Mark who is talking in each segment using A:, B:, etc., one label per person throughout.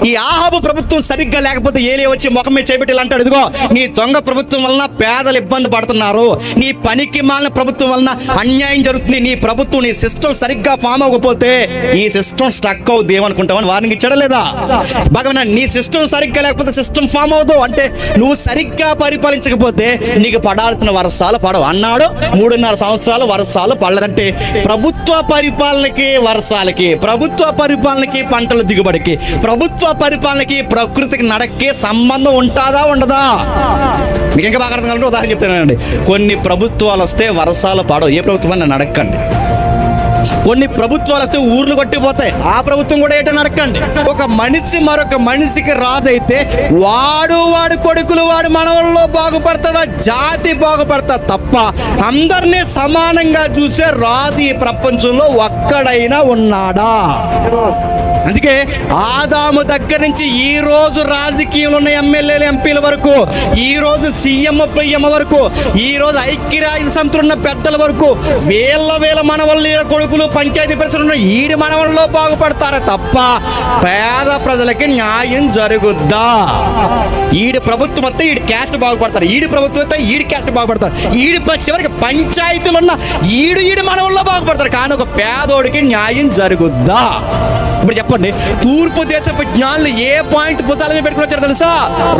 A: ఈ ఆహాబు ప్రభుత్వం సరిగ్గా లేకపోతే ఏలే వచ్చి ముఖం మీద చేపెట్టి అంటాడు, ఇదిగో నీ దొంగ ప్రభుత్వం వలన పేదలు ఇబ్బంది పడుతున్నారు, నీ పనికి మాలిన ప్రభుత్వం వలన అన్యాయం జరుగుతుంది, నీ ప్రభుత్వం నీ సిస్టమ్ సరిగ్గా ఫామ్ అవ్వకపోతే ఈ సిస్టమ్ స్టక్ అవుద్ది ఏమనుకుంటావని వార్నింగ్ ఇచ్చాడా లేదా? బాగా నీ సిస్టమ్ సరిగ్గా లేకపోతే సిస్టమ్ ఫామ్ అవ్వదు అంటే నువ్వు సరిగ్గా పరిపాలించకపోతే నీకు పడాల్సిన వర్షాలు పడవు అన్నాడు. 3.5 సంవత్సరాలు వర్షాలు పడలేదంటే ప్రభుత్వ పరిపాలనకి వర్షాలకి, ప్రభుత్వ పరిపాలనకి పంటల దిగుబడికి, ప్రభుత్వ పరిపాలనకి ప్రకృతికి నడక్కి సంబంధం ఉంటుందా ఉండదా? మీకు ఇంకా బాగా అర్థం కావాలంటే ఉదాహరణ చెప్తానండి. కొన్ని ప్రభుత్వాలు వస్తే వర్షాలు పడవు, ఏ ప్రభుత్వాన్ని నడక్కండి. కొన్ని ప్రభుత్వాలు వస్తే ఊర్లు కొట్టిపోతాయి, ఆ ప్రభుత్వం కూడా ఏంటో నడకండి. ఒక మనిషి మరొక మనిషికి రాజు అయితే వాడి కొడుకులు వాడి మనవల్లో బాగుపడతారు, జాతి బాగుపడతారు తప్ప అందరినీ సమానంగా చూసే రాజు ఈ ప్రపంచంలో ఒక్కడైనా ఉన్నాడా? అందుకే ఆదాము దగ్గర నుంచి ఈ రోజు రాజకీయంలో ఉన్న ఎమ్మెల్యేలు ఎంపీల వరకు, ఈ రోజు సీఎం పిఎం వరకు, ఈ రోజు ఐక్యరాజ్య సమితిలో ఉన్న పెద్దల వరకు వీళ్ళ మనవళ్ళు కొడుకులు పంచాయతీ పరిస్థితులు ఈడి మనవల్లో బాగుపడతారే తప్ప పేద ప్రజలకి న్యాయం జరుగుద్దా? ఈడి ప్రభుత్వం వస్తే ఈడి క్యాస్ట్ బాగుపడతారు, ఈడి ప్రభుత్వం వస్తే ఈడి క్యాస్ట్ బాగుపడతారు, ఈడి చివరికి పంచాయతీలు ఉన్న ఈడి మనవల్లో బాగుపడతారు, కానీ ఒక పేదోడికి న్యాయం జరుగుద్దా? ఇప్పుడు చెప్పండి, తూర్పు దేశపు జ్ఞానులు ఏ పాయింట్ భుజాల మీద పెట్టుకుని వచ్చారు తెలుసా?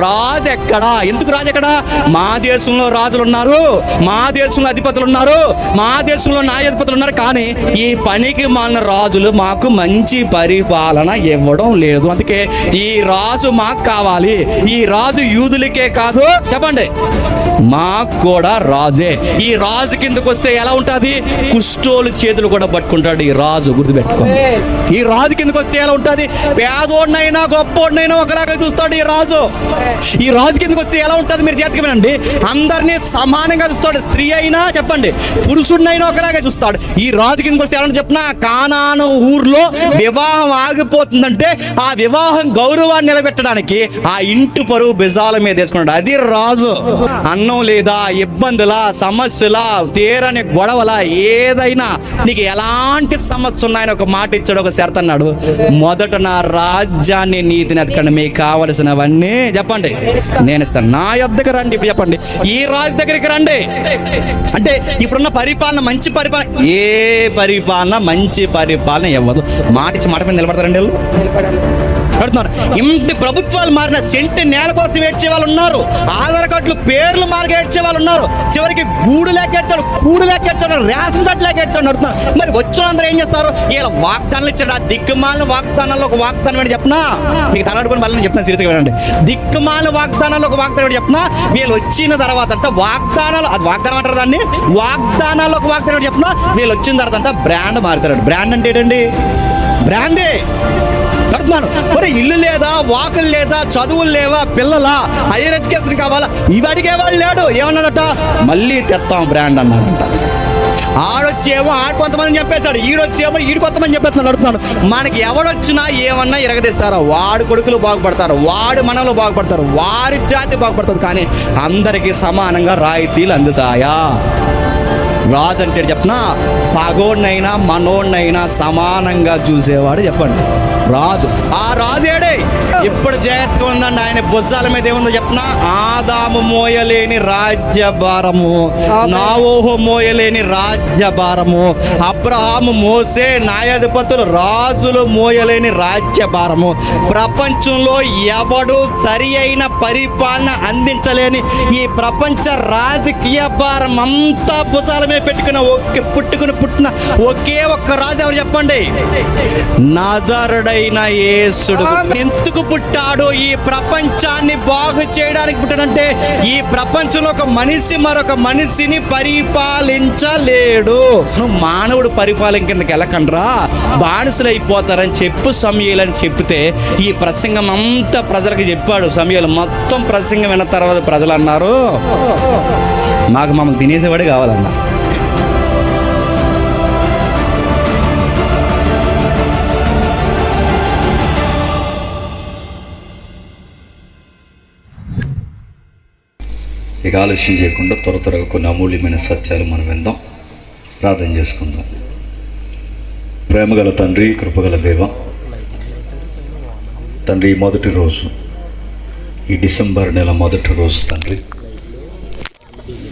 A: రాజు ఎక్కడా? ఎందుకు రాజు ఎక్కడా? మా దేశంలో రాజులు ఉన్నారు, మా దేశంలో అధిపతులు ఉన్నారు, మా దేశంలో న్యాయాధిపతులు ఉన్నారు, కానీ ఈ పనికి మాలిన రాజులు మాకు మంచి పరిపాలన ఇవ్వడం లేదు. అందుకే ఈ రాజు మాకు కావాలి. ఈ రాజు యూదులకే కాదు, చెప్పండి, మాకు కూడా రాజే. ఈ రాజు కిందకు వస్తే ఎలా ఉంటుంది? కుష్ఠోలు చేతులు కూడా పట్టుకుంటాడు ఈ రాజు, గుర్తుపెట్టుకోండి. ఈ రాజు కిందకు వస్తే ఎలా ఉంటుంది? పేదోడినైనా గొప్పోడినైనా ఒకలాగా చూస్తాడు ఈ రాజు. ఈ రాజు కిందకు వస్తే ఎలా ఉంటుంది? మీరు చేతికి వినండి, అందరినీ సమానంగా చూస్తాడు. స్త్రీ అయినా చెప్పండి, పురుషుడినైనా ఒకలాగా చూస్తాడు. ఈ రాజు కిందకు వస్తే ఎలా చెప్పినా, కానాను ఊర్లో వివాహం ఆగిపోతుందంటే ఆ వివాహం గౌరవాన్ని నిలబెట్టడానికి ఆ ఇంటి పరువు బిజాల మీద వేసుకున్నాడు. అది రాజు. అన్నం లేదా, ఇబ్బందులా, సమస్యలా, తీరని గొడవలా, ఏదైనా నీకు ఎలాంటి సమస్య ఉన్నాయని ఒక మాట ఇచ్చాడు, ఒక షరతు అన్నాడు, మొదట నా రాజ్యాన్ని నీతిని ఎతకండి, మీకు కావలసినవన్నీ చెప్పండి నేను ఇస్తాను, నా యొద్దకు రండి. ఇప్పుడు చెప్పండి, ఈ రాజు దగ్గరికి రండి అంటే ఇప్పుడున్న పరిపాలన మంచి పరిపాలన, ఏ పరిపాలన మంచి పరిపాలన ఇవ్వదు. మాట ఇచ్చి మాట మీద నిలబడతారండి వాళ్ళు. ఇంటి ప్రభుత్వాలు మారిన సెంటు నేల కోసం ఏడ్చే వాళ్ళు ఉన్నారు, ఆధార్ కార్డులు పేర్లు మార్గ ఏడ్చే వాళ్ళు ఉన్నారు, చివరికి గూడు లేక ఏడ్చాడు, కూడు లేక ఏడ్చాడు, రేషన్ కార్డు లేక ఏడ్చాడు నడుతున్నారు. మరి వచ్చిన అందరూ ఏం చేస్తారు? ఇలా వాగ్దానాలు ఇచ్చాడు. ఆ దిక్కుమాలిన వాగ్దానాల్లో ఒక వాగ్దానం ఏంటి చెప్పనా? మీకు తలడుకుని మళ్ళీ చెప్తాను, సీరియస్గా వినండి. దిక్కుమాలిన వాగ్దానాల్లో ఒక వాగ్దానం ఏంటి చెప్పనా? వీళ్ళు వచ్చిన తర్వాత అంటే వాగ్దానాలు, అది వాగ్దానం అంటారు దాన్ని, వాగ్దానాల్లో ఒక వాగ్దానం ఏంటి చెప్పనా? వీళ్ళు వచ్చిన తర్వాత అంటే బ్రాండ్ మారుతారు. బ్రాండ్ అంటే ఏంటండి? బ్రాండే కడుతున్నాను. మరి ఇల్లు లేదా, వాకులు లేదా, చదువులు లేవా, పిల్లలా, హైయర్ ఎడ్యుకేషన్ కావాలా, ఇవి అడిగేవాళ్ళు లేడు. ఏమన్నాడట? మళ్ళీ తెస్తాం బ్రాండ్ అన్నారంట. ఆడొచ్చేమో ఆడు కొంతమంది చెప్పేశాడు, ఈడొచ్చేమో ఈడు కొంతమంది చెప్పేస్తున్నాడు. అడుగుతున్నాను, మనకి ఎవడొచ్చినా ఏమన్నా ఎరగదీస్తారా? వాడి కొడుకులు బాగుపడతారు, వాడి మనవలు బాగుపడతారు, వారి జాతి బాగుపడతారు, కానీ అందరికీ సమానంగా రాయితీలు అందుతాయా? రాజు అంటే చెప్పనా, పగోడినైనా మనోడినైనా సమానంగా చూసేవాడు చెప్పండి రాజు. ఆ రాజేడే ఇప్పుడు జాగ్రత్తగా ఉందండి. ఆయన భుజాల మీద ఏముందో చెప్పనా? ఆదాము మోయలేని రాజ్యభారము, నావోహు మోయలేని రాజ్యభారము, అబ్రహాము, మోసే, న్యాయాధిపతులు, రాజులు మోయలేని రాజ్యభారము, ప్రపంచంలో ఎవడు సరి అయిన పరిపాలన అందించలేని ఈ ప్రపంచ రాజకీయ భారం అంతా భుజాల మీద పెట్టుకున్న పుట్టిన ఒకే ఒక్క రాజు ఎవరు చెప్పండి? నజరుడైన యేసుడు. ఎందుకు పుట్టాడు? ఈ ప్రపంచాన్ని బాగు చేయడానికి పుట్టాడంటే ఈ ప్రపంచంలో ఒక మనిషి మరొక మనిషిని పరిపాలించలేడు. నువ్వు మానవుడు పరిపాలన కిందకి వెళ్ళకండ్రా, బానిసలు అయిపోతారని చెప్పు సమూయేలని చెప్తే ఈ ప్రసంగం అంతా ప్రజలకు చెప్పాడు సమూయేలు. మొత్తం ప్రసంగం విన్న తర్వాత ప్రజలు అన్నారు, మాకు మమ్మల్ని తినేసేవాడే కావాలన్నారు. ఇక ఆలస్యం చేయకుండా త్వరగా కొన్ని అమూల్యమైన సత్యాలు మనం విందాం, ప్రార్థన చేసుకుందాం. ప్రేమగల తండ్రి, కృపగల దేవ,
B: తండ్రి ఈ మొదటి రోజు, ఈ డిసెంబర్ నెల మొదటి రోజు తండ్రి,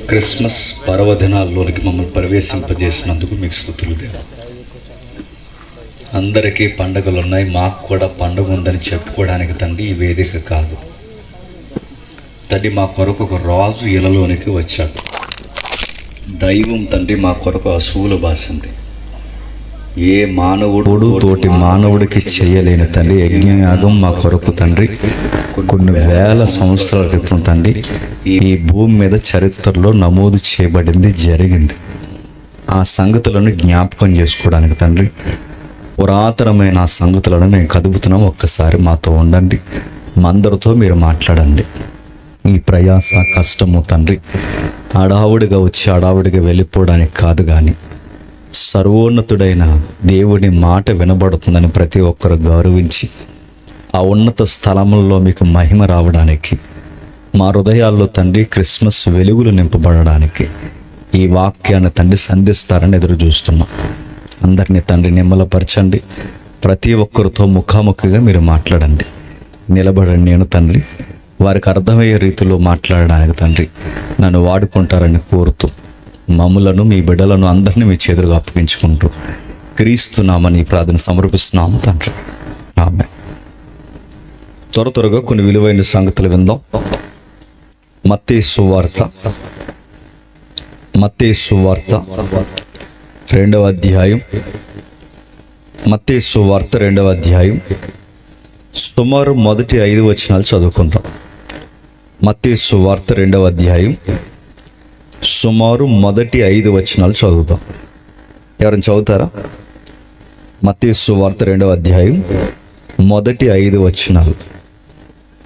B: క్రిస్మస్ పర్వదినాల్లోనికి మమ్మల్ని ప్రవేశింపజేసినందుకు మీకు స్తుతులు దేవా. అందరికీ పండుగలు ఉన్నాయి, మాకు కూడా పండుగ ఉందని చెప్పుకోవడానికి తండ్రి ఈ వేదిక కాదు తండ్రి. మా కొరకు ఒక రాజు ఇలలోనికి వచ్చాడు. దైవం తండ్రి మా కొరకు అసూలు బాసింది. ఏ మానవుడు తోటి మానవుడికి చేయలేని తండ్రి యజ్ఞయాగం మా కొరకు తండ్రి కొన్ని వేల సంవత్సరాల క్రితం తండ్రి ఈ భూమి మీద చరిత్రలో నమోదు చేయబడింది, జరిగింది. ఆ సంగతులను జ్ఞాపకం చేసుకోవడానికి తండ్రి పురాతనమైన ఆ సంగతులను మేము కదుపుతున్నాం. ఒక్కసారి మాతో ఉండండి, మా అందరితో మీరు మాట్లాడండి. ఈ ప్రయాస కష్టము తండ్రి హడావుడిగా వచ్చి హడావుడిగా వెళ్ళిపోవడానికి కాదు, కానీ సర్వోన్నతుడైన దేవుని మాట వినబడుతుందని ప్రతి ఒక్కరు గౌరవించి ఆ ఉన్నత స్థలముల్లో మీకు మహిమ రావడానికి, మా హృదయాల్లో తండ్రి క్రిస్మస్ వెలుగులు నింపబడడానికి ఈ వాక్యాన్ని తండ్రి సంధిస్తారని ఎదురు చూస్తున్నాం. అందరినీ తండ్రి నిమ్మలపరచండి. ప్రతి ఒక్కరితో ముఖాముఖిగా మీరు మాట్లాడండి. నిలబడండి. నేను తండ్రి వారికి అర్థమయ్యే రీతిలో మాట్లాడడానికి తండ్రి నన్ను వాడుకుంటారని కోరుతూ మమ్ములను, మీ బిడ్డలను అందరినీ మీ చేతులుగా అప్పగించుకుంటూ క్రీస్తునామని ప్రార్థన సమర్పిస్తున్నాము తండ్రి. ఆమేన్. త్వరగా కొన్ని విలువైన సంగతులు విందాం. మత్తయి సువార్త 2వ అధ్యాయం. మత్తయి సువార్త 2వ అధ్యాయం సుమారు మొదటి 5 వచనాలు చదువుకుందాం. మత్తయి సువార్త 2వ అధ్యాయం సుమారు మొదటి 5 వచనాలు చదువుతాం. ఎవరైనా చదువుతారా? మత్తయి సువార్త 2వ అధ్యాయం మొదటి 5 వచనాలు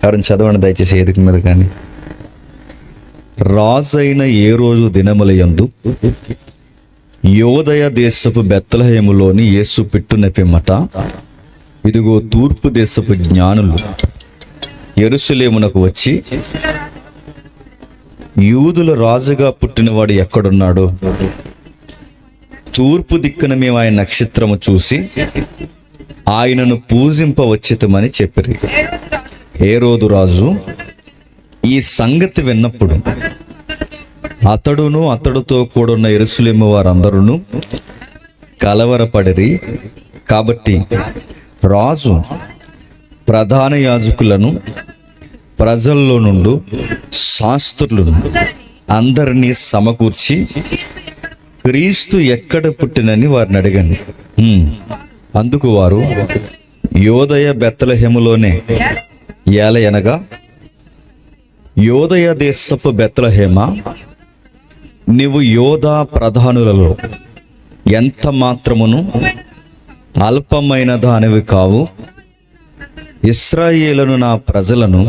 B: ఎవరైనా చదవండి దయచేసి, ఎదుగు మీద. కానీ రాజైన ఏ రోజు దినములయందు యోదయ దేశపు బెత్లెహేములోని యేసు పుట్టిన పిమ్మట ఇదిగో తూర్పు దేశపు జ్ఞానులు యెరూషలేమునకు వచ్చి, యూదుల రాజుగా పుట్టినవాడు ఎక్కడున్నాడు? తూర్పు దిక్కున మేము ఆయన నక్షత్రము చూసి ఆయనను పూజింపవచ్చితమని చెప్పిరి. హేరోదు రాజు ఈ సంగతి విన్నప్పుడు అతడును అతడుతో కూడున్న యెరూషలేము వారందరూ కలవరపడిరి. కాబట్టి రాజు ప్రధాన యాజకులను, ప్రజల్లో నుండి శాస్త్రులను అందరినీ సమకూర్చి క్రీస్తు ఎక్కడ పుట్టినని వారిని అడిగాను. అందుకు వారు, యోదయ బెత్లెహేములోనే. ఏలయనగా యోదయ దేశపు బెత్లెహేమా, నీవు యోధా ప్రధానులలో ఎంత మాత్రమును అల్పమైన దానివి కావు. ఇశ్రాయేలును నా ప్రజలను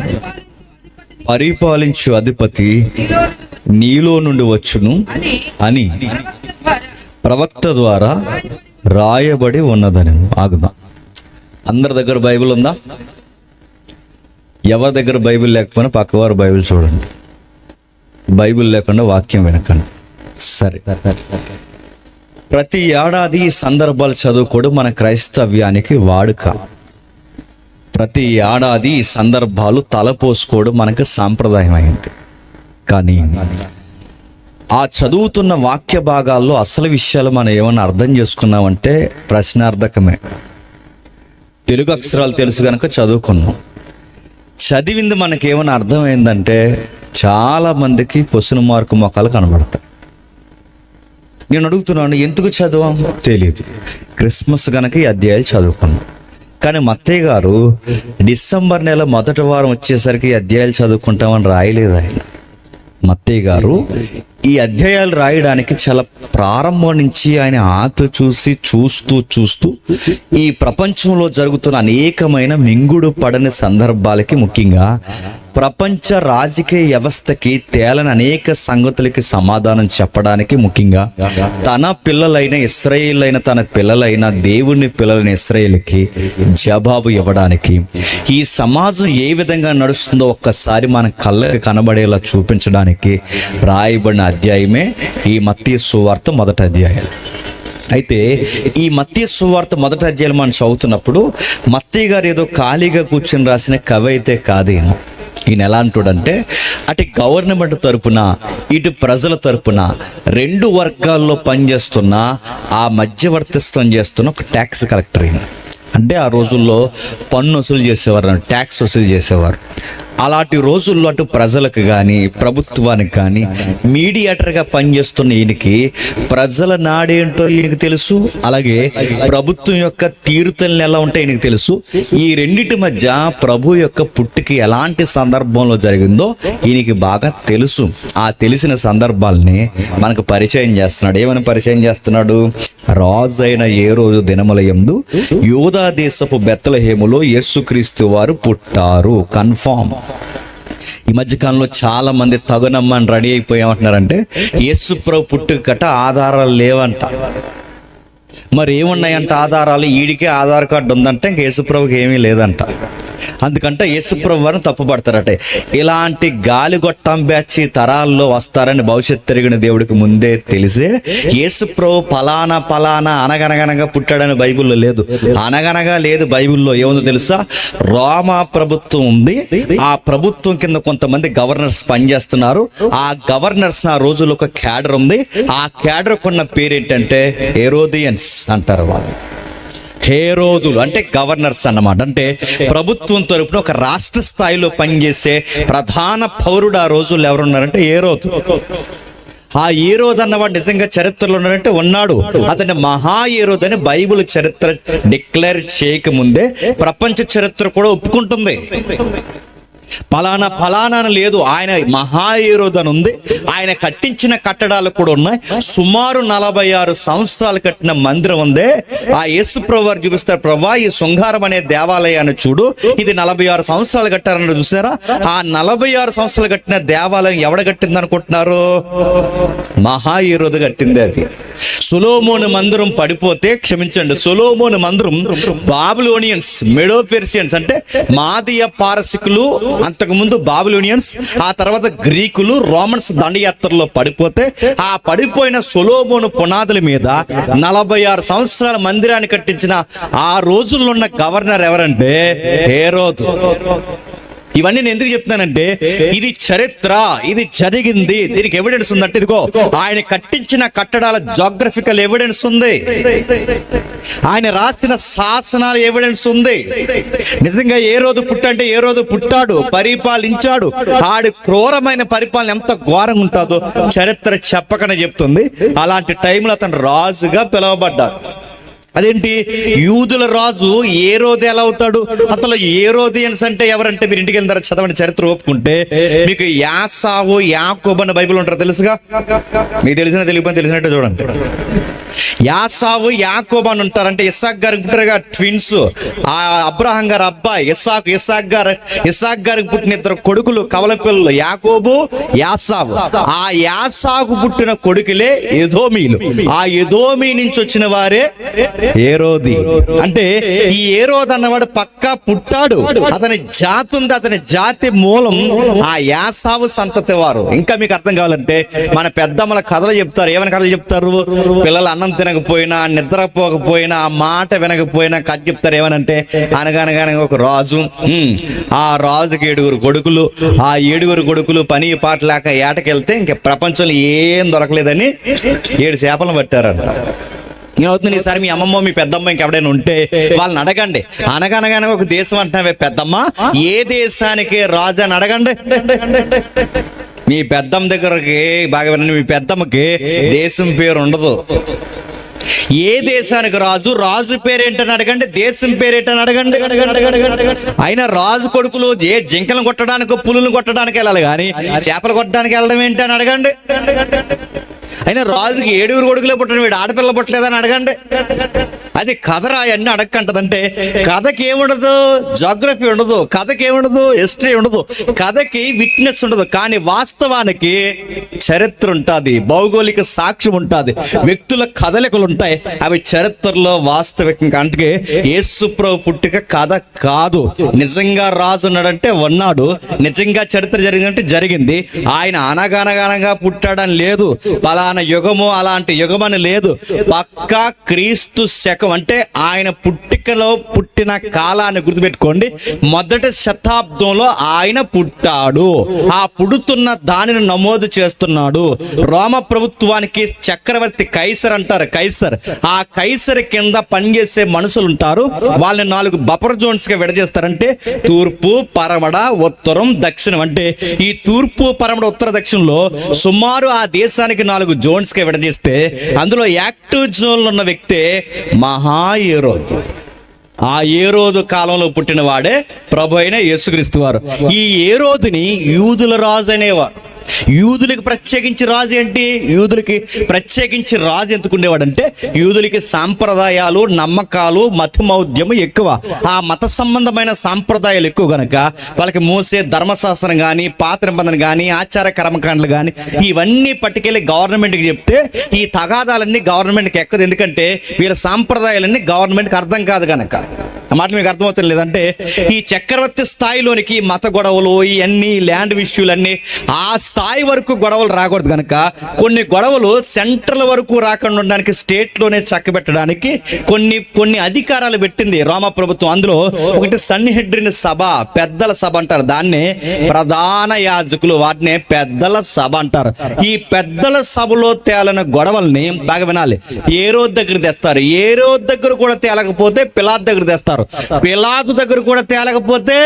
B: పరిపాలించు అధిపతి నీలో నుండి వచ్చును అని ప్రవక్త ద్వారా రాయబడి ఉన్నదని. ఆగుదాం. అందరి దగ్గర బైబిల్ ఉందా? ఎవరి దగ్గర బైబిల్ లేకపోయినా పక్కవారు బైబిల్ చూడండి. బైబిల్ లేకుండా వాక్యం వినకండి. సరే, ప్రతి ఏడాది ఈ సందర్భాలు చదువుకోవడం మన క్రైస్తవ్యానికి వాడుక. ప్రతి ఏడాది ఈ సందర్భాలు తలపోసుకోవడం మనకు సాంప్రదాయం అయింది. కానీ ఆ చదువుతున్న వాక్య భాగాల్లో అసలు విషయాలు మనం ఏమన్నా అర్థం చేసుకున్నామంటే ప్రశ్నార్థకమే. తెలుగు అక్షరాలు తెలుసు కనుక చదువుకున్నాం. చదివింది మనకేమైనా అర్థమైందంటే చాలా మందికి క్వశ్చన్ మార్క్ మొక్కలు కనబడతాయి. నేను అడుగుతున్నాను, ఎందుకు చదవం? తెలియదు. క్రిస్మస్ కనుక ఈ అధ్యాయాలు చదువుకున్నాం. కానీ మత్తయ్య గారు డిసెంబర్ నెల మొదటి వారం వచ్చేసరికి ఈ అధ్యాయాలు చదువుకుంటామని రాయలేదు ఆయన. మత్తయ్య గారు ఈ అధ్యాయాలు రాయడానికి చాలా ప్రారంభం నుంచి ఆయన చూస్తూ ఈ ప్రపంచంలో జరుగుతున్న అనేకమైన మింగుడు పడని సందర్భాలకి, ముఖ్యంగా ప్రపంచ రాజకీయ వ్యవస్థకి తేలని అనేక సంగతులకి సమాధానం చెప్పడానికి, ముఖ్యంగా తన పిల్లలైన ఇశ్రాయేలైన తన పిల్లలైన దేవుని పిల్లలైన ఇశ్రాయేలుకి జవాబు ఇవ్వడానికి, ఈ సమాజం ఏ విధంగా నడుస్తుందో ఒక్కసారి మన కళ్ళకి కనబడేలా చూపించడానికి రాయబడిన అధ్యాయమే ఈ మత్తయి సువార్త మొదటి అధ్యాయాలు.
A: అయితే ఈ మత్తయి సువార్త మొదటి అధ్యాయం మనం చదువుతున్నప్పుడు మత్తయి గారు ఏదో ఖాళీగా కూర్చొని రాసిన కవి అయితే కాదు ఈయన ఎలా అంటాడంటే అటు గవర్నమెంట్ తరపున ఇటు ప్రజల తరపున రెండు వర్గాల్లో పనిచేస్తున్న ఆ మధ్యవర్తిత్వం చేస్తున్న ఒక ట్యాక్స్ కలెక్టర్ ఈయన. అంటే ఆ రోజుల్లో పన్ను వసూలు చేసేవారు, ట్యాక్స్ వసూలు చేసేవారు. అలాంటి రోజుల్లో అటు ప్రజలకు కానీ ప్రభుత్వానికి కానీ మీడియేటర్గా పనిచేస్తున్న ఈయనకి ప్రజల నాడేంటో ఈయనకి తెలుసు, అలాగే ప్రభుత్వం యొక్క తీరుతల్ని ఎలా ఉంటాయో ఈయనకి తెలుసు. ఈ రెండిటి మధ్య ప్రభు యొక్క పుట్టుక ఎలాంటి సందర్భంలో జరిగిందో ఈయనకి బాగా తెలుసు. ఆ తెలిసిన సందర్భాలని మనకు పరిచయం చేస్తున్నాడు. ఏమని పరిచయం చేస్తున్నాడు? రాజు అయిన ఏ రోజు దినముల యందు యూదా దేశపు బెత్లెహేములో యేసుక్రీస్తు వారు పుట్టారు. కన్ఫామ్. ఈ మధ్యకాలంలో చాలా మంది తగునమ్మని రెడీ అయిపోయామంటున్నారంటే యేసుప్రభు పుట్టుకట ఆధారాలు లేవంట. మరి ఏమున్నాయంట ఆధారాలు? ఈడికే ఆధార్ కార్డు ఉందంటే ఇంక యేసుప్రభుకి ఏమీ లేదంట. అందుకంటే యేసుప్రభు వారిని తప్పుపడతారట. ఇలాంటి గాలిగొట్టం బ్యాచ్ తరాల్లో వస్తారని భవిష్యత్తు తిరిగిన దేవుడికి ముందే తెలిసే యేసుప్రభు ఫలానా అనగనగనగా పుట్టాడని బైబిల్లో లేదు. అనగనగా లేదు బైబిల్లో. ఏముందో తెలుసా? రోమా ప్రభుత్వం ఉంది. ఆ ప్రభుత్వం కింద కొంతమంది గవర్నర్స్ పనిచేస్తున్నారు. ఆ గవర్నర్స్ ఆ రోజుల్లో ఒక క్యాడర్ ఉంది. ఆ క్యాడర్ కొన్న పేరేంటంటే హెరోదియన్స్ అంటారు. వాళ్ళు హేరోదులు అంటే గవర్నర్స్ అన్నమాట. అంటే ప్రభుత్వం తరపున ఒక రాష్ట్ర స్థాయిలో పనిచేసే ప్రధాన పౌరుడు ఆ రోజుల్లో ఎవరున్నారంటే హేరోదు. ఆ హేరోదు అన్నవాడు నిజంగా చరిత్రలో ఉన్నాడంటే ఉన్నాడు. అతని మహా హేరోదు అని బైబిల్ చరిత్ర డిక్లేర్ చేయకముందే ప్రపంచ చరిత్ర కూడా ఒప్పుకుంటుంది. ఫలానా లేదు, ఆయన మహా హేరోదు అని ఉంది. ఆయన కట్టించిన కట్టడాలు కూడా ఉన్నాయి. సుమారు 46 సంవత్సరాలు కట్టిన మందిరం ఉంది. ఆ యేసుప్రభు వారు చూపిస్తారు, ప్రభా ఈ శృంగారం అనే దేవాలయాన్ని చూడు, ఇది 46 సంవత్సరాలు కట్టారని చూసారా? ఆ 46 సంవత్సరాలు కట్టిన దేవాలయం ఎవడ కట్టింది అనుకుంటున్నారు? మహా హేరోదు కట్టింది. అది సొలొమోను మందిరం పడిపోతే, క్షమించండి, సొలొమోను మందిరం బాబిలోనియన్స్, మెడో పెర్షియన్స్ అంటే మాదీయ పారసికులు, అంతకుముందు బాబిలోనియన్స్, ఆ తర్వాత గ్రీకులు, రోమన్స్ దండయాత్రలో పడిపోతే ఆ పడిపోయిన సొలొమోను పునాదుల మీద 46 సంవత్సరాల మందిరాన్ని కట్టించిన ఆ రోజుల్లో ఉన్న గవర్నర్ ఎవరంటే హేరోదు. ఇవన్నీ నేను ఎందుకు చెప్తున్నానంటే ఇది చరిత్ర, ఇది జరిగింది. దీనికి ఎవిడెన్స్ ఉందంటే ఇదిగో ఆయన కట్టించిన కట్టడాల జాగ్రఫికల్ ఎవిడెన్స్ ఉంది. ఆయన రాసిన శాసనాల ఎవిడెన్స్ ఉంది. నిజంగా ఏ రోజు పుట్టంటే ఏ రోజు పుట్టాడు, పరిపాలించాడు. ఆడి క్రూరమైన పరిపాలన ఎంత ఘోరంగా ఉంటుందో చరిత్ర చెప్పకనే చెప్తుంది. అలాంటి టైంలో అతను రాజుగా పిలువబడ్డాడు. అదేంటి? యూదుల రాజు హేరోదు ఎలా అవుతాడు? అసలు హేరోదియన్స్ అంటే ఎవరంటే మీరు ఇంటికి వెళ్ళిన చదవండి, చరిత్ర ఒప్పుకుంటే మీకు యాసావు యాకోబు అన్న బైబిల్ ఉంటారు తెలుసుగా. మీకు తెలిసినట్టు చూడండి. యాసావు యాకోబు అని ఉంటారంటే ఇస్సాక్ గారికి పుట్టారుగా ట్విన్స్. ఆ అబ్రహాం గారు అబ్బాయి ఇస్సాక్ గారికి పుట్టిన 2 కొడుకులు కవల పిల్లలు, యాకోబు యాసావు. ఆ యాసాకు పుట్టిన కొడుకులే ఎదోమీలు. ఆ ఎదోమీ నుంచి వచ్చిన వారే హేరోది. అంటే ఈ హేరోదు అన్నవాడు పక్కా పుట్టాడు. అతని జాతి ఉంది, అతని జాతి మూలం ఆ యాసావు సంతతి వారు. ఇంకా మీకు అర్థం కావాలంటే మన పెద్దమ్మల కథలు చెప్తారు. ఏమైనా కథలు చెప్తారు? పిల్లలు అన్నం తినకపోయినా, నిద్రపోకపోయినా, ఆ మాట వినకపోయినా కథ చెప్తారు. ఏమనంటే అనగనగా ఒక రాజు, ఆ రాజుకి 7 కొడుకులు. ఆ 7 కొడుకులు పని పాట లేక ఏటకెళ్తే ఇంక ప్రపంచంలో ఏం దొరకలేదని 7 చేపలను పట్టారంట. ఏమవుతుంది? ఈసారి మీ అమ్మమ్మ మీ పెద్దమ్మ ఇంకెవడైనా ఉంటే వాళ్ళని అడగండి. అనగనగానే ఒక దేశం అంటున్నావే పెద్దమ్మ, ఏ దేశానికి రాజు అని అడగండి. మీ పెద్దమ్మ దగ్గరకి బాగా వినండి, మీ పెద్దమ్మకి దేశం పేరు ఉండదు. ఏ దేశానికి రాజు, రాజు పేరేంటని అడగండి, దేశం పేరేంటని అడగండి. అయినా రాజు కొడుకులు ఏ జింకలను కొట్టడానికి, పులులను కొట్టడానికి వెళ్ళాలి కానీ చేపలు కొట్టడానికి వెళ్ళడం ఏంటి అని అడగండి. అయినా రాజుకి 7 కొడుకులే పుట్టడం, వీడు ఆడపిల్ల పుట్టలేదని అడగండి. అది కథరా అన్నీ అడగంటదంటే కథకి ఏముండదు? జాగ్రఫీ ఉండదు, కథకి ఏముండదు? హిస్టరీ ఉండదు, కథకి విట్నెస్ ఉండదు. కానీ వాస్తవానికి చరిత్ర ఉంటుంది, భౌగోళిక సాక్ష్యం ఉంటుంది, వ్యక్తుల కదలికలు ఉంటాయి. అవి చరిత్రలో వాస్తవికంగా. అంటే యేసుప్రభు పుట్టుక కథ కాదు. నిజంగా రాజు ఉన్నాడంటే ఉన్నాడు, నిజంగా చరిత్ర జరిగిందంటే జరిగింది. ఆయన అనగనగా పుట్టాడని లేదు. పలానా మన యుగము అలాంటి యుగమని లేదు. పక్కా క్రీస్తు శకం అంటే ఆయన పుట్టికలో పుట్టిన కాలాన్ని గుర్తుపెట్టుకోండి. మొదటి శతాబ్దంలో ఆయన పుట్టాడు. ఆ పుడుతున్న దానిని నమోదు చేస్తున్నాడు. రోమ ప్రభుత్వానికి చక్రవర్తి కైసర్ అంటారు. కైసర్, ఆ కైసర్ కింద పనిచేసే మనుషులు ఉంటారు. వాళ్ళని 4 బఫర్ జోన్స్ గా విడజేస్తారంటే తూర్పు, పరమడ, ఉత్తరం, దక్షిణం. అంటే ఈ తూర్పు, పరమడ, ఉత్తర, దక్షిణంలో సుమారు ఆ దేశానికి 4 జోన్స్ గా విడదీస్తే అందులో యాక్టివ్ జోన్ లో ఉన్న వ్యక్తే మహా ఏరోదు. ఆ ఏరోదు కాలంలో పుట్టిన వాడే ప్రభు అయిన యేసుక్రీస్తు వారు. ఈ ఏరోదుని యూదుల రాజు అనేవారు. యూదులకి ప్రత్యేకించి రాజు ఏంటి? యూదులకి ప్రత్యేకించి రాజు ఎందుకుండేవాడంటే యూదులకి సాంప్రదాయాలు, నమ్మకాలు, మతమౌద్యము ఎక్కువ. ఆ మత సంబంధమైన సాంప్రదాయాలు ఎక్కువ గనక వాళ్ళకి మోసే ధర్మశాస్త్రం కానీ, పాత నిబంధన కానీ, ఆచార కర్మకాండలు కానీ ఇవన్నీ పట్టుకెళ్ళి గవర్నమెంట్కి చెప్తే ఈ తగాదాలన్నీ గవర్నమెంట్కి ఎక్కదు. ఎందుకంటే వీళ్ళ సాంప్రదాయాలన్నీ గవర్నమెంట్కి అర్థం కాదు గనక. ఆ మాటలు మీకు అర్థమవుతుంది లేదంటే ఈ చక్రవర్తి స్థాయిలోనికి మత గొడవలు, ఇవన్నీ ల్యాండ్ ఇష్యూలన్నీ ఆ స్థాయి వరకు గొడవలు రాకూడదు కనుక కొన్ని గొడవలు సెంట్రల్ వరకు రాకుండా ఉండడానికి స్టేట్లోనే చక్కబెట్టడానికి కొన్ని అధికారాలు పెట్టింది రోమా ప్రభుత్వం. అందులో ఒకటి సన్హెడ్రిన్ సభ, పెద్దల సభ అంటారు. దాన్నే ప్రధాన యాజకులు, వాటినే పెద్దల సభ అంటారు. ఈ పెద్దల సభలో తేలిన గొడవల్ని బాగా వినాలి. ఏరోద్ దగ్గర తెస్తారు. ఏరోద్ దగ్గర కూడా తేలకపోతే పిలాతు దగ్గర తెస్తారు. పిలాతు దగ్గర కూడా తేలకపోతే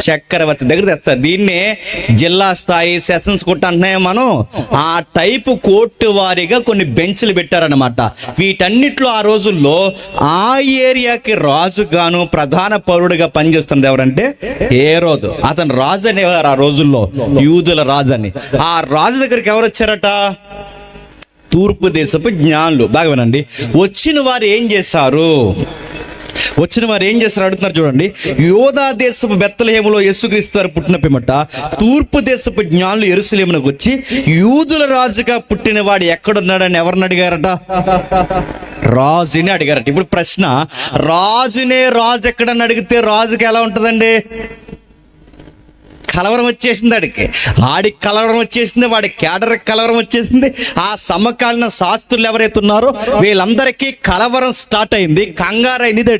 A: చక్రవర్తి దగ్గర తెస్తారు. దీన్నే జిల్లా స్థాయి సెషన్స్ కోర్టు అంటున్నాయి మనం. ఆ టైపు కోర్టు వారీగా కొన్ని బెంచ్లు పెట్టారనమాట. వీటన్నిటిలో ఆ రోజుల్లో ఆ ఏరియాకి రాజుగాను ప్రధాన పౌరుడిగా పనిచేస్తుంది ఎవరంటే హేరోదు. అతను రాజు అనేవారు ఆ రోజుల్లో, యూదుల రాజు అని. ఆ రాజు దగ్గరికి ఎవరు వచ్చారట? తూర్పు దేశపు జ్ఞానులు. బాగా వినండి. వచ్చిన వారు ఏం చేశారు అడుగుతున్నారు చూడండి. యోధా దేశపు బెత్లెహేములో యేసుక్రీస్తు పుట్టిన పిమ్మట తూర్పు దేశపు జ్ఞానులు యెరూషలేమునకు వచ్చి యూదుల రాజుగా పుట్టిన వాడు ఎక్కడున్నాడని ఎవరిని అడిగారట? రాజుని అడిగారట. ఇప్పుడు ప్రశ్న, రాజునే రాజు ఎక్కడని అడిగితే రాజుకి ఎలా ఉంటుందండి? కలవరం వచ్చేసింది. ఆడికి కలవరం వచ్చేసింది, వాడి క్యాడర్కి కలవరం వచ్చేసింది. ఆ సమకాలీన శాస్త్రులు ఎవరైతే ఉన్నారో వీళ్ళందరికీ కలవరం స్టార్ట్ అయింది, కంగారైంది.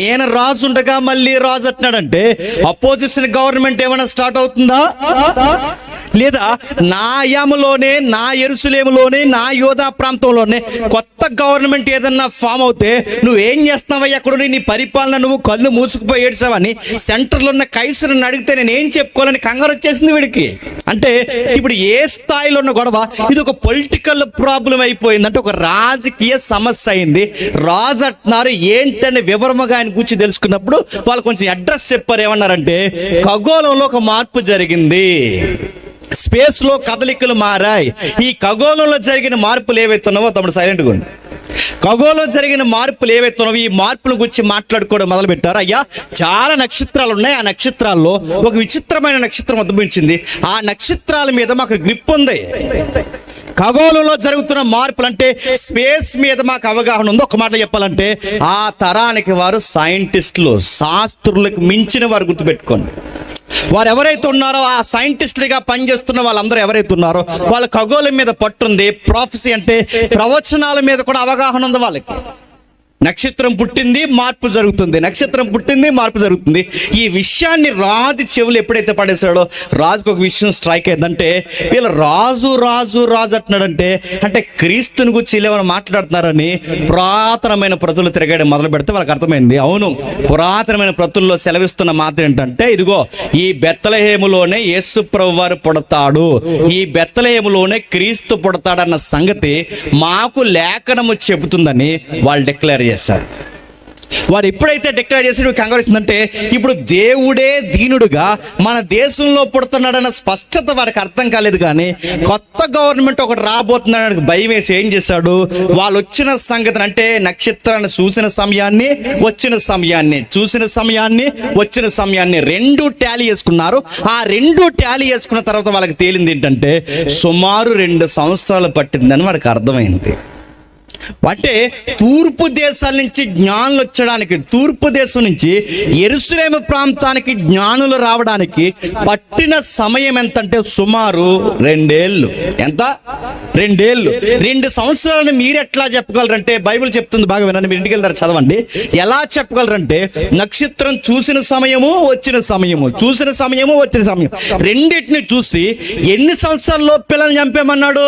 A: నేను రాజు ఉండగా మళ్ళీ రాజు అంటున్నాడంటే అపోజిషన్ గవర్నమెంట్ ఏమైనా స్టార్ట్ అవుతుందా? లేదా నా యాములోనే, నా యెరూషలేములోనే, నా యోధా ప్రాంతంలోనే కొత్త గవర్నమెంట్ ఏదన్నా ఫామ్ అవుతే నువ్వేం చేస్తున్నావయ్యా? అక్కడ నీ పరిపాలన నువ్వు కళ్ళు మూసుకుపోయి ఏడ్చావని సెంటర్లో ఉన్న కైసరుని అడిగితే నేను ఏం చెప్పుకోవాలని కంగారు వచ్చేసింది వీడికి. అంటే ఇప్పుడు ఏ స్థాయిలో ఉన్న గొడవ ఇది ఒక పొలిటికల్ ప్రాబ్లం అయిపోయింది. అంటే ఒక రాజకీయ సమస్య అయింది. రాజు అంటున్నారు ఏంటనే వివరముగా ఆయన గురించి తెలుసుకున్నప్పుడు వాళ్ళు కొంచెం అడ్రస్ చెప్పారు. ఏమన్నారంటే ఖగోళంలో ఒక మార్పు జరిగింది, స్పేస్ లో కదలికలు మారాయి. ఈ ఖగోళంలో జరిగిన మార్పులు ఏవైతున్నావో తమ్ముడు సైలెంట్గా ఉండి, ఖగోళంలో జరిగిన మార్పులు ఏవైతున్నావో ఈ మార్పుల గురించి మాట్లాడుకోవడం మొదలు పెట్టారు. అయ్యా చాలా నక్షత్రాలు ఉన్నాయి, ఆ నక్షత్రాల్లో ఒక విచిత్రమైన నక్షత్రం ఉద్భవించింది, ఆ నక్షత్రాల మీద మాకు గ్రిప్ ఉంది. ఖగోళంలో జరుగుతున్న మార్పులు అంటే స్పేస్ మీద మాకు అవగాహన ఉంది. ఒక మాట చెప్పాలంటే ఆ తరానికి వారు సైంటిస్టులు, శాస్త్రులకు మించిన వారు. గుర్తుపెట్టుకోండి, వారు ఎవరైతే ఉన్నారో ఆ సైంటిస్టులుగా పనిచేస్తున్న వాళ్ళందరూ ఎవరైతే ఉన్నారో వాళ్ళ ఖగోళం మీద పట్టుంది. ప్రాఫెసీ అంటే ప్రవచనాల మీద కూడా అవగాహన ఉంది వాళ్ళకి. నక్షత్రం పుట్టింది, మార్పు జరుగుతుంది, నక్షత్రం పుట్టింది, మార్పు జరుగుతుంది. ఈ విషయాన్ని రాజు చెవులు ఎప్పుడైతే పడేశాడో రాజుకు ఒక విషయం స్ట్రైక్ అయిందంటే వీళ్ళు రాజు రాజు రాజు అంటున్నాడంటే అంటే క్రీస్తుని గురించి ఏమైనా మాట్లాడుతున్నారని పురాతనమైన ప్రతులు తిరగడం మొదలు పెడితే వాళ్ళకి అర్థమైంది. అవును, పురాతనమైన ప్రతుల్లో సెలవిస్తున్న మాట ఏంటంటే ఇదిగో ఈ బెత్లెహేములోనే యేసు ప్రభువు వారు పుడతాడు, ఈ బెత్లెహేములోనే క్రీస్తు పుడతాడన్న సంగతి మాకు లేఖనము చెబుతుందని వాళ్ళు డిక్లేర్ చేశారు. వాడు ఎప్పుడైతే డిక్లేర్ చేసి కంగారు వచ్చిందంటే ఇప్పుడు దేవుడే దీనుడుగా మన దేశంలో పుడుతున్నాడన్న స్పష్టత వాడికి అర్థం కాలేదు. కానీ కొత్త గవర్నమెంట్ ఒకటి రాబోతున్నాడని భయం వేసి ఏం చేశాడు? వాళ్ళు వచ్చిన సంగతిని అంటే నక్షత్రాన్ని చూసిన సమయాన్ని, వచ్చిన సమయాన్ని, చూసిన సమయాన్ని, వచ్చిన సమయాన్ని రెండు టాలీ చేసుకున్నారు. ఆ రెండు టాలీ చేసుకున్న తర్వాత వాళ్ళకి తేలింది ఏంటంటే సుమారు 2 సంవత్సరాలు పట్టిందని వాడికి అర్థమైంది. అంటే తూర్పు దేశాల నుంచి జ్ఞానులు వచ్చడానికి, తూర్పు దేశం నుంచి యెరూషలేము ప్రాంతానికి జ్ఞానులు రావడానికి పట్టిన సమయం ఎంత అంటే సుమారు 2 ఏళ్ళు. ఎంత? 2 ఏళ్ళు. 2 సంవత్సరాలను మీరు ఎట్లా చెప్పగలరంటే, బైబిల్ చెప్తుంది, బాగా వినండి, మీరు ఇంటికి వెళ్తారు చదవండి. ఎలా చెప్పగలరంటే, నక్షత్రం చూసిన సమయము వచ్చిన సమయము, చూసిన సమయము వచ్చిన సమయం, రెండింటిని చూసి ఎన్ని సంవత్సరాల్లో పిల్లల్ని చంపేమన్నాడు?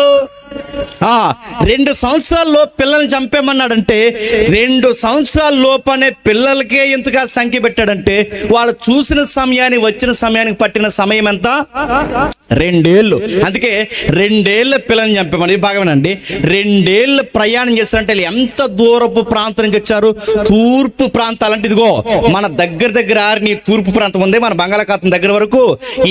A: 2 సంవత్సరాల్లో పిల్లల్ని చంపేమన్నాడంటే 2 సంవత్సరాల లోపనే పిల్లలకే ఎంతగా సంఖ్య పెట్టాడంటే వాళ్ళు చూసిన సమయానికి వచ్చిన సమయానికి పట్టిన సమయం ఎంత? 2 ఏళ్ళు. అందుకే 2 ఏళ్ళ పిల్లల్ని చంపేమని. బాగానండి, 2 ఏళ్ళు ప్రయాణం చేస్తారంటే ఎంత దూరపు ప్రాంతం నుంచి వచ్చారు? తూర్పు ప్రాంతాలంటే ఇదిగో మన దగ్గర నీ తూర్పు ప్రాంతం ఉంది, మన బంగాళాఖాతం దగ్గర వరకు,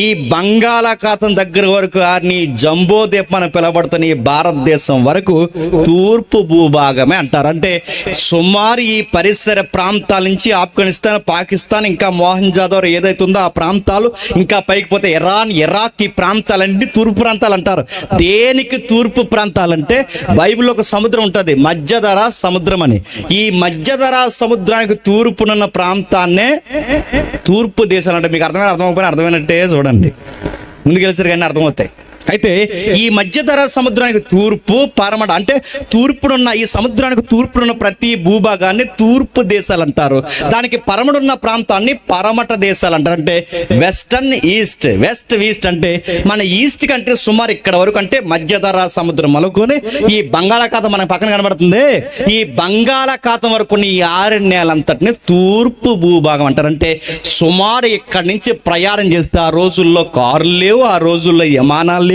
A: ఈ బంగాళాఖాతం దగ్గర వరకు నీ జంబో ద్వీపం అని పిలవబడుతున్న ఈ భారతదేశం వరకు తూర్పు భూభాగమే అంటారు. అంటే సుమారు ఈ పరిసర ప్రాంతాల నుంచి ఆఫ్ఘనిస్తాన్, పాకిస్తాన్, ఇంకా మోహన్జాదోర్ ఏదైతే ఉందో ఆ ప్రాంతాలు, ఇంకా పైకి పోతే ఇరాన్, ఇరాక్, ఈ ప్రాంతాలన్నీ తూర్పు ప్రాంతాలు అంటారు. దేనికి తూర్పు ప్రాంతాలంటే బైబిల్లో ఒక సముద్రం ఉంటుంది, మధ్యధరా సముద్రం అని. ఈ మధ్యధరా సముద్రానికి తూర్పునున్న ప్రాంతాన్నే తూర్పు దేశాలు అంటే. మీకు అర్థమైపోయినా అర్థమైనట్టే చూడండి, ముందుకెళ్ళారు కానీ అర్థమవుతాయి. అయితే ఈ మధ్యధరా సముద్రానికి తూర్పు పరమట అంటే తూర్పునున్న, ఈ సముద్రానికి తూర్పునున్న ప్రతి భూభాగాన్ని తూర్పు దేశాలు అంటారు. దానికి పరమడున్న ప్రాంతాన్ని పరమట దేశాలు అంటారు. అంటే వెస్టర్న్ ఈస్ట్, వెస్ట్ ఈస్ట్ అంటే మన ఈస్ట్ కంటే సుమారు ఇక్కడ వరకు, అంటే మధ్యధరా సముద్రం మొదలుకొని ఈ బంగాళాఖాతం మనకు పక్కన కనబడుతుంది, ఈ బంగాళాఖాతం వరకు ఈ ఆరణ్యాలంతటిని తూర్పు భూభాగం అంటారు. అంటే సుమారు ఇక్కడి నుంచి ప్రయాణం చేస్తే, ఆ రోజుల్లో కార్లు లేవు, ఆ రోజుల్లో విమానాలు లేవు,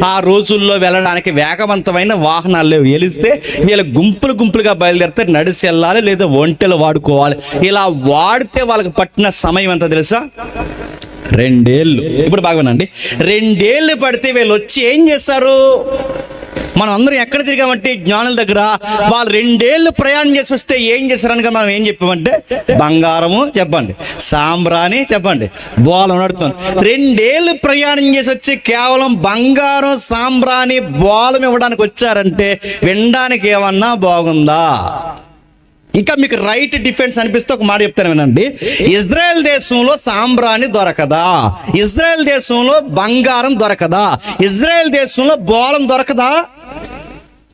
A: ఆ రోజుల్లో వెళ్ళడానికి వేగవంతమైన వాహనాలు లేవు. వెలిస్తే వీళ్ళ గుంపులుగా బయలుదేరితే నడిచి వెళ్ళాలి, లేదా ఒంటెలు వాడుకోవాలి. ఇలా వాడితే వాళ్ళకి పట్టిన సమయం ఎంత తెలుసా? 2 ఏళ్ళు. ఇప్పుడు బాగునండి, 2 ఏళ్ళు పడితే వీళ్ళు వచ్చి ఏం చేస్తారు? మనం అందరం ఎక్కడ తిరిగామంటే జ్ఞానుల దగ్గర. వాళ్ళు 2 ఏళ్ళు ప్రయాణం చేసి వస్తే ఏం చేశారనగా మనం ఏం చెప్పామంటే బంగారము చెప్పండి, సాంబ్రాణి చెప్పండి, బోలం నడుతుంది. 2 ఏళ్ళు ప్రయాణం చేసి వచ్చి కేవలం బంగారం, సాంబ్రాణి, బోలం ఇవ్వడానికి వచ్చారంటే వినడానికి ఏమన్నా బాగుందా? ఇంకా మీకు రైట్ డిఫెన్స్ అనిపిస్తే ఒక మాట చెప్తాను వినండి. ఇజ్రాయెల్ దేశంలో సాంబ్రాణి దొరకదా? ఇజ్రాయెల్ దేశంలో బంగారం దొరకదా? ఇజ్రాయెల్ దేశంలో బోలం దొరకదా?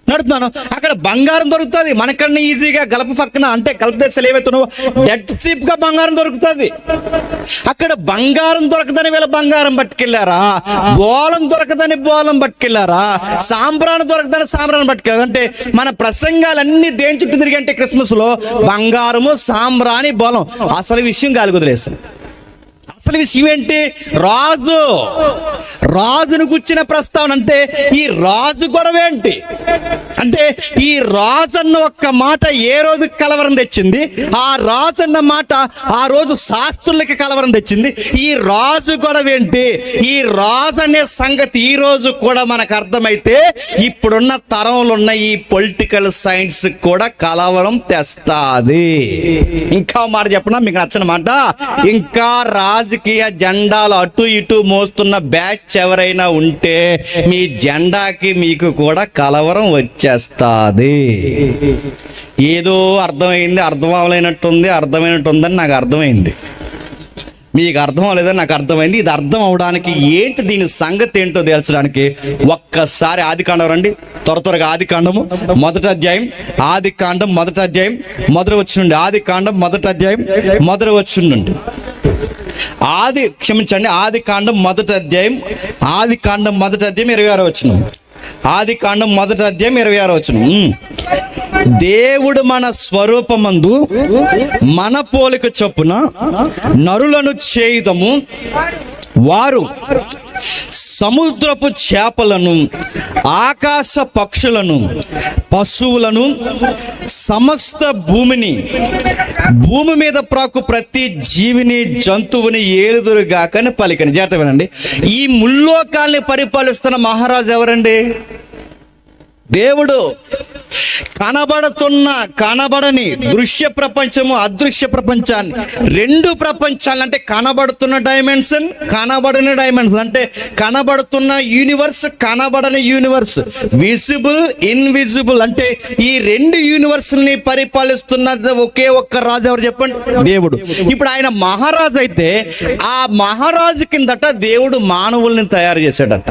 A: నడుతున్నాను, అక్కడ బంగారం దొరుకుతుంది మనకన్నా ఈజీగా. గల్ఫ్ పక్కన అంటే గల్ఫ్ దేశాలు ఏవైతున్నావో డెడ్ చీప్ గా బంగారం దొరుకుతుంది. అక్కడ బంగారం దొరకదని వీళ్ళ బంగారం పట్టుకెళ్ళారా, బోలం దొరకదని బోలం పట్టుకెళ్ళారా, సాంబ్రాన్ని దొరకదని సాంబ్రాన్ని పట్టుకెళ్ళారు. అంటే మన ప్రసంగాలన్నీ దేని చుట్టూ తిరిగి అంటే క్రిస్మస్ లో బంగారము, సాంబ్రాణి, బోలం. అసలు విషయం గాలి కుదిలేస్తుంది. అసలు విషయం ఏంటి? రాజును గుచ్చిన ప్రస్తావన. అంటే ఈ రాజు గొడవ ఏంటి అంటే, ఈ రాజు అన్న ఒక్క మాట ఏ రోజు కలవరం తెచ్చింది? ఆ రాజు అన్న మాట ఆ రోజు శాస్త్రులకి కలవరం తెచ్చింది. ఈ రాజు గొడవ ఏంటి? ఈ రాజు అనే సంగతి ఈ రోజు కూడా మనకు అర్థమైతే ఇప్పుడున్న తరంలో ఉన్న ఈ పొలిటికల్ సైన్స్ కూడా కలవరం తెస్తాది. ఇంకా మాట చెప్పనా, మీకు నచ్చిన మాట, ఇంకా రాజకీయ జెండాలు అటు ఇటు మోస్తున్న బ్యాచ్ ఎవరైనా ఉంటే మీ జెండాకి మీకు కూడా కలవరం వచ్చేస్తాది. ఏదో అర్థమైంది, అర్థం అవ్వలేనట్టుంది, అర్థమైనట్టుందని నాకు అర్థమైంది, మీకు అర్థం అవ్వలేదని నాకు అర్థమైంది. ఇది అర్థం అవడానికి ఏంటి, దీని సంగతి ఏంటో తేల్చడానికి ఒక్కసారి ఆదికాండం రండి. త్వరగా ఆదికాండము 1వ అధ్యాయం, ఆదికాండం 1వ అధ్యాయం 1వ వచనం. ఆదికాండం 1వ అధ్యాయం 1వ వచనం. ఆదికాండం 1వ అధ్యాయం, ఆదికాండం 1వ అధ్యాయం 26వ వచనం. ఆదికాండం 1వ అధ్యాయం 26వ వచనం. దేవుడు మన స్వరూపమందు మన పోలిక చొప్పున నరులను చేయుదము, వారు సముద్రపు చేపలను, ఆకాశ పక్షులను, పశువులను, సమస్త భూమి మీద ప్రాకు ప్రతి జీవిని, జంతువుని ఏలుదురుగాకని పలికని. జాగ్రత్త వినండి, ఈ ముల్లోకాల్ని పరిపాలిస్తున్న మహారాజు ఎవరండి? దేవుడు కనబడని దృశ్య ప్రపంచము, అదృశ్య ప్రపంచాన్ని, రెండు ప్రపంచాలు అంటే కనబడుతున్న డైమెన్షన్, కనబడని డైమెన్షన్, అంటే కనబడుతున్న యూనివర్స్, కనబడని యూనివర్స్, విజిబుల్ ఇన్విజిబుల్, అంటే ఈ రెండు యూనివర్స్ని పరిపాలిస్తున్నది ఒకే ఒక్క రాజు. ఎవరు చెప్పండి? దేవుడు. ఇప్పుడు ఆయన మహారాజు అయితే ఆ మహారాజు కిందట దేవుడు మానవుల్ని తయారు చేశాడట.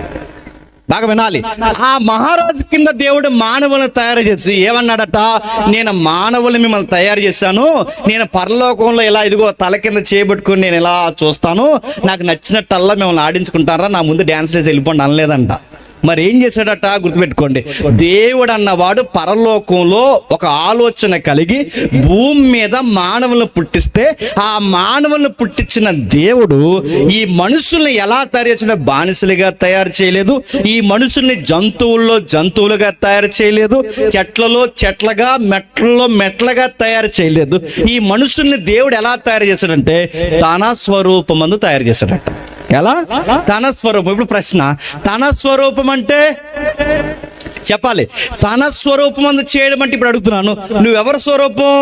A: బాగా వినాలి. ఆ మహారాజు కింద దేవుడు మానవులను తయారు చేసి ఏమన్నాడట? నేను మానవుల్ని మిమ్మల్ని తయారు చేశాను, నేను పరలోకంలో ఇలా ఇదిగో తల కింద చేయబెట్టుకుని నేను ఇలా చూస్తాను, నాకు నచ్చినట్టల్లా మిమ్మల్ని ఆడించుకుంటారా, నా ముందు డ్యాన్స్ చేసి వెళ్ళిపోండి అనలేదంట. మరి ఏం చేశాడట? గుర్తుపెట్టుకోండి. దేవుడు అన్నవాడు పరలోకంలో ఒక ఆలోచన కలిగి భూమి మీద మానవులను పుట్టిస్తే, ఆ మానవులను పుట్టించిన దేవుడు ఈ మనుషుల్ని ఎలా తయారు చేసిన? బానిసలుగా తయారు చేయలేదు. ఈ మనుషుల్ని జంతువుల్లో జంతువులుగా తయారు చేయలేదు. చెట్లలో చెట్లగా, మెట్లలో మెట్లగా తయారు చేయలేదు. ఈ మనుషుల్ని దేవుడు ఎలా తయారు చేశాడంటే తన స్వరూపమందు తయారు చేశాడట. ఎలా? తన స్వరూపం. ఇప్పుడు ప్రశ్న, తన స్వరూపం అంటే చెప్పాలి. తన స్వరూపం అందు చేయడం అంటే ఇప్పుడు అడుగుతున్నాను, నువ్వెవరి స్వరూపం?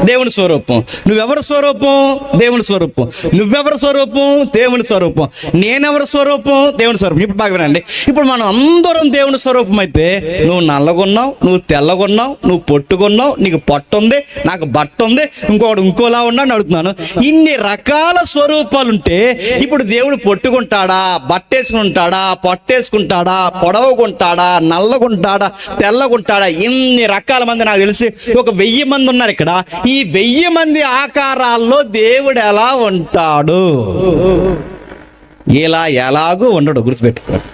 A: దేవుని స్వరూపం. నువ్వెవరి స్వరూపం? దేవుని స్వరూపం. నువ్వెవరి స్వరూపం? దేవుని స్వరూపం. నేనెవరి స్వరూపం? దేవుని స్వరూపం. ఇప్పుడు బాగా వినండి. ఇప్పుడు మనం అందరం దేవుని స్వరూపం అయితే, నువ్వు నల్లగొన్నావు, నువ్వు తెల్లగొన్నావు, నువ్వు పొట్టుకున్నావు, నీకు పొట్ట ఉంది, నాకు బట్ట ఉంది, ఇంకొకటి ఇంకోలా ఉన్నా అని అడుగుతున్నాను. ఇన్ని రకాల స్వరూపాలుంటే ఇప్పుడు దేవుడు పొట్టుకుంటాడా, బట్టేసుకుంటాడా, పొట్టేసుకుంటాడా, పొడవుకుంటాడా, నల్లగుంటాడా, తెల్లగుంటాడా? ఇన్ని రకాల మంది, నాకు తెలిసి ఒక 1000 మంది ఉన్నారు ఇక్కడ. ఈ 1000 మంది ఆకారాల్లో దేవుడు ఎలా ఉంటాడు? ఇలా ఎలాగూ ఉండడు. గుర్తుపెట్టుకోండి.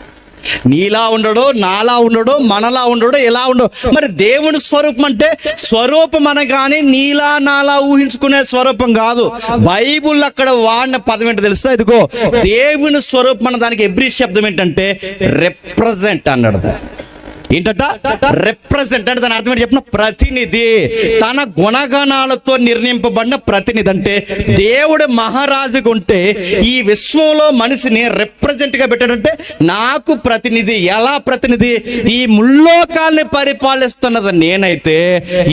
A: నీలా ఉండడు, నాలా ఉండడు, మనలా ఉండడు, ఎలా ఉండడు. మరి దేవుని స్వరూపం అంటే స్వరూపం అనగానే నీలా నాలా ఊహించుకునే స్వరూపం కాదు. బైబుల్ అక్కడ వాడిన పదం ఏంటో తెలుసా? ఇదిగో దేవుని స్వరూపం అన్న దానికి ఎబ్రీ శబ్దం ఏంటంటే రిప్రజెంట్ అన్నాడు. ఏంటట? రిప్రజెంట్ అంటే దాని అర్థం ఏంటి చెప్పిన? ప్రతినిధి. తన గుణగణాలతో నిర్ణయింపబడిన ప్రతినిధి. అంటే దేవుడు మహారాజుగా ఉంటే ఈ విశ్వంలో మనిషిని రిప్రజెంట్ గా పెట్టాడంటే నాకు ప్రతినిధి. ఎలా ప్రతినిధి? ఈ ముల్లోకాల్ని పరిపాలిస్తున్నది నేనైతే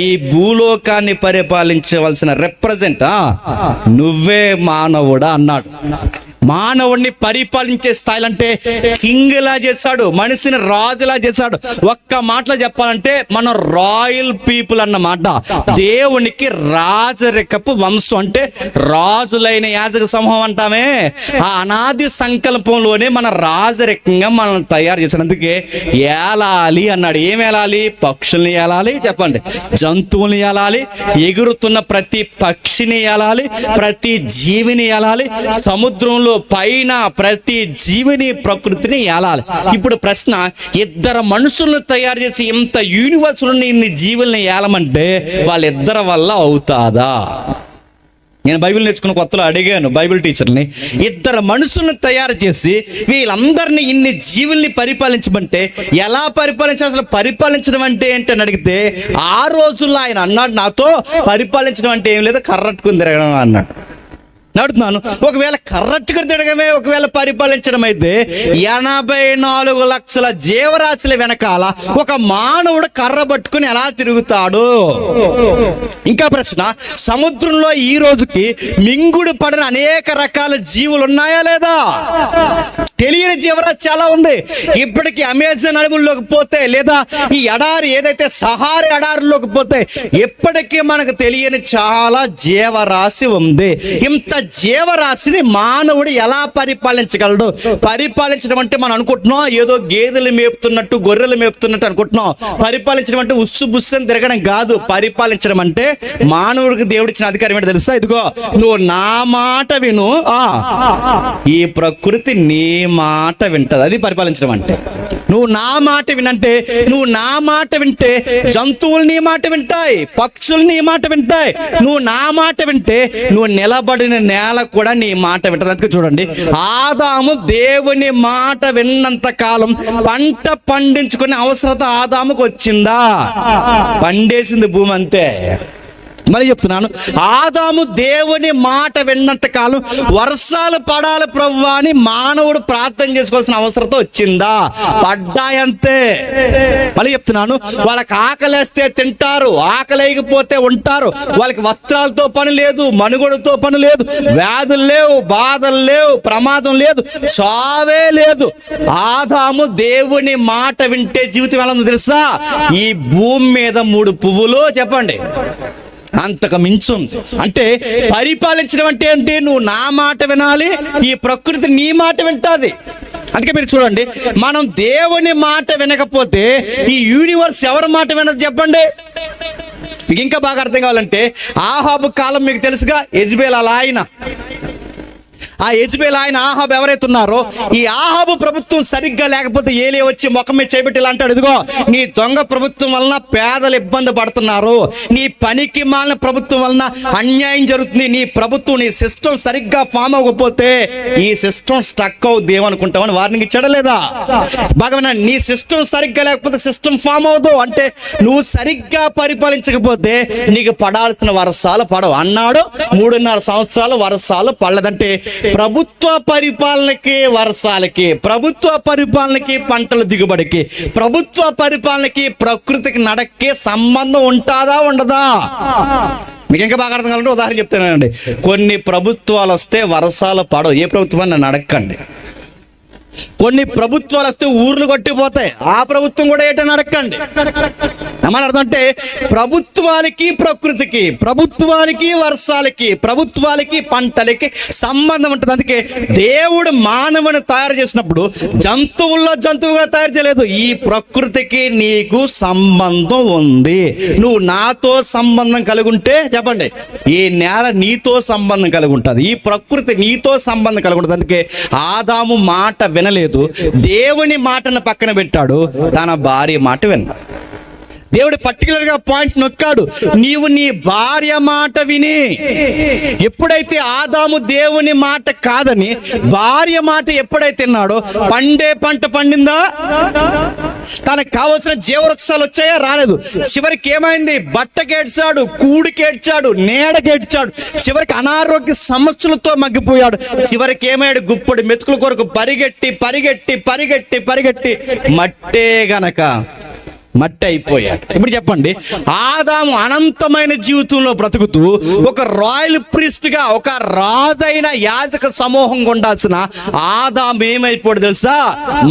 A: ఈ భూలోకాన్ని పరిపాలించవలసిన రిప్రజెంట్ నువ్వే మానవుడా అన్నాడు. మానవుడిని పరిపాలించే స్థాయిలో అంటే కింగ్ లా చేశాడు, మనిషిని రాజులా చేశాడు. ఒక్క మాటలో చెప్పాలంటే మనం రాయల్ పీపుల్ అన్నమాట. దేవునికి రాజరికపు వంశం అంటే రాజులైన యాజక సమూహం అంటామే. ఆ అనాది సంకల్పంలోనే మన రాజరికంగా మనం తయారు చేసినందుకే ఏలాలి అన్నాడు. ఏం ఏలాలి? పక్షుల్ని ఏలాలి. చెప్పండి. జంతువుల్ని ఏలాలి. ఎగురుతున్న ప్రతి పక్షిని ఏలాలి, ప్రతి జీవిని ఏలాలి, సముద్రంలో పైన ప్రతి జీవిని ప్రకృతిని ఏలాలి. ఇప్పుడు ప్రశ్న, ఇద్దరు మనుషులను తయారు చేసి ఇంత యూనివర్సులని ఇన్ని జీవుల్ని ఏలమంటే వాళ్ళిద్దరి వల్ల అవుతాదా? నేను బైబిల్ నేర్చుకున్న కొత్తలో అడిగాను బైబిల్ టీచర్ని, ఇద్దరు మనుషులను తయారు చేసి వీళ్ళందరినీ ఇన్ని జీవుల్ని పరిపాలించమంటే ఎలా పరిపాలించాలి? అసలు పరిపాలించడం అంటే ఏంటని అడిగితే ఆ రోజుల్లో ఆయన అన్నాడు నాతో, పరిపాలించడం అంటే ఏం లేదు, కర్రట్టుకుని తిరగడం అన్నాడు. అడుగుతున్నాను, ఒకవేళ కరెక్ట్గా తిరగమే ఒకవేళ పరిపాలించడం అయితే 84 లక్షల జీవరాశుల వెనకాల ఒక మానవుడు కర్ర పట్టుకుని ఎలా తిరుగుతాడు? ఇంకా ప్రశ్న, సముద్రంలో ఈ రోజుకి మింగుడు పడిన అనేక రకాల జీవులు ఉన్నాయా లేదా? తెలియని జీవరాశి చాలా ఉంది. ఇప్పటికీ అమెజాన్ అడవుల్లోకి పోతే, లేదా ఈ ఎడారి ఏదైతే సహారా ఎడారిలోకి పోతే ఇప్పటికీ మనకు తెలియని చాలా జీవరాశి ఉంది. ఇంత జీవరాశిని మానవుడు ఎలా పరిపాలించగలడు? పరిపాలించడం అంటే మనం అనుకుంటున్నాం ఏదో గేదెలు మేపుతున్నట్టు, గొర్రెలు మేపుతున్నట్టు అనుకుంటున్నాం. పరిపాలించడం అంటే ఉస్సు బుస్సని తిరగడం కాదు. పరిపాలించడం అంటే మానవుడికి దేవుడిచ్చిన అధికారం ఏంటో తెలుసా? ఇదిగో, నువ్వు నా మాట విను, ఈ ప్రకృతి నీ మాట వింటది. అది పరిపాలించడం అంటే. నువ్వు నా మాట వినంటే, నువ్వు నా మాట వింటే జంతువులు నీ మాట వింటాయి, పక్షులు నీ మాట వింటాయి. నువ్వు నా మాట వింటే నువ్వు నిలబడిన నేల కూడా నీ మాట వింటది. అందుకే చూడండి, ఆదాము దేవుని మాట విన్నంత కాలం పంట పండించుకునే అవసరత ఆదాముకు వచ్చిందా? పండేసింది భూమి అంతే. మళ్ళీ చెప్తున్నాను, ఆదాము దేవుని మాట విన్నంత కాలం వర్షాలు పడాలి ప్రభువా అని మానవుడు ప్రార్థన చేసుకోవాల్సిన అవసరత వచ్చిందా? పడ్డాయంతే. మళ్ళీ చెప్తున్నాను, వాళ్ళకి ఆకలేస్తే తింటారు, ఆకలేయకపోతే ఉంటారు. వాళ్ళకి వస్త్రాలతో పని లేదు, మనుగడతో పని లేదు, వ్యాధులు లేవు, బాధలు లేవు, ప్రమాదం లేదు, చావే లేదు. ఆదాము దేవుని మాట వింటే జీవితం ఎలా ఉందో తెలుసా? ఈ భూమి మీద 3 పువ్వులు చెప్పండి అంతకు మించుంది. అంటే పరిపాలించడం అంటే ఏంటి? నువ్వు నా మాట వినాలి, ఈ ప్రకృతి నీ మాట వింటాది. అందుకే మీరు చూడండి, మనం దేవుని మాట వినకపోతే ఈ యూనివర్స్ ఎవరి మాట వినదు చెప్పండి? మీకు ఇంకా బాగా అర్థం కావాలంటే, ఆహాబు కాలం మీకు తెలుసుగా, యెజబెల్ అలా ఆయన, ఆ యెజబెల్ ఆయన ఆహాబు ఎవరైతే ఉన్నారో, ఈ ఆహాబు ప్రభుత్వం సరిగ్గా లేకపోతే ఏలే వచ్చి ముఖం మీద చేపెట్టి ఇలా అంటాడు, ఇదిగో నీ దొంగ ప్రభుత్వం వలన పేదలు ఇబ్బంది పడుతున్నారు, నీ పనికి మాలిన ప్రభుత్వం వలన అన్యాయం జరుగుతుంది, నీ ప్రభుత్వం నీ సిస్టమ్ సరిగ్గా ఫామ్ అవ్వకపోతే ఈ సిస్టమ్ స్టక్ అవుద్ది ఏమనుకుంటామని వార్నింగ్ ఇచ్చాడా లేదా? బాగా నీ సిస్టమ్ సరిగ్గా లేకపోతే సిస్టమ్ ఫామ్ అవ్వదు. అంటే నువ్వు సరిగ్గా పరిపాలించకపోతే నీకు పడాల్సిన వర్షాలు పడవు అన్నాడు. 3.5 సంవత్సరాలు వర్షాలు పడలేదంటే ప్రభుత్వ పరిపాలనకి వర్షాలకి, ప్రభుత్వ పరిపాలనకి పంటల దిగుబడికి, ప్రభుత్వ పరిపాలనకి ప్రకృతికి నడక్కి సంబంధం ఉంటుందా ఉండదా? మీకు ఇంకా బాగా అర్థం కావాలంటే ఉదాహరణ చెప్తానండి. కొన్ని ప్రభుత్వాలు వస్తే వర్షాలు పడవు, ఏ ప్రభుత్వాన్ని నడక్కండి. కొన్ని ప్రభుత్వాలు వస్తే ఊర్లు కొట్టిపోతాయి, ఆ ప్రభుత్వం కూడా ఏటని అడగండి. మన అర్థం అంటే ప్రభుత్వాలకి ప్రకృతికి, ప్రభుత్వాలకి వర్షాలకి, ప్రభుత్వాలకి పంటలకి సంబంధం ఉంటుంది. అందుకే దేవుడు మానవుని తయారు చేసినప్పుడు జంతువుల్లో జంతువుగా తయారు చేయలేదు. ఈ ప్రకృతికి నీకు సంబంధం ఉంది. నువ్వు నాతో సంబంధం కలిగి ఉంటే చెప్పండి, ఈ నేల నీతో సంబంధం కలిగి ఉంటుంది, ఈ ప్రకృతి నీతో సంబంధం కలిగి ఉంటుంది. అందుకే ఆదాము మాట వినలేదు, దేవుని మాటను పక్కన పెట్టాడు, తన భార్య మాట విన్నాడు. దేవుడు పర్టికులర్ గా పాయింట్ నొక్కాడు, నీవు నీ భార్య మాట విని. ఎప్పుడైతే ఆదాము దేవుని మాట కాదని భార్య మాట ఎప్పుడైతే విన్నాడో, పండే పంట పండిందా? తనకు కావలసిన జీవవృక్షాలు వచ్చాయా? రాలేదు. చివరికి ఏమైంది? బట్టకేడ్చాడు, కూడికేడ్చాడు, నీడకేడ్చాడు, చివరికి అనారోగ్య సమస్యలతో మగ్గిపోయాడు. చివరికి ఏమయ్యాడు? గుప్పడి మెతుకుల కొరకు పరిగెట్టి పరిగెట్టి పరిగెట్టి పరిగెట్టి మట్టే గనక మట్టి అయిపోయాడు. ఇప్పుడు చెప్పండి, ఆదాము అనంతమైన జీవితంలో బ్రతుకుతూ ఒక రాయల్ ప్రీస్ట్ గా, ఒక రాజైన యాజక సమూహం ఉండాల్సిన ఆదాము ఏమైపోయాడు తెలుసా?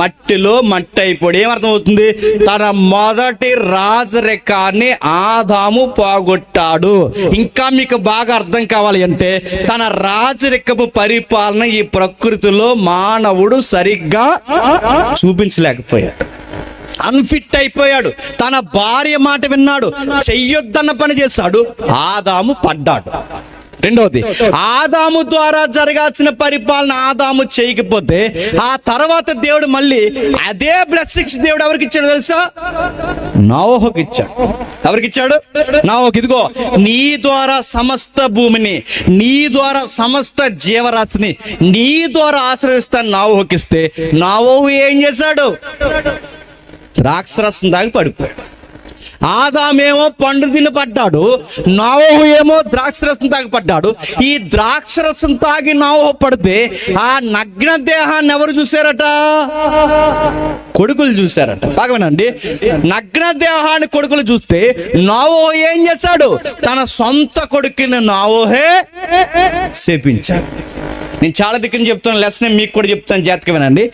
A: మట్టిలో మట్టి అయిపోయాడు. ఏమర్థం అవుతుంది? తన మొదటి రాజరికాన్ని ఆదాము పోగొట్టాడు. ఇంకా మీకు బాగా అర్థం కావాలి అంటే, తన రాజరికపు పరిపాలన ఈ ప్రకృతిలో మానవుడు సరిగ్గా చూపించలేకపోయాడు, అన్ఫిట్ అయిపోయాడు. తన భార్య మాట విన్నాడు, చెయ్యొద్దన్న పని చేశాడు, ఆదాము పడ్డాడు. రెండవది, ఆదాము ద్వారా జరగాల్సిన పరిపాలన ఆదాము చేయకపోతే ఆ తర్వాత దేవుడు మళ్ళీ అదే బ్లెస్సింగ్స్ దేవుడు ఎవరికి ఇచ్చాడు తెలుసా? నోవహుకి ఇచ్చాడు. ఎవరికి ఇచ్చాడు? నోవహుకి. ఇదిగో నీ ద్వారా సమస్త భూమిని, నీ ద్వారా సమస్త జీవరాశిని నీ ద్వారా ఆశ్రయిస్తాను నోవహుకి ఇస్తే, నోవహు ఏం చేశాడు? ద్రాక్షరసం దాగి పడిపోయాడు. ఆదామేమో పండు తిని పడ్డాడు, నోవహు ఏమో ద్రాక్షరసం తాగి పడ్డాడు. ఈ ద్రాక్షరసం తాగి నోవహు పడితే ఆ నగ్న దేహాన్ని ఎవరు చూశారట? కొడుకులు చూశారట. బాగా వినండి, నగ్న దేహాన్ని కొడుకులు చూస్తే నోవహు ఏం చేశాడు? తన సొంత కొడుకుని నోవహే శపించాడు. నేను చాలా దిక్కుని చెప్తాను, లెసన్ మీకు కూడా చెప్తాను, జాగ్రత్తగా వినండి.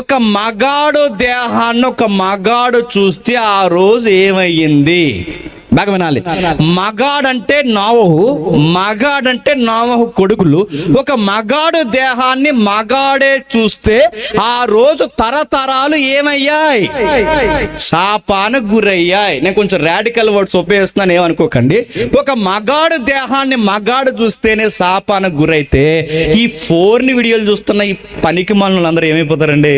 A: ఒక మగాడు దేహాన్ని ఒక మగాడు చూస్తే ఆ రోజు ఏమయ్యింది? బాగా వినాలి. మగాడంటే నోవహు, మగాడంటే నోవహు కొడుకులు. ఒక మగాడు దేహాన్ని మగాడే చూస్తే ఆ రోజు తరతరాలు ఏమయ్యాయి? శాపానికి గురయ్యాయి. నేను కొంచెం రాడికల్ వర్డ్స్ ఉపయోగిస్తున్నాను, ఏమనుకోకండి. ఒక మగాడు దేహాన్ని మగాడు చూస్తేనే శాపానికి గురైతే ఈ ఫోర్ని వీడియోలు చూస్తున్న ఈ పనికి మనలు అందరూ ఏమైపోతారండి?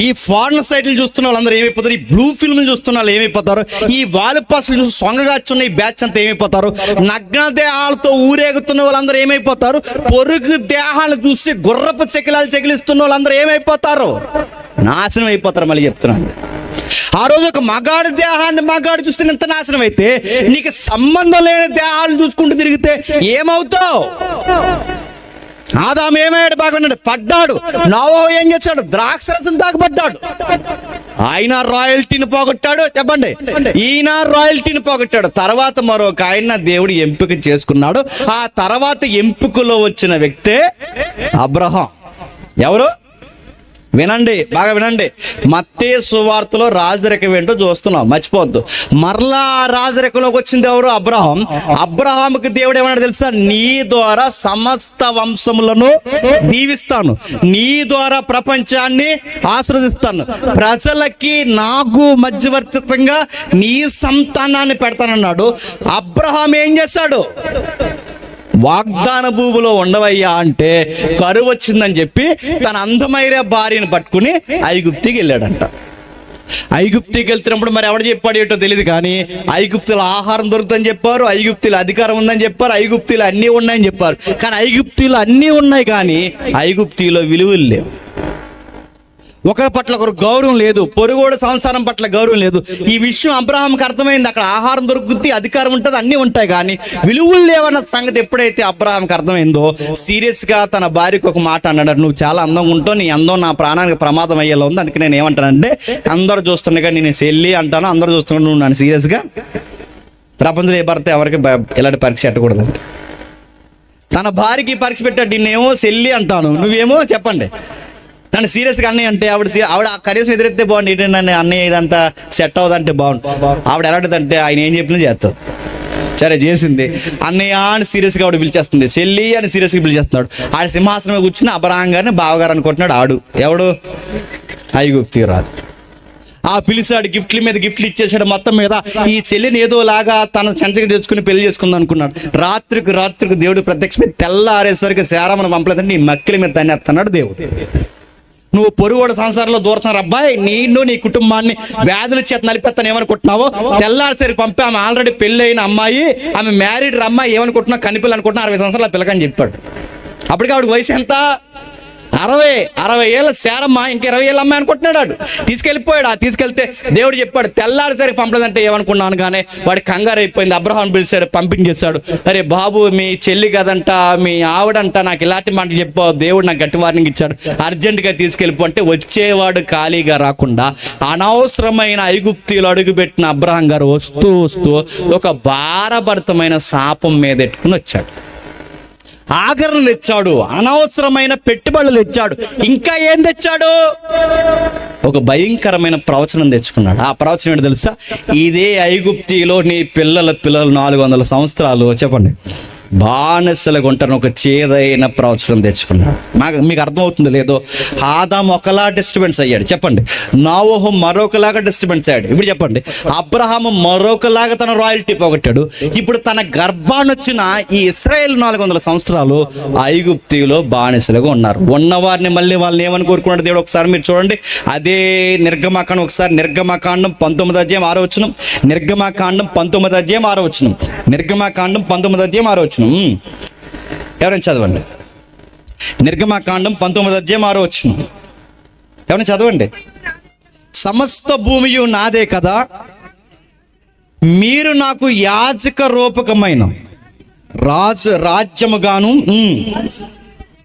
A: ఈ ఫారెన్ సైట్లు చూస్తున్న వాళ్ళందరూ ఏమైపోతారు? ఈ బ్లూ ఫిల్మ్ చూస్తున్న వాళ్ళు ఏమైపోతారు? ఈ వాలుపాసులు చూసి సొంగగాచున్న ఈ బ్యాచ్ అంతా ఏమైపోతారు? నగ్న దేహాలతో ఊరేగుతున్న వాళ్ళందరూ ఏమైపోతారు? పొరుగు దేహాలు చూసి గుర్రపు చెకిలాలు చెకిలిస్తున్న వాళ్ళందరూ ఏమైపోతారు? నాశనం అయిపోతారు. మళ్ళీ చెప్తున్నాను, ఆ రోజు ఒక మగాడి దేహాన్ని మగాడు చూస్తే ఇంత నాశనం అయితే, నీకు సంబంధం లేని దేహాలను చూసుకుంటూ తిరిగితే ఏమవుతావు? ఆదాము ఏమయ్యాడు? బాగున్నాడు, పడ్డాడు. నోవహు ఏం చేశాడు? ద్రాక్షరసం తాగబడ్డాడు. ఆయన రాయల్టీని పోగొట్టాడు. చెప్పండి, ఈయన రాయల్టీని పోగొట్టాడు. తర్వాత మరొక ఆయన దేవుడు ఎంపిక చేసుకున్నాడు. ఆ తర్వాత ఎంపికలో వచ్చిన వ్యక్తే అబ్రహాం. ఎవరు? వినండి, బాగా వినండి. మత్తయి సువార్తలో రాజరికం ఏంటో చూస్తున్నాం, మర్చిపోవద్దు. మరలా ఆ రాజరికంలోకి వచ్చింది ఎవరు? అబ్రహాం. అబ్రహాముకి దేవుడు ఏమన్నాడు తెలుసా? నీ ద్వారా సమస్త వంశములను దీవిస్తాను, నీ ద్వారా ప్రపంచాన్ని ఆశీర్వదిస్తాను, ప్రజలకి నాకు మధ్యవర్తిత్వంగా నీ సంతానాన్ని పెడతానన్నాడు. అబ్రహాం ఏం చేశాడు? వాగ్దాన భూమిలో ఉండవయ్యా అంటే కరువు వచ్చిందని చెప్పి తన అందమైన భార్యను పట్టుకుని ఐగుప్తికి వెళ్ళాడంట. ఐగుప్తికి వెళ్తున్నప్పుడు మరి ఎవడు చెప్పాడు ఏంటో తెలియదు, కానీ ఐగుప్తులో ఆహారం దొరుకుతుందని చెప్పారు, ఐగుప్తులో అధికారం ఉందని చెప్పారు, ఐగుప్తులో అన్నీ ఉన్నాయని చెప్పారు. కానీ ఐగుప్తులో అన్నీ ఉన్నాయి, కానీ ఐగుప్తిలో విలువలు లేవు. ఒకరి పట్ల ఒకరు గౌరవం లేదు, పొరుగోడు సంసారం పట్ల గౌరవం లేదు. ఈ విషయం అబ్రహాంకి అర్థమైంది. అక్కడ ఆహారం దొరుకుతుంది, అధికారం ఉంటుంది, అన్నీ ఉంటాయి, కానీ విలువలు లేవన్న సంగతి ఎప్పుడైతే అబ్రహాంకి అర్థమైందో సీరియస్గా తన భార్యకు ఒక మాట అన్నాడు. నువ్వు చాలా అందంగా ఉంటావు, నీ అందం నా ప్రాణానికి ప్రమాదం అయ్యేలా ఉంది, అందుకే నేను ఏమంటానంటే అందరూ చూస్తుండగా నేను సెల్లి అంటాను, అందరూ చూస్తుండగా నువ్వు నన్ను సీరియస్గా. ప్రపంచంలో ఏ భర్త ఎవరికి ఇలాంటి పరీక్ష పెట్టకూడదండి. తన భార్యకి పరీక్ష పెట్టాడు, నేనేమో సెల్లి అంటాను, నువ్వేమో చెప్పండి నన్ను సీరియస్గా అన్నయ్య అంటే ఆవిడ కనీసం ఎదురెత్తే బాగుంది, ఏంటంటే నన్ను అన్నయ్య ఇదంతా సెట్ అవుదంటే బాగుంది. ఆవిడ ఎలాంటిదంటే ఆయన ఏం చెప్పినా చేస్తావు. సరే చేసింది. అన్నయ్య అని సీరియస్గా ఆవిడ పిలిచేస్తుంది, చెల్లి అని సీరియస్గా పిలిచేస్తున్నాడు. ఆడ సింహాసనం కూర్చుని అబ్రహాం గారిని బావగారు అనుకుంటున్నాడు. ఆడు ఎవడు? ఐగుప్తు రాజు. ఆ పిలిచాడు, గిఫ్ట్ల మీద గిఫ్ట్లు ఇచ్చేసాడు. మొత్తం మీద ఈ చెల్లిని ఏదో లాగా తన చెంతకి తెచ్చుకుని పెళ్లి చేసుకుందాం అనుకున్నాడు. రాత్రికి దేవుడు ప్రత్యక్షమై తెల్లారేసరికి శారమ్మను పంపలేదంటే నీ మక్కిల మీద తన్నేస్తున్నాడు దేవుడు. నువ్వు పొరుగుడు సంసారంలో దూరుతున్నారు అబ్బాయి, నీ కుటుంబాన్ని వ్యాధుల చేత నలిపేస్తాను ఏమనుకుంటున్నావు? తెల్లారిసరి పంపి ఆమె ఆల్రెడీ పెళ్ళి అయిన అమ్మాయి, ఆమె మ్యారీడ్ అమ్మాయి, ఏమనుకుంటున్నావు? కనిపిల్లి అనుకుంటున్నా, 60 సంవత్సరాల పిల్లకని చెప్పాడు. అప్పటికి ఆవిడ వయసు ఎంత? 60 ఏళ్ళ శారమ్మ, ఇంక 20 ఏళ్ళ అమ్మాయి అనుకుంటున్నాడు. వాడు తీసుకెళ్ళిపోయాడు. ఆ తీసుకెళ్తే దేవుడు చెప్పాడు తెల్లారిసరికి పంపలేదంటే ఏమనుకున్నాను, కానీ వాడి కంగారు అయిపోయింది. అబ్రహాం పిలిచాడు, పంపించేశాడు. అరే బాబు, మీ చెల్లి కదంట, మీ ఆవిడంట, నాకు ఇలాంటి మాట చెప్పావు, దేవుడు నాకు గట్టి వార్నింగ్ ఇచ్చాడు, అర్జెంటుగా తీసుకెళ్ళిపో అంటే వచ్చేవాడు ఖాళీగా రాకుండా అనవసరమైన ఐగుప్తులు అడుగుపెట్టిన అబ్రహాం గారు వస్తూ ఒక భారభరితమైన శాపం మీద ఎట్టుకుని వచ్చాడు. ఆఖరణ తెచ్చాడు, అనవసరమైన పెట్టుబడులు తెచ్చాడు, ఇంకా ఏం తెచ్చాడు? ఒక భయంకరమైన ప్రవచనం తెచ్చుకున్నాడు. ఆ ప్రవచనం ఏంటో తెలుసా? ఇదే ఐగుప్తిలో నీ పిల్లలు 400 సంవత్సరాలు చెప్పండి బానిసలుగా ఉంటారని ఒక చేదైన ప్రవచనం తెచ్చుకున్నాడు. మీకు అర్థమవుతుందో లేదో, ఆదాము ఒకలా డిస్టర్బెన్స్ అయ్యాడు చెప్పండి, నోవహు మరొకలాగా డిస్టర్బెన్స్ అయ్యాడు. ఇప్పుడు చెప్పండి, అబ్రహాము మరొకలాగా తన రాయల్టీ పోగొట్టాడు. ఇప్పుడు తన గర్భాన్నొచ్చిన ఈ ఇశ్రాయేల్ 400 సంవత్సరాలు ఐగుప్తిలో బానిసలుగా ఉన్నారు. ఉన్నవారిని మళ్ళీ వాళ్ళని ఏమని కోరుకున్నాడు దేవుడు? ఒకసారి మీరు చూడండి, అదే నిర్గమకాండం, ఒకసారి నిర్గమకాండం 19వ అధ్యాయం 6వ వచనం, నిర్గమకాండం 19వ అధ్యాయం 6వ వచనం, నిర్గమకాండం 19వ అధ్యాయం 6వ వచనం. ఎవరైనా చదవండి. నిర్గమకాండం 19వ అధ్యాయం 6వ వచనం. ఎవరైనా చదవండి. సమస్త భూమియు నాదే కదా, మీరు నాకు యాజక రూపకమైన రాజ్యముగాను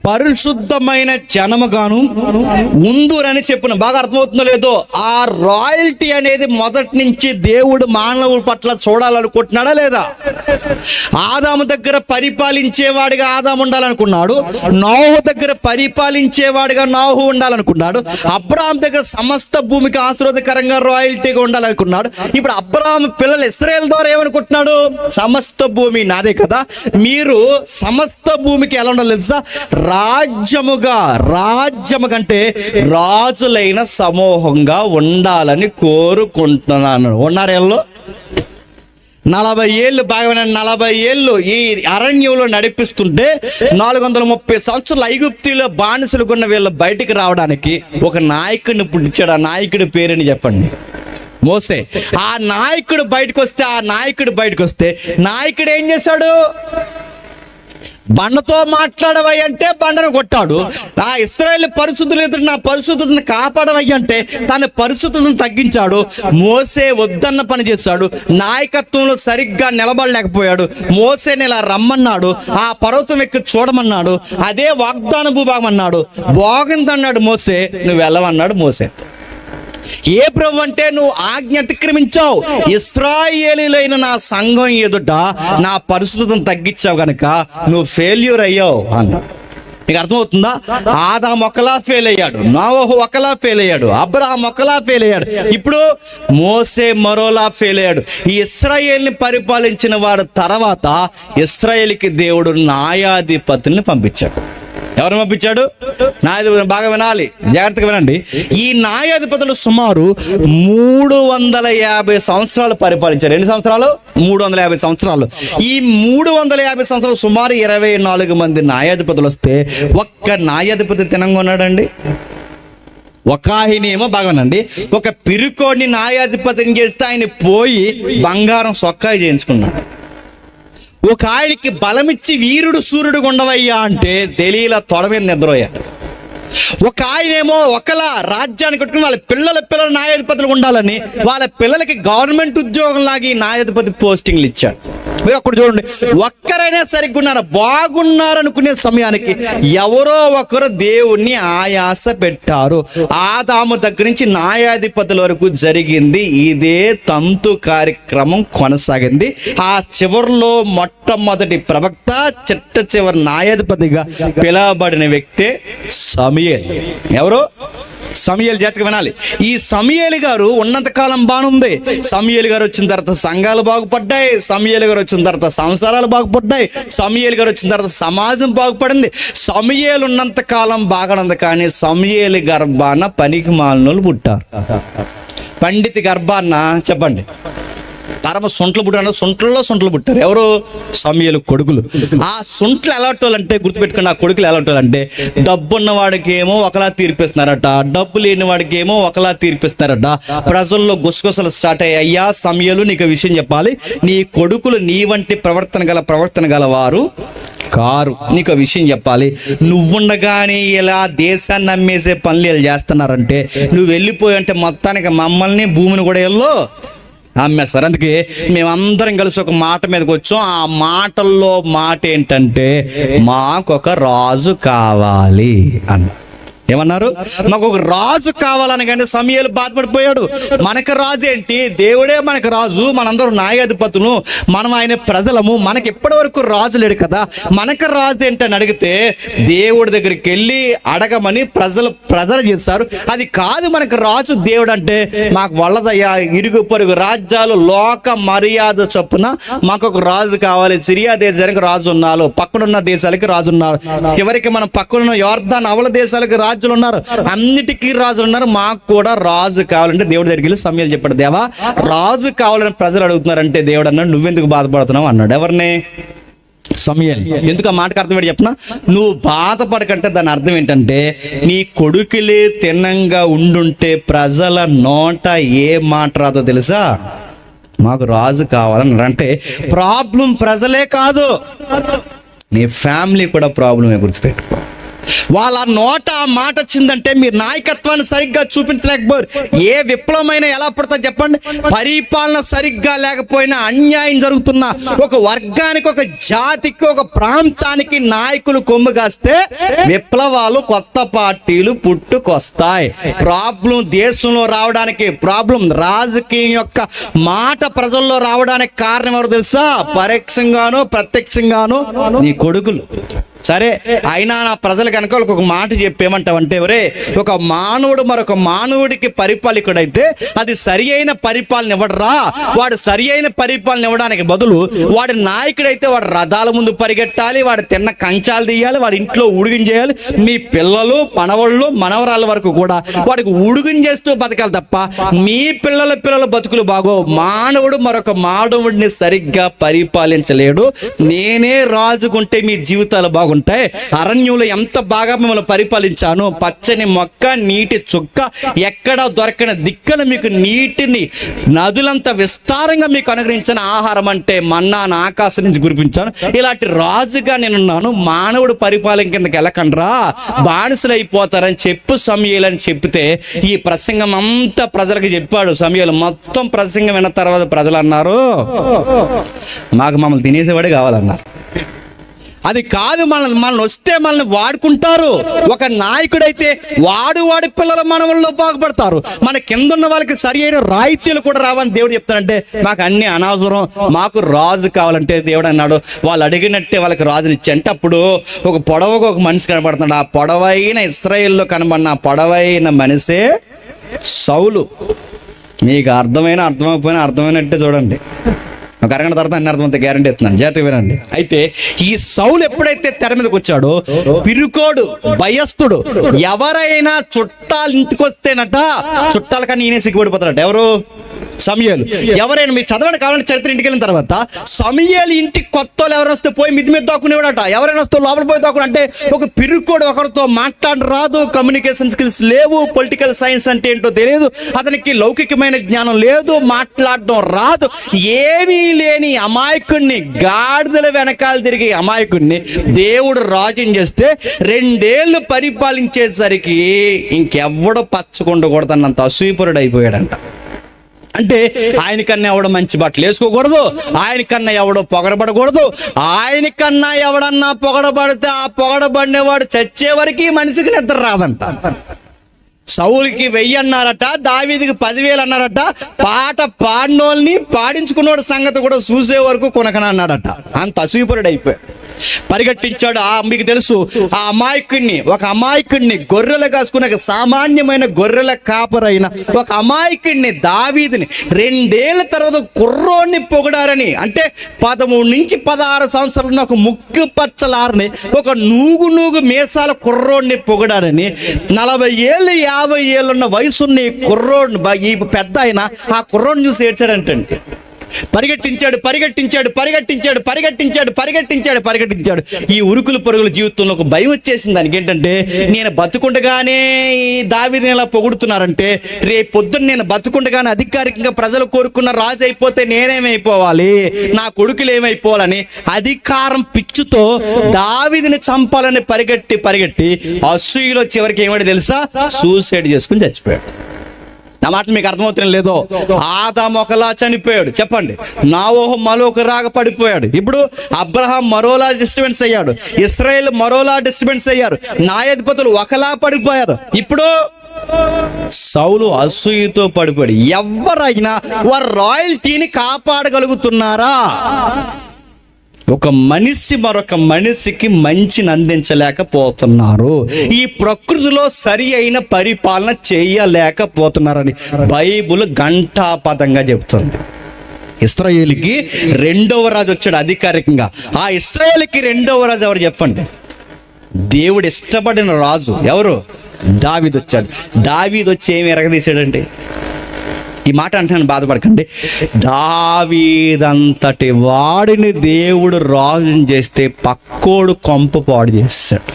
A: పరిశుద్ధమైన జనముగాను ఉందురని చెప్పిన. బాగా అర్థమవుతుందో లేదో, ఆ రాయల్టీ అనేది మొదటి నుంచి దేవుడు మానవుల పట్ల చూడాలనుకుంటున్నాడా లేదా? ఆదాము దగ్గర పరిపాలించేవాడిగా ఆదాము ఉండాలనుకున్నాడు, నోహు దగ్గర పరిపాలించేవాడిగా నోహు ఉండాలనుకున్నాడు, అబ్రహాం దగ్గర సమస్త భూమికి ఆశీర్వాదకరంగా రాయల్టీగా ఉండాలనుకున్నాడు. ఇప్పుడు అబ్రహాం పిల్లలు ఇశ్రాయేల్ ద్వారా ఏమనుకుంటున్నాడు? సమస్త భూమి నాదే కదా, మీరు సమస్త భూమికి ఎలా ఉండాలి తెలుసా? రాజ్యము కంటే రాజులైన సమూహంగా ఉండాలని కోరుకుంటున్నాను. ఉన్నారేళ్ళు 40 ఏళ్ళు, బాగా 40 ఏళ్ళు ఈ అరణ్యంలో నడిపిస్తుంటే 430 సంవత్సరాలు ఐగుప్తిలో బానిసలు కొన్న వీళ్ళు బయటికి రావడానికి ఒక నాయకుడిని పుట్టించాడు. ఆ నాయకుడి పేరుని చెప్పండి. మోసే. ఆ నాయకుడు బయటకు వస్తే నాయకుడు ఏం చేశాడు? బండతో మాట్లాడవయ్య అంటే బండను కొట్టాడు. ఆ ఇశ్రాయేలు పరిశుద్ధులు ఎదురు నా పరిశుద్ధతను కాపాడవయ్య అంటే తన పరిశుద్ధతను తగ్గించాడు. మోసే వద్దన్న పని చేశాడు. నాయకత్వంలో సరిగ్గా నిలబడలేకపోయాడు. మోసేని ఇలా రమ్మన్నాడు, ఆ పర్వతం ఎక్కి చూడమన్నాడు, అదే వాగ్దాన భూభాగం అన్నాడు. బాగుందన్నాడు మోసే, నువ్వు వెళ్ళవన్నాడు మోసే. ఏ ప్రభు అంటే నువ్వు ఆజ్ఞ అతిక్రమించావు, ఇశ్రాయేలీలైన నా సంఘం ఎదుట నా పరిశుద్ధతను తగ్గించావు కనుక నువ్వు ఫెయిల్యూర్ అయ్యావు అన్నాడు. నీకు అర్థమవుతుందా? ఆదాము ఒకలా ఫెయిల్ అయ్యాడు, నోవహు ఒకలా ఫెయిల్ అయ్యాడు, అబ్రహాం ఒకలా ఫెయిల్ అయ్యాడు, ఇప్పుడు మోసే మరోలా ఫెయిల్ అయ్యాడు. ఈ ఇశ్రాయేల్ని పరిపాలించిన వాడు తర్వాత ఇశ్రాయేలుకి దేవుడు న్యాయాధిపతుల్ని పంపించాడు. ఎవరు పంపించాడు? న్యాయాధిపతులు. బాగా వినాలి, జాగ్రత్తగా వినండి. ఈ న్యాయాధిపతులు సుమారు 350 సంవత్సరాలు పరిపాలించారు. ఎన్ని సంవత్సరాలు? 350 సంవత్సరాలు. ఈ 350 సంవత్సరాలు సుమారు 24 మంది న్యాయాధిపతులు వస్తే ఒక్క న్యాయాధిపతి తినంగా ఉన్నాడండి. ఒక ఆయనేమో బాగానండి, ఒక పిరుకోడిని న్యాయాధిపతిని చేస్తే ఆయన పోయి బంగారం సొక్కాయి చేయించుకున్నాడు. ఒక ఆయనకి బలమిచ్చి వీరుడు సూర్యుడు ఉండవయ్యా అంటే దెలీలా తొడ మీద నిద్రపోయాడు. ఒక ఆయనేమో ఒకలా రాజ్యాన్ని కట్టుకుని వాళ్ళ పిల్లల న్యాయాధిపతులు ఉండాలని వాళ్ళ పిల్లలకి గవర్నమెంట్ ఉద్యోగం లాగి న్యాయాధిపతి పోస్టింగ్లు ఇచ్చాడు. మీరు అక్కడ చూడండి, ఒక్కరైనా సరిగ్గా ఉన్నారు, బాగున్నారు అనుకునే సమయానికి ఎవరో ఒకరు దేవుణ్ణి ఆయాస పెట్టారు. ఆదాము దగ్గర నుంచి న్యాయాధిపతుల వరకు జరిగింది ఇదే తంతు కార్యక్రమం కొనసాగింది. ఆ చివరిలో మొట్టమొదటి ప్రవక్త, చిట్ట చివరి న్యాయాధిపతిగా పిలువబడిన వ్యక్తే సమూయేలు. ఎవరు? సమూయేలు. జాతికి వినాలి. ఈ సమూయేలు గారు ఉన్నంతకాలం బాగుంది. సమూయేలు గారు వచ్చిన తర్వాత సంఘాలు బాగుపడ్డాయి. సమూయేలు గారు వచ్చిన తర్వాత సంసారాలు బాగుపడ్డాయి. సమూయేలు గారు వచ్చిన తర్వాత సమాజం బాగుపడింది. సమూయేలు ఉన్నంత కాలం బాగానుంది. కానీ సమూయేలు గర్భాన పనికి మాలినోళ్ళు పుట్టారు. పండితి గర్భాన చెప్పండి, పరమ సొంట్లు పుట్టారు. సొంట్లో పుట్టారు. ఎవరు? సమూయేలు కొడుకులు. ఆ సొంట్లు ఎలాంటోళ్ళంటే గుర్తుపెట్టుకుని, ఆ కొడుకులు ఎలాంటోళ్ళంటే డబ్బున్న వాడికి ఏమో ఒకలా తీర్పిస్తున్నారట, డబ్బు లేని వాడికి ఏమో ఒకలా తీర్పిస్తున్నారట. ప్రజల్లో గుసగుసలు స్టార్ట్ అయ్యాయి. అయ్యా సమూయేలు, నీకు విషయం చెప్పాలి, నీ కొడుకులు నీ వంటి ప్రవర్తన గల వారు కారు. నీకు విషయం చెప్పాలి, నువ్వుండగానే ఇలా దేశాన్ని అమ్మేసే పనులు వీళ్ళు చేస్తున్నారంటే, నువ్వు వెళ్ళిపోయి అంటే మొత్తానికి మమ్మల్ని భూమిని కూడా వెళ్ళు అమ్మేస్తారు. అందుకే మేమందరం కలిసి ఒక మాట మీదకి వచ్చాం. ఆ మాటల్లో మాట ఏంటంటే, మాకొక రాజు కావాలి అన్న. ఏమన్నారు? మాకు ఒక రాజు కావాలని. కానీ సమూయేలు బాధపడిపోయాడు. మనకు రాజు ఏంటి? దేవుడే మనకు రాజు, మనందరం న్యాయాధిపతులు, మనం ఆయన ప్రజలము, మనకి ఇప్పటి వరకు రాజు లేడు కదా, మనకు రాజు ఏంటని అడిగితే దేవుడి దగ్గరికి వెళ్ళి అడగమని ప్రజలు చేస్తారు. అది కాదు మనకు రాజు దేవుడు అంటే, మాకు వల్లదయ్యా, ఇరుగు పొరుగు రాజ్యాలు లోక మర్యాద చొప్పున మాకు ఒక రాజు కావాలి. సిరియా దేశానికి రాజు ఉన్నారు, పక్కనున్న దేశాలకి రాజు ఉన్నారు, చివరికి మనం పక్కనున్న యోర్దాన్ అవల దేశాలకు రాజులు ఉన్నారు, అన్నిటికీ రాజులు ఉన్నారు, మాకు కూడా రాజు కావాలంటే దేవుడి దగ్గరికి వెళ్ళి సమూయేలు చెప్పాడు, దేవా రాజు కావాలని ప్రజలు అడుగుతున్నారంటే దేవుడు అన్నాడు, నువ్వెందుకు బాధపడుతున్నావు అన్నాడు. ఎవరిని? సమూయేలు. ఎందుకు ఆ మాటకు అర్థం ఏంటి చెప్పనా? నువ్వు బాధపడకంటే దాని అర్థం ఏంటంటే, నీ కొడుకులే తిన్నంగా ఉండుంటే ప్రజల నోట ఏ మాట రాదో తెలుసా? మాకు రాజు కావాలని. అంటే ప్రాబ్లం ప్రజలే కాదు, నీ ఫ్యామిలీ కూడా ప్రాబ్లమే. గుర్తుపెట్టుకో. వాళ్ళ నోట ఆ మాట వచ్చిందంటే మీరు నాయకత్వాన్ని సరిగ్గా చూపించలేకపోయారు. ఏ విప్లవమైనా ఎలా పడుతుంది చెప్పండి? పరిపాలన సరిగ్గా లేకపోయినా, అన్యాయం జరుగుతున్న ఒక వర్గానికి, ఒక జాతికి, ఒక ప్రాంతానికి నాయకులు కొమ్ము కాస్తే విప్లవాలు, కొత్త పార్టీలు పుట్టుకొస్తాయి. ప్రాబ్లం దేశంలో రావడానికి, ప్రాబ్లం రాజకీయం యొక్క మాట ప్రజల్లో రావడానికి కారణం ఎవరు తెలుసా? పరోక్షంగానో ప్రత్యక్షంగానో నీ కొడుకులు. సరే, అయినా నా ప్రజలు కనుక ఒక మాట చెప్పేమంటావంటే, ఎవరే ఒక మానవుడు మరొక మానవుడికి పరిపాలకుడైతే అది సరి అయిన పరిపాలన ఇవ్వడరా. వాడు సరి అయిన పరిపాలన ఇవ్వడానికి బదులు వాడి నాయకుడైతే వాడు రథాల ముందు పరిగెట్టాలి, వాడు తిన్న కంచాలు తీయాలి, వాడి ఇంట్లో ఉడుగుని చేయాలి. మీ పిల్లలు, మనవళ్ళు, మనవరాల వరకు కూడా వాడికి ఉడుగుని చేస్తూ బతకాలి తప్ప మీ పిల్లల బతుకులు బాగో. మానవుడు మరొక మానవుడిని సరిగ్గా పరిపాలించలేడు. నేనే రాజుకుంటే మీ జీవితాలు బాగుంటాయి. ఉంటే అరణ్యంలో ఎంత బాగా మిమ్మల్ని పరిపాలించాను. పచ్చని మొక్క, నీటి చుక్క, ఎక్కడ దొరకని దిక్కన మీకు నీటిని నదులంత విస్తారంగా మీకు అనుగ్రహించిన ఆహారం అంటే మన్నాను ఆకాశం నుంచి కురిపించాను. ఇలాంటి రాజుగా నేనున్నాను. మానవుడు పరిపాలన కిందకి వెళ్ళకండ్రా, బానిసలు అయిపోతారని చెప్పు సమూయేలు అని చెప్తే ఈ ప్రసంగం అంతా ప్రజలకు చెప్పాడు సమూయేలు. మొత్తం ప్రసంగం విన్న తర్వాత ప్రజలు అన్నారు, మాకు మమ్మల్ని తినేసేవాడే కావాలన్నారు. అది కాదు, మనల్ని వస్తే మనల్ని వాడుకుంటారు. ఒక నాయకుడైతే వాడి పిల్లల మనవల్లో బాగుపడతారు. మన కింద ఉన్న వాళ్ళకి సరి అయిన రాయితీలు కూడా రావని దేవుడు చెప్తాడంటే మాకు అన్ని అనవసరం, మాకు రాజు కావాలంటే దేవుడు అన్నాడు వాళ్ళు అడిగినట్టే వాళ్ళకి రాజునిచ్చి. అంటే అప్పుడు ఒక పొడవుగా ఒక మనిషి కనబడుతున్నాడు. ఆ పొడవైన ఇశ్రాయేల్లో కనబడిన ఆ పొడవైన మనిషే సౌలు. మీకు అర్థమైపోయినా అర్థమైనట్టే చూడండి. ఒక అరగంట తర్వాత అన్ని అర్థమైతే గ్యారంటీ ఇస్తున్నాను, జాతీయ వినండి. అయితే ఈ సౌలు ఎప్పుడైతే తెర మీదకి వచ్చాడో, పిరుకోడు, భయస్థుడు, ఎవరైనా చుట్టాలు ఇంటికి వస్తేనట చుట్టాల కన్నా ఈయనే సిగ్గుపడిపోతాడట. ఎవరు? సమూయేలు. ఎవరైనా మీరు చదవండి కావాలంటే చరిత్ర. ఇంటికి వెళ్ళిన తర్వాత సమూయేలు ఇంటికి కొత్త వాళ్ళు ఎవరైనా వస్తే పోయి మిద్ది మీద దాక్కునేవాడట. ఎవరైనా వస్తే లోపల పోయి దాక్కుని అంటే ఒక పిరుకోడు, ఒకరితో మాట్లాడరాదు, కమ్యూనికేషన్ స్కిల్స్ లేవు, పొలిటికల్ సైన్స్ అంటే ఏంటో తెలియదు, అతనికి లౌకికమైన జ్ఞానం లేదు, మాట్లాడడం రాదు, ఏమీ లేని అమాయకుడిని, గాడిదల వెనకాల తిరిగి అమాయకుడిని దేవుడు రాజుని చేస్తే 2 ఏళ్ళు పరిపాలించేసరికి ఇంకెవ్వడో పచ్చకుండకూడదన్నంత అసూయపరుడు అయిపోయాడంట. అంటే ఆయనకన్నా ఎవడో మంచి బట్టలు వేసుకోకూడదు, ఆయనకన్నా ఎవడో పొగడబడకూడదు, ఆయనకన్నా ఎవడన్నా పొగడబడితే ఆ పొగడబడినవాడు చచ్చే వరకు మనిషికి నిద్ర రాదంట. సౌలుకి 1000 అన్నారట, దావీదుకి 10,000 అన్నారట. పాట పాడినోళ్ళని పాడించుకున్నోడు సంగతి కూడా చూసే వరకు కొనకన అన్నాడట. అంత అసూయపరుడు అయిపోయాడు. పరిగెట్టించాడు. మీకు తెలుసు ఆ ఒక అమాయకుడిని గొర్రెలు కాసుకునే ఒక సామాన్యమైన గొర్రెల కాపరైన ఒక అమాయకుడిని దావీదుని 2 ఏళ్ల తర్వాత కుర్రోడిని పొగిడారని. అంటే 13 నుంచి 16 సంవత్సరాలు ఉన్న ఒక ముక్కు పచ్చలారని ఒక నూగు మీసాల కుర్రోడిని పొగిడారని 40 ఏళ్ళు 50 ఏళ్ళు ఉన్న వయసున్న కుర్రోడిని, ఈ పెద్ద ఆయన ఆ కుర్రోడిని చూసి ఏడ్చాడంటండి. పరిగెట్టించాడు. ఈ ఉరుకులు పరుగుల జీవితంలో ఒక భయం వచ్చేసింది దానికి. ఏంటంటే నేను బతుకుండగానే దావీదుని ఇలా పొగుడుతున్నారంటే రేపు పొద్దున్న నేను బతుకుండగానే అధికారికంగా ప్రజలు కోరుకున్న రాజు అయిపోతే నేనేమైపోవాలి, నా కొడుకులు ఏమైపోవాలని అధికారం పిచ్చుతో దావీదుని చంపాలని పరిగెట్టి అసూయలో చివరికి ఏమని తెలుసా, సూసైడ్ చేసుకుని చచ్చిపోయాడు. నా మాటలు మీకు అర్థమవుతున్నా లేదో? ఆదాము ఒకలా చనిపోయాడు చెప్పండి, నోవహు మరొక రాగా పడిపోయాడు. ఇప్పుడు అబ్రహాం మరోలా డిస్టర్బెన్స్ అయ్యాడు, ఇశ్రాయేల్ మరోలా డిస్టర్బెన్స్ అయ్యారు, న్యాయాధిపతులు ఒకలా పడిపోయారు. ఇప్పుడు సౌలు అసూయతో పడిపోయాడు. ఎవరైనా వారి రాయల్టీని కాపాడగలుగుతున్నారా? ఒక మనిషి మరొక మనిషికి మంచిని అందించలేకపోతున్నారు. ఈ ప్రకృతిలో సరి అయిన పరిపాలన చేయలేకపోతున్నారని బైబుల్ ఘంటాపథంగా చెబుతుంది. ఇశ్రాయేలుకి 2వ రాజు వచ్చాడు అధికారికంగా. ఆ ఇశ్రాయేలుకి 2వ రాజు ఎవరు చెప్పండి? దేవుడు ఇష్టపడిన రాజు ఎవరు? దావీదు వచ్చాడు. దావీదు వచ్చి ఏమి ఎరగదీశాడండి? ఈ మాట అంటాను, బాధపడకండి. దావీదంతటి వాడిని దేవుడు రాజుని చేస్తే పక్కోడు కొంప పాడు చేస్తాడు.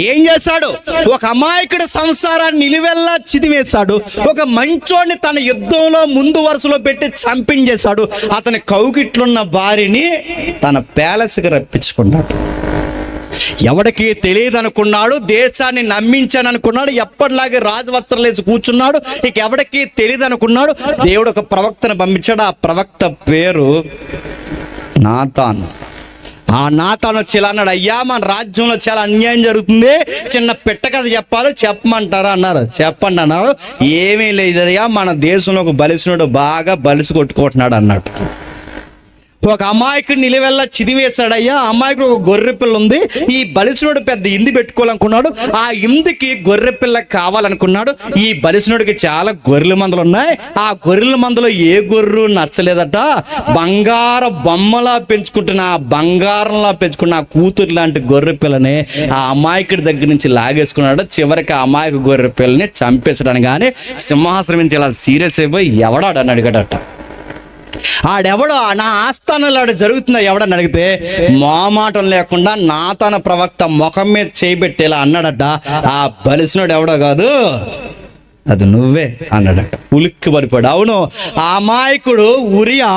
A: ఏం చేశాడు? ఒక అమాయకుడి సంసారాన్ని నిలువెల్లా చిదివేశాడు. ఒక మంచోడిని తన యుద్ధంలో ముందు వరుసలో పెట్టి చంపించేశాడు. అతని కౌగిట్లున్న భార్యని తన ప్యాలెస్కి రప్పించుకున్నాడు. ఎవడికి తెలియదు అనుకున్నాడు, దేశాన్ని నమ్మించాను అనుకున్నాడు, ఎప్పటిలాగే రాజవస్త్రం లేచి కూర్చున్నాడు. ఇక ఎవడికి తెలియదు అనుకున్నాడు. దేవుడు ఒక ప్రవక్తను పంపించాడు. ఆ ప్రవక్త పేరు నాతాను. ఆ నాతాను వచ్చి ఇలా అన్నాడు, అయ్యా మన రాజ్యంలో చాలా అన్యాయం జరుగుతుంది, చిన్న పెట్ట కథ చెప్పాలి, చెప్పమంటారా అన్నారు. చెప్పండి అన్నారు. ఏమీ లేదయ్యా, మన దేశంలో ఒక బలిసినోడు బాగా బలిసి కొట్టుకుంటున్నాడు అన్నాడు. ఒక అమాయకుడు నిలువెల్లా చిదివేశాడయ్యా. అమాయకుడు ఒక గొర్రె పిల్ల ఉంది, ఈ బలిసినోడు పెద్ద ఇంది పెట్టుకోవాలనుకున్నాడు. ఆ ఇందికి గొర్రె పిల్ల కావాలనుకున్నాడు. ఈ బలిసినోడికి చాలా గొర్రెల మందలు ఉన్నాయి. ఆ గొర్రెల మందలో ఏ గొర్రె నచ్చలేదట. బంగార బొమ్మలా పెంచుకుంటున్న, బంగారంలా పెంచుకున్న ఆ కూతురు లాంటి గొర్రె పిల్లని ఆ అమాయకుడి దగ్గర నుంచి లాగేసుకున్నాడు. చివరికి ఆ అమాయక గొర్రె పిల్లని చంపేసడానికి కానీ సింహాసనం నుంచి ఇలా సీరియస్ అయిపోయి ఎవడాడని అడిగాడట. ఆడెవడో నా ఆస్థానంలో ఆడ జరుగుతుందో ఎవడని అడిగితే మామాటం లేకుండా నాతాన ప్రవక్త ముఖం మీద చేయబెట్టేలా అన్నాడట. ఆ బలిసినోడు ఎవడో కాదు, అది నువ్వే అన్నాడట. ఉలిక్కి పడిపోయాడు. అవును, ఆ అమాయకుడు ఉరియా,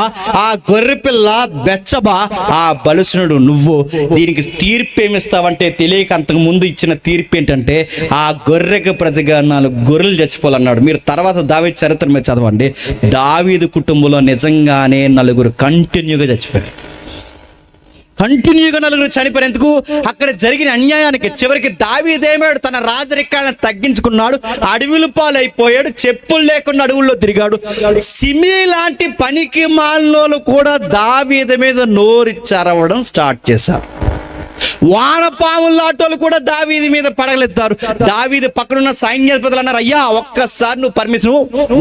A: ఆ గొర్రె పిల్ల బెచ్చబా, ఆ బలుసునుడు నువ్వు. దీనికి తీర్పు ఏమిస్తావంటే తెలియక అంతకు ముందు ఇచ్చిన తీర్పు ఏంటంటే ఆ గొర్రెకి ప్రతిగా 4 గొర్రెలు చచ్చిపోవాలన్నాడు. మీరు తర్వాత దావీదు చరిత్ర మీద చదవండి. దావీదు కుటుంబంలో నిజంగానే 4 కంటిన్యూగా చచ్చిపోయారు. కంటిన్యూగా 4 చనిపోయారు. ఎందుకు? అక్కడ జరిగిన అన్యాయానికి. చివరికి దావీదేమాడు తన రాజరికాన్ని తగ్గించుకున్నాడు, అడవుల పాలైపోయాడు, చెప్పులు లేకుండా అడవుల్లో తిరిగాడు. సిమి లాంటి పనికి మాలినోళ్ళు కూడా దావీదు మీద నోరిచ్చరవడం స్టార్ట్ చేశారు. వానపాముల లాంటి కూడా దావీదు మీద పడగలెత్తారు. దావీదు పక్కనున్న సైన్యాధిపతులు అన్నారు, అయ్యా ఒక్కసారి నువ్వు పర్మిషన్,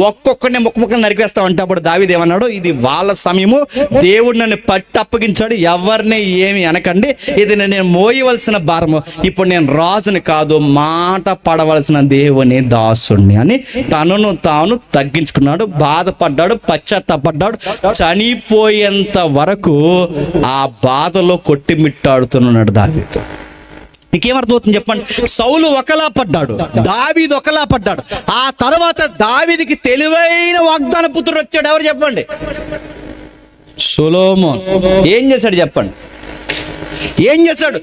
A: ఒక్కొక్కరిని ముక్కలు నరికేస్తావంటే అప్పుడు దావీదు ఏమన్నాడు, ఇది వాళ్ళ సమయము, దేవుడు నన్ను పట్టి అప్పగించాడు, ఎవరిని ఏమి అనకండి, ఇది నేను మోయవలసిన భారము, ఇప్పుడు నేను రాజుని కాదు, మాట పడవలసిన దేవుని దాసుని అని తనను తాను తగ్గించుకున్నాడు. బాధపడ్డాడు, పశ్చాత్తాపడ్డాడు. చనిపోయేంత వరకు ఆ బాధలో కొట్టిమిట్టాడుతున్నాడు దావీదు. మీకేమర్థమవుతుంది చెప్పండి? సౌలు ఒకలా పడ్డాడు, దావీదు ఒకలా పడ్డాడు. ఆ తర్వాత దావీదుకి తెలివైన వాగ్దాన పుత్రుడు వచ్చాడు. ఎవరు చెప్పండి? సొలొమోన్. ఏం చేశాడు చెప్పండి? ఏం చేశాడు?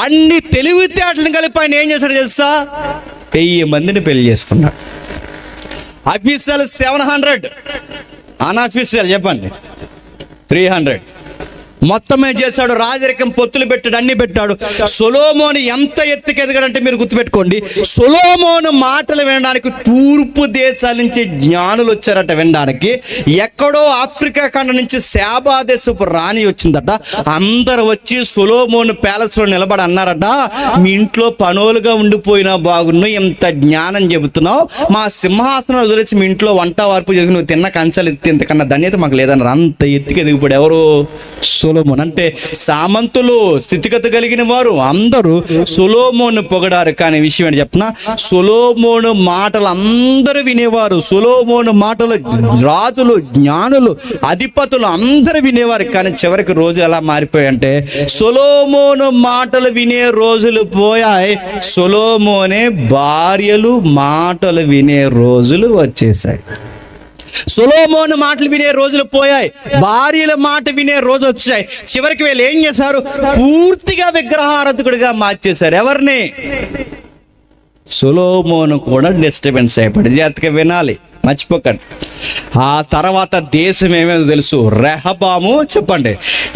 A: అన్ని తెలివితేటలను కలిపి ఆయన ఏం చేశాడు తెలుసా? 1000 మందిని పెళ్లి చేసుకున్నాడు. అఫీషియల్ 700, అన్అఫీషియల్ చెప్పండి 300. మొత్తమే చేశాడు. రాజరికం పొత్తులు పెట్టాడు, అన్ని పెట్టాడు. సొలొమోను ఎంత ఎత్తుకు ఎదిగాడంటే మీరు గుర్తుపెట్టుకోండి, సొలొమోను మాటలు వినడానికి తూర్పు దేశాల నుంచి జ్ఞానులు వచ్చారట వినడానికి. ఎక్కడో ఆఫ్రికా ఖండం నుంచి శాబా దేశపు రాణి వచ్చిందట. అందరు వచ్చి సొలొమోను ప్యాలెస్లో నిలబడి అన్నారట, మీ ఇంట్లో పనులుగా ఉండిపోయినా బాగున్ను, ఎంత జ్ఞానం చెబుతున్నావు, మా సింహాసనం వదిలేసి మీ ఇంట్లో వంట వార్పు చేసి నువ్వు తిన్న కంచాలు ఎత్తి ఇంతకన్నా ధన్యత మాకు లేదన్నారు. అంత ఎత్తుకు ఎదిగిపోయాడు. ఎవరు? సొలొమోన్. అంటే సామంతులు, స్థితిగతి కలిగిన వారు అందరూ సొలొమోను పొగడారు. కానీ విషయం ఏంటి చెప్పిన, సొలొమోను మాటలు అందరూ వినేవారు. సొలొమోను మాటలు రాజులు, జ్ఞానులు, అధిపతులు అందరూ వినేవారు. కానీ చివరికి రోజులు ఎలా మారిపోయాయంటే సొలొమోను మాటలు వినే రోజులు పోయాయి, సొలొమోనే భార్యలు మాటలు వినే రోజులు వచ్చేసాయి. సొలొమోను మాటలు వినే రోజులు పోయాయి, భార్యల మాట వినే రోజు వచ్చాయి. చివరికి వీళ్ళు ఏం చేశారు? పూర్తిగా విగ్రహారాధకుడిగా మార్చేశారు. ఎవరిని? సొలొమోను కూడా డిస్టర్బెన్స్ అయిపోయింది. జాగ్రత్తగా వినాలి, మర్చిపోకండి. ఆ తర్వాత దేశం ఏమేమో తెలుసు. రెహబాము చెప్పండి.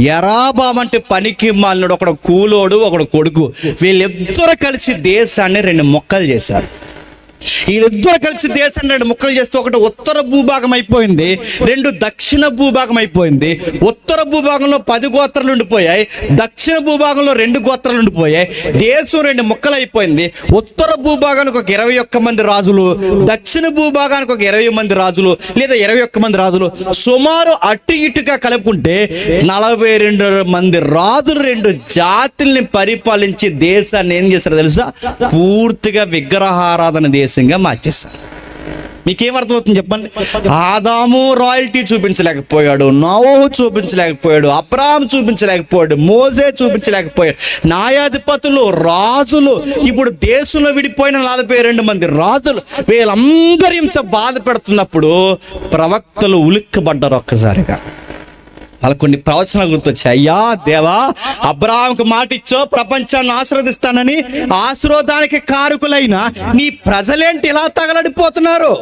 A: యరాబాము అంటే పనికి మాలినోడు, ఒకడు కూలోడు, ఒకడు కొడుకు. వీళ్ళిద్దరూ కలిసి దేశాన్ని 2 ముక్కలు చేశారు. వీళ్ళిద్దరు కలిసి దేశాన్ని 2 ముక్కలు చేస్తే ఒకటి ఉత్తర భూభాగం అయిపోయింది, 2 దక్షిణ భూభాగం అయిపోయింది. ఉత్తర భూభాగంలో 10 గోత్రాలు ఉండిపోయాయి, దక్షిణ భూభాగంలో 2 గోత్రాలు ఉండిపోయాయి. దేశం 2 ముక్కలు అయిపోయింది. ఉత్తర భూభాగానికి ఒక 21 మంది రాజులు, దక్షిణ భూభాగానికి ఒక 20 మంది రాజులు లేదా 21 మంది రాజులు. సుమారు అటు ఇటుగా కలుపుకుంటే 42 మంది రాజులు 2 జాతుల్ని పరిపాలించి దేశాన్ని ఏం చేశారు తెలుసా? పూర్తిగా విగ్రహారాధన దేశంగా మార్చేస్తారు. మీకేమర్థమవుతుంది చెప్పండి? ఆదాము రాయల్టీ చూపించలేకపోయాడు, నోవహు చూపించలేకపోయాడు, అబ్రాహాము చూపించలేకపోయాడు, మోసే చూపించలేకపోయాడు, న్యాయాధిపతులు, రాజులు, ఇప్పుడు దేశంలో విడిపోయిన 42 మంది రాజులు, వీళ్ళందరూ ఇంత బాధ పెడుతున్నప్పుడు ప్రవక్తలు ఉలిక్కబడ్డారు ఒక్కసారిగా. వాళ్ళకు కొన్ని ప్రవచనాలు గుర్తొచ్చాయి. అయ్యా దేవా, అబ్రాహాముకు మాట ఇచ్చో ప్రపంచాన్ని ఆశీర్వదిస్తానని, ఆశీర్వాదానికి కారకులైన నీ ప్రజలేంటి ఇలా తగలడిపోతున్నారు?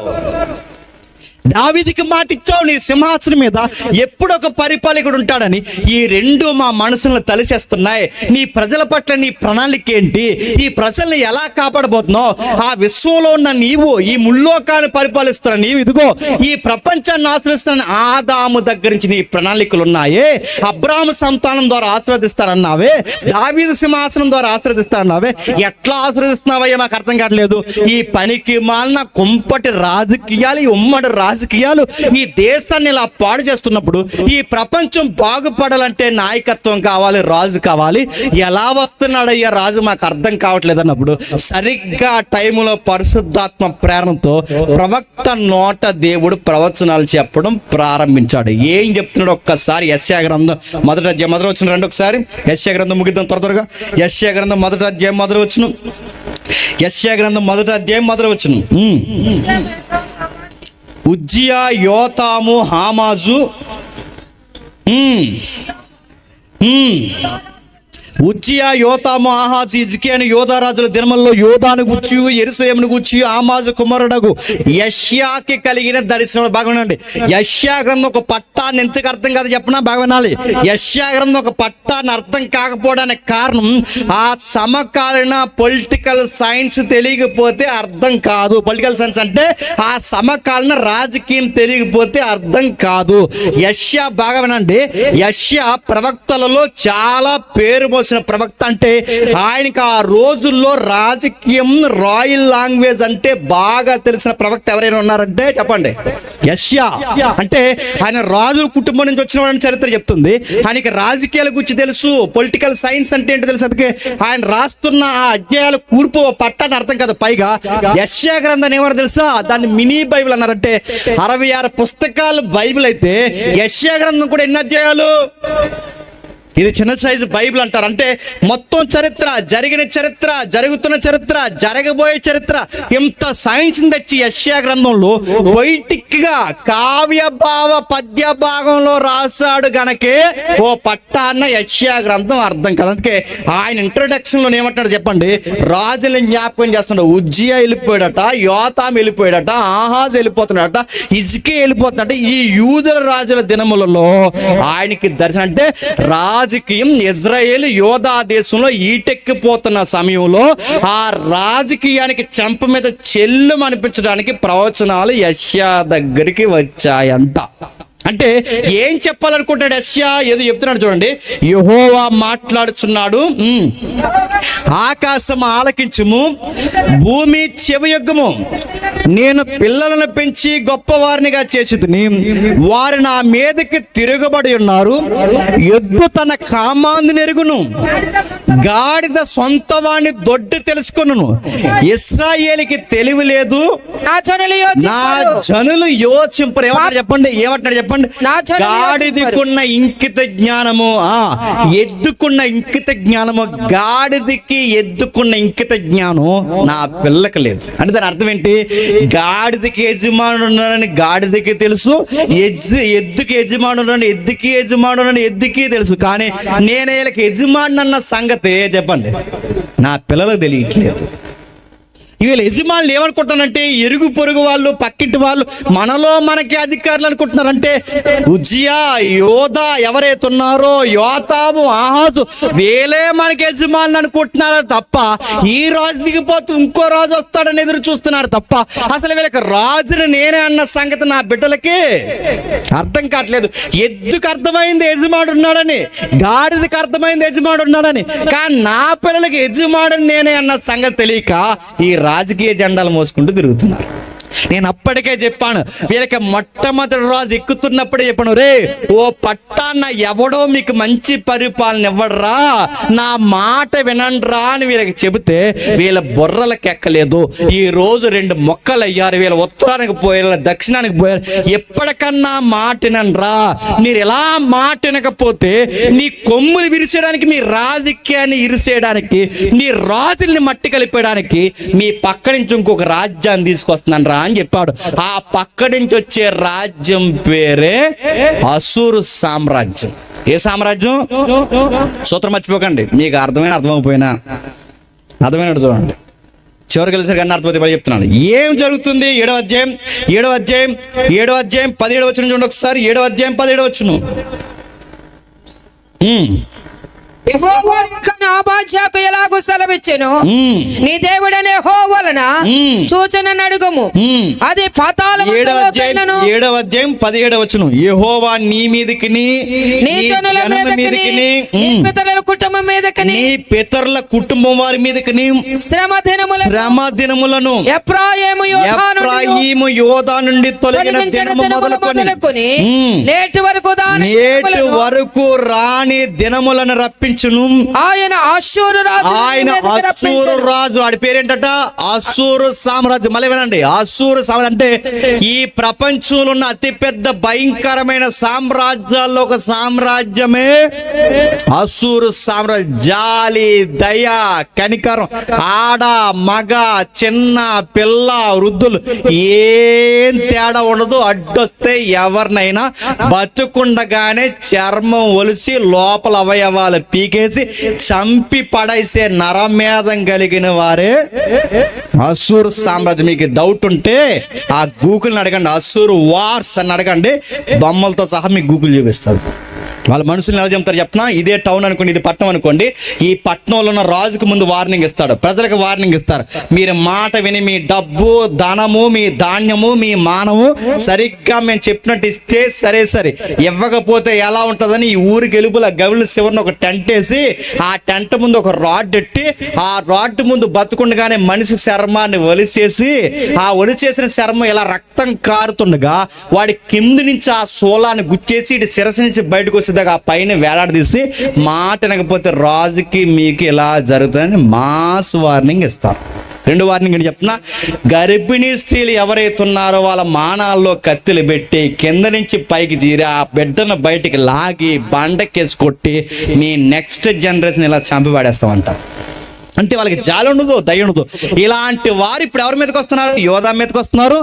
A: దావీదుకి మాట ఇచ్చావు, నీ సింహాసనం మీద ఎప్పుడు ఒక పరిపాలకుడు ఉంటాడని. ఈ 2 మా మనసులను తలిచేస్తున్నాయి. నీ ప్రజల పట్ల నీ ప్రణాళిక ఏంటి? ఈ ప్రజల్ని ఎలా కాపాడబోతున్నావు? ఆ విశ్వంలో ఉన్న నీవు, ఈ ముల్లోకాన్ని పరిపాలిస్తున్న నీవు, ఇదిగో ఈ ప్రపంచాన్ని ఆశ్రయిస్తున్న ఆదాము దగ్గర నుంచి నీ ప్రణాళికలు ఉన్నాయే. అబ్రాహాము సంతానం ద్వారా ఆశీర్వదిస్తారన్నావే, దావీదు సింహాసనం ద్వారా ఆశీర్వదిస్తారన్నావే. ఎట్లా ఆశీర్వదిస్తున్నావయ్యా మాకు అర్థం కావట్లేదు. ఈ పనికి మాలిన కుంపటి రాజకీయాలు, ఈ ఉమ్మడి రాజకీయాలు ఈ దేశాన్ని ఇలా పాడు చేస్తున్నప్పుడు, ఈ ప్రపంచం బాగుపడాలంటే నాయకత్వం కావాలి, రాజు కావాలి. ఎలా వస్తున్నాడయ్యా రాజు మాకు అర్థం కావట్లేదు అన్నప్పుడు సరిగ్గా టైంలో పరిశుద్ధాత్మ ప్రేరణతో ప్రవక్త నోట దేవుడు ప్రవచనాలు చెప్పడం ప్రారంభించాడు. ఏం చెప్తున్నాడు ఒక్కసారి యెషయా గ్రంథం మొదటి అధ్యాయం మొదటి వచనం రండి ఒకసారి. యెషయా గ్రంథం ముగిద్దాం త్వరగా. యెషయా గ్రంథం మొదటి అధ్యాయం మొదటి వచనం. యెషయా గ్రంథం మొదటి అధ్యాయం మొదటి వచనం. ఉజ్జియా, యోతాము, హామాజు, ఉజ్జియా, యోతాము, ఆహాజు, హిజ్కియా అని యోధా రాజుల దినములలో యోధాను గూర్చి, యెరూషలేమును గూర్చి ఆమాజు కుమారుడగు యెషయాకి కలిగిన దర్శనం. బాగా వినండి. యెషయా గ్రంథం ఒక పట్టాన్ని ఎందుకు అర్థం కాదు చెప్పనా? బాగా వినాలి. యెషయా గ్రంథం ఒక పట్టాన్ని అర్థం కాకపోవడానికి కారణం ఆ సమకాలీన పొలిటికల్ సైన్స్ తెలియకపోతే అర్థం కాదు. పొలిటికల్ సైన్స్ అంటే ఆ సమకాలీన రాజకీయం తెలియకపోతే అర్థం కాదు. యెషయా బాగా వినండి. యెషయా ప్రవక్తలలో చాలా పేరు ప్రవక్త. అంటే ఆయనకి ఆ రోజుల్లో రాజకీయం, రాయల్ లాంగ్వేజ్ అంటే బాగా తెలిసిన ప్రవక్త ఎవరైనా ఉన్నారంటే చెప్పండి, యెషయా. అంటే ఆయన రాజుల కుటుంబం నుంచి వచ్చిన వాడని చరిత్ర చెప్తుంది. ఆయనకి రాజకీయాల గురించి తెలుసు, పొలిటికల్ సైన్స్ అంటే ఏంటో తెలుసు. అందుకే ఆయన రాస్తున్న ఆ అధ్యాయాల కూర్పు పట్టాన్ని అర్థం కాదు. పైగా యెషయా గ్రంథాన్ని ఏమన్నా తెలుసా? దాన్ని మినీ బైబిల్ అన్నారంటే 66 పుస్తకాలు బైబిల్ అయితే యెషయా గ్రంథం కూడా ఎన్ని అధ్యాయాలు? ఇది చిన్న సైజు బైబిల్ అంటారు. అంటే మొత్తం చరిత్ర, జరిగిన చరిత్ర, జరుగుతున్న చరిత్ర, జరగబోయే చరిత్ర, ఇంత సైన్స్ తెచ్చి యెషయా గ్రంథంలో పొయిటిక్ గా కావ్య భావ పద్య భాగంలో రాశాడు గనకే ఓ పట్టాన్న యెషయా గ్రంథం అర్థం కాదు. అందుకే ఆయన ఇంట్రడక్షన్ లో ఏమంటాడు చెప్పండి? రాజులను జ్ఞాపకం చేస్తున్నాడు. ఉజ్జియా వెళ్ళిపోయాడట, యోతాము వెళ్ళిపోయాడట, ఆహాజు వెళ్ళిపోతున్నాడట, హిజ్కియా వెళ్ళిపోతున్నాడట. ఈ యూదుల రాజుల దినములలో ఆయనకి దర్శనం. అంటే రాజకీయం ఇజ్రాయేల్ యోధా దేశంలో ఈటెక్కిపోతున్న సమయంలో ఆ రాజకీయానికి చెంప మీద చెల్లు అనిపించడానికి ప్రవచనాలు యెషయా దగ్గరికి వచ్చాయంట. అంటే ఏం చెప్పాలనుకుంటాడు యెషయా? ఏదో చెప్తున్నాడు చూడండి. యెహోవా మాట్లాడుచున్నాడు, ఆకాశం ఆలకించుము, భూమి చెవియొగ్గుము. నేను పిల్లలను పెంచి గొప్పవారినిగా చేసితిని, వారు నా మీదకి తిరగబడి ఉన్నారు. ఎద్దు తన కామాందుని ఎరుగును, గాడిద సొంత వాణ్ణి దొడ్డి తెలుసుకొనును. ఇశ్రాయేలుకి తెలివి లేదు, నా జనులు యోచింపరు. ఏమంటారు చెప్పండి? ఏమంటాడు చెప్పండి? గాడిదకున్న ఇంకిత జ్ఞానము, ఎద్దుకున్న ఇంకిత జ్ఞానము, గాడిదకి ఎద్దుకున్న ఇంకిత జ్ఞానం నా పిల్లకి లేదు. అంటే దాని అర్థం ఏంటి? గాడిదకి యజమానుడు ఉన్నాడని గాడిదకి తెలుసు, ఎద్దుకి యజమానుడు ఉన్నాడని ఎద్దుకి తెలుసు. కానీ నేను వీళ్ళకి యజమాని అన్న సంగతి చెప్పండి నా పిల్లలకు తెలియట్లేదు. వీళ్ళ యజమానులు ఏమనుకుంటున్నారంటే ఇరుగు పొరుగు వాళ్ళు, పక్కింటి వాళ్ళు, మనలో మనకి అధికారులు అనుకుంటున్నారంటే ఉజ్జియా, యోధా ఎవరైతే ఉన్నారో, యోతాము, ఆహాజు, వీళ్ళే మనకి యజమానులు అనుకుంటున్నారు తప్ప ఈ రాజు దిగిపోతూ ఇంకో రాజు వస్తాడని ఎదురు చూస్తున్నారు తప్ప అసలు వీళ్ళకి రాజుని నేనే అన్న సంగతి నా బిడ్డలకి అర్థం కావట్లేదు. ఎద్దుకు అర్థమైంది యజమానుడు ఉన్నాడని, గాడిదకి అర్థమైంది యజమానుడు ఉన్నాడని, కానీ నా పిల్లలకి యజమానుడు నేనే అన్న సంగతి తెలియక ఈ రాజకీయ జెండాలు మోసుకుంటూ తిరుగుతున్నారు. నేను అప్పటికే చెప్పాను, వీళ్ళకి మొట్టమొదటి రాజు ఎక్కుతున్నప్పుడే చెప్పాను, రే ఓ పట్టాన్న ఎవడో మీకు మంచి పరిపాలన ఇవ్వడరా, నా మాట వినండ్రా అని వీళ్ళకి చెబితే వీళ్ళ బుర్రలకు ఎక్కలేదు. ఈ రోజు 2 మొక్కలు అయ్యారు. వీళ్ళ ఉత్తరానికి పోయారు, దక్షిణానికి పోయారు. ఎప్పటికన్నా మాట వినండ్రా. మీరు ఎలా మాట వినకపోతే నీ కొమ్ములు విరిసేయడానికి, మీ రాజకీయాన్ని ఇరిసేయడానికి, మీ రాజుల్ని మట్టి కలిపేయడానికి మీ పక్క నుంచి ఇంకొక రాజ్యాన్ని తీసుకొస్తున్నాను రా అని చెప్పాడు. ఆ పక్క నుంచి వచ్చే రాజ్యం పేరే అసూరు సామ్రాజ్యం. ఏ సామ్రాజ్యం? సూత్రం మర్చిపోకండి. మీకు అర్థమైపోయినా అర్థమైనట్టు చూడండి. చివరికి వెళ్ళేసరికి అన్న అర్థమైతే చెప్తున్నాను. ఏం జరుగుతుంది? 7వ అధ్యాయం 17వ వచనం చూడండి ఒకసారి. 7వ అధ్యాయం 17వ వచనం.
C: యెహోవా యొక్క నాబాధ్యకు ఎలాగూ సెలవిచ్చెను, నీ దేవుడనే యెహోవా వలన సూచనను అడుగుము, అది
A: ఏడవ అధ్యాయం 17వ వచనం. యెహోవా నీ మీదికి నీ
C: జనుల మీదకిని, నీ పితరుల కుటుంబం మీదకిని,
A: నీ పితరుల కుటుంబం వారి మీదకి
C: శ్రమ
A: దినములను
C: ఎఫ్రాయిము
A: యోధా నుండి తొలగిన దినము మొదలుకొని
C: నేటి
A: వరకు రాని దినములను రప్పించును.
C: ఆయన అశ్షూరు
A: రాజు ఆడి పేరేంటట? అశ్షూరు సామ్రాజ్యం. మళ్ళీ వినండి, అశ్షూరు సామ్రాజ్యం అంటే ఈ ప్రపంచంలో ఉన్న అతిపెద్ద భయంకరమైన సామ్రాజ్యాల్లో ఒక సామ్రాజ్యమే అశ్షూరు సామ్రాజ్యం. జాలి, దయ, కనికరం, ఆడ మగ చిన్న పిల్ల వృద్ధులు ఏం తేడా ఉండదు. అడ్డొస్తే ఎవరినైనా బతుకుండగానే చర్మం ఒలిసి లోపల అవయవాలు పీకేసి చంపి పడేసే నరమేధం కలిగిన వారే అశ్షూరు సామ్రాజ్యం. మీకు డౌట్ ఉంటే ఆ గూగుల్ని అడగండి, అశ్షూరు వార్స్ అని అడగండి, బొమ్మలతో సహా మీకు గూగుల్ చూపిస్తుంది. వాళ్ళ మనుషులు ఎలా చెప్తారు చెప్పినా, ఇదే టౌన్ అనుకోండి, ఇది పట్టణం అనుకోండి, ఈ పట్టణంలో ఉన్న రాజుకు ముందు వార్నింగ్ ఇస్తాడు, ప్రజలకు వార్నింగ్ ఇస్తారు. మీరు మాట విని మీ డబ్బు, ధనము, మీ ధాన్యము, మీ మానవు సరిగ్గా మేము చెప్పినట్టు ఇస్తే సరే, ఇవ్వకపోతే ఎలా ఉంటుందని ఈ ఊరికి వెలుపుల గవిల చివరిన ఒక టెంట్ వేసి ఆ టెంట్ ముందు ఒక రాడ్ ఎట్టి ఆ రాడ్ ముందు బతుకుండగానే మనిషి చర్మాన్ని ఒలిచేసి ఆ ఒలిచేసిన చర్మం ఇలా రక్తం కారుతుండగా వాడి కింది నుంచి ఆ సోలాన్ని గుచ్చేసి ఇటు శిరస్సు నుంచి బయటకు వచ్చి ఆ పైన వేలాడదీసి మాట వినకపోతే రాజుకి మీకు ఇలా జరుగుతుందని మాస్ వార్నింగ్ ఇస్తారు. రెండు వార్నింగ్ అని చెప్తున్నా, గర్భిణీ స్త్రీలు ఎవరైతే ఉన్నారో వాళ్ళ మానాల్లో కత్తులు పెట్టి కింద నుంచి పైకి తీరి ఆ బిడ్డను బయటికి లాగి బండకేసి కొట్టి మీ నెక్స్ట్ జనరేషన్ ఇలా చంపి పడేస్తామంటారు. అంటే వాళ్ళకి జాలి ఉండదు, దయ ఉండదు. ఇలాంటి వారు ఇప్పుడు ఎవరి మీదకి వస్తున్నారు? యోధా మీదకి వస్తున్నారు,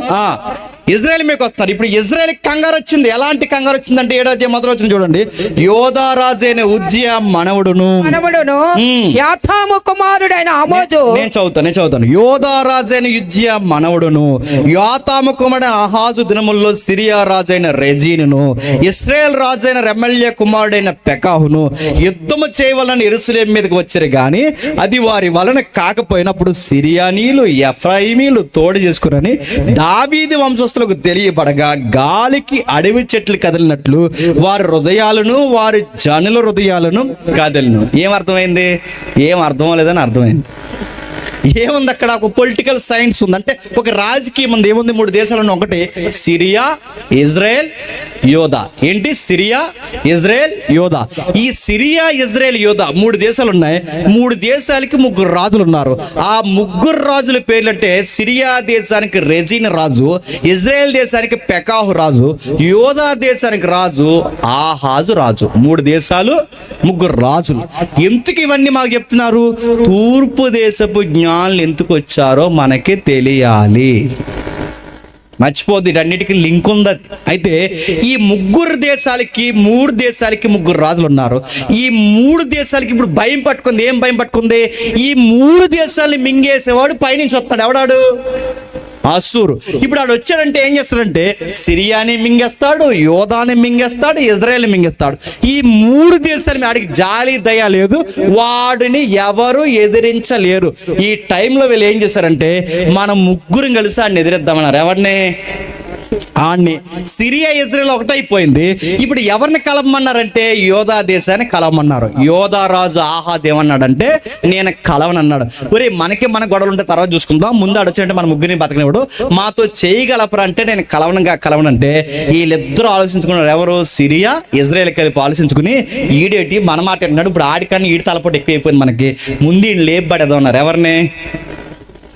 A: ఇజ్రాయెల్ మీదకి వస్తున్నారు. ఇప్పుడు ఇజ్రాయెల్ కంగారు వచ్చింది. ఎలాంటి కంగారు వచ్చిందంటే 7వ అధ్యాయం మొదలు వచ్చింది చూడండి. యోధా రాజు అయిన ఉజ్జియా మనవడును
C: యాతాము కుమారుడైన ఆమోజు.
A: నేను చదువుతాను. యోధా రాజు అయిన ఉజ్జియా మనవడును యాతాము కుమారుడైన ఆహాజు దినముల్లో సిరియా రాజైన రెజీనును ఇశ్రాయేల్ రాజైన రెమల్యా కుమారుడైన పెకాహును యుద్ధము చేయవలన యెరూషలేము మీదకి వచ్చారు గాని అది వారి వలన కాకపోయినప్పుడు సిరియానీలు ఎఫ్రాయిమీలు తోడు చేసుకురని దావీదు వంశస్థులకు తెలియబడగా గాలికి అడవి చెట్లు కదిలినట్లు వారి హృదయాలను వారి జనుల హృదయాలను కదిలిను. ఏమర్థమైంది? ఏం అర్థం లేదని అర్థమైంది. ఏముంది అక్కడ? ఒక పొలిటికల్ సైన్స్ ఉంది, అంటే ఒక రాజకీయం ఉంది. ఏముంది? 3 దేశాలను, ఒకటి సిరియా, ఇజ్రాయెల్, యోధా. ఏంటి? సిరియా, ఇజ్రాయెల్, యోధా. ఈ సిరియా, ఇజ్రాయెల్, యోధా 3 దేశాలు ఉన్నాయి. 3 దేశాలకి 3 రాజులు ఉన్నారు. ఆ 3 రాజుల పేర్లంటే సిరియా దేశానికి రెజీన్ రాజు, ఇజ్రాయెల్ దేశానికి పెకాహు రాజు, యోధా దేశానికి రాజు ఆహాజు రాజు. 3 దేశాలు 3 రాజులు. ఎందుకు ఇవన్నీ మాకు చెప్తున్నారు? తూర్పు దేశపు జ్ఞానులు ఎందుకు వచ్చారో మనకి తెలియాలి. మర్చిపోద్ది, వీటన్నిటికీ లింక్ ఉంది. అయితే ఈ 3 దేశాలకి 3 రాజులు ఉన్నారు. ఈ 3 దేశాలకి ఇప్పుడు భయం పట్టుకుంది. ఏం భయం పట్టుకుంది? ఈ 3 దేశాలని మింగేసేవాడు పైనుంచి వస్తాడు. ఎవడాడు? అశ్షూరు. ఇప్పుడు ఆడు వచ్చాడంటే ఏం చేస్తాడంటే సిరియాని మింగేస్తాడు, యోధాని మింగేస్తాడు, ఇజ్రాయెల్ని మింగేస్తాడు. ఈ 3 దేశాలు ఆడికి జాలి దయ లేదు, వాడిని ఎవరు ఎదిరించలేరు. ఈ టైంలో వీళ్ళు ఏం చేశారంటే మనం 3 కలిసి ఆడిని ఎదిరిద్దామన్నారు. ఎవరిని? ఆడిని. సిరియా ఇజ్రాయెల్ ఒకటైపోయింది. ఇప్పుడు ఎవరిని కలవమన్నారంటే యోధా దేశాన్ని కలవమన్నారు. యోధా రాజు ఆహాజ్ ఏమన్నాడంటే నేను కలవనన్నాడు. ఒరే మనకి మన గొడవలు ఉంటే తర్వాత చూసుకుందాం, ముందు అడొచ్చాడంటే మన 3 బతకనివాడు, మాతో చేయగలపరా అంటే నేను కలవనంటే వీళ్ళిద్దరూ ఆలోచించుకున్నారు. ఎవరు? సిరియా, ఇజ్రాయెల్ కలిపి ఆలోచించుకుని ఈడేటి మన మాట అంటున్నాడు, ఇప్పుడు ఆడికన్నా ఈడి తలపోటు ఎక్కువ అయిపోయింది మనకి, ముందు ఈయన లేపబడేదో అన్నారు. ఎవరిని?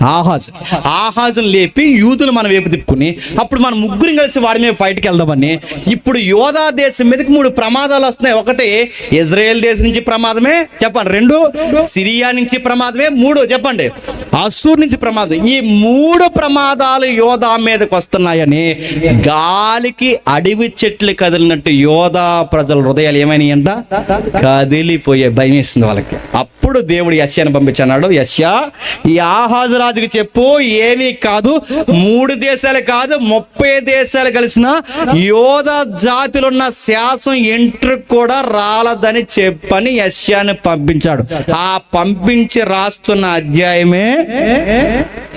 A: ఆహాజును లేపి యూదులు మన వైపు తిప్పుకుని అప్పుడు మనం 3 కలిసి వాడి మీద ఫైట్కి వెళ్దామని. ఇప్పుడు యోధా దేశం మీదకి 3 ప్రమాదాలు వస్తున్నాయి. ఒకటి ఇజ్రాయెల్ దేశం నుంచి ప్రమాదమే, చెప్పండి. 2 సిరియా నుంచి ప్రమాదమే. 3 చెప్పండి, అశ్షూరు నుంచి ప్రమాదం. ఈ 3 ప్రమాదాలు యోధా మీదకి వస్తున్నాయని గాలికి అడవి చెట్లు కదిలినట్టు యోధా ప్రజల హృదయాలు ఏమైనాయంట? కదిలిపోయే. భయం వేసింది వాళ్ళకి. అప్పుడు దేవుడు యెషయాను పంపించన్నాడు. యెషయా, ఈ ఆహాజు రాజుకి చెప్పు, ఏమీ కాదు 3 దేశాలు కాదు 30 దేశాలు కలిసిన యోధ జాతిలో ఉన్న శాసం ఎంట్రుకు కూడా రాలదని చెప్పని యెషయాని పంపించాడు. ఆ పంపించి రాస్తున్న అధ్యాయమే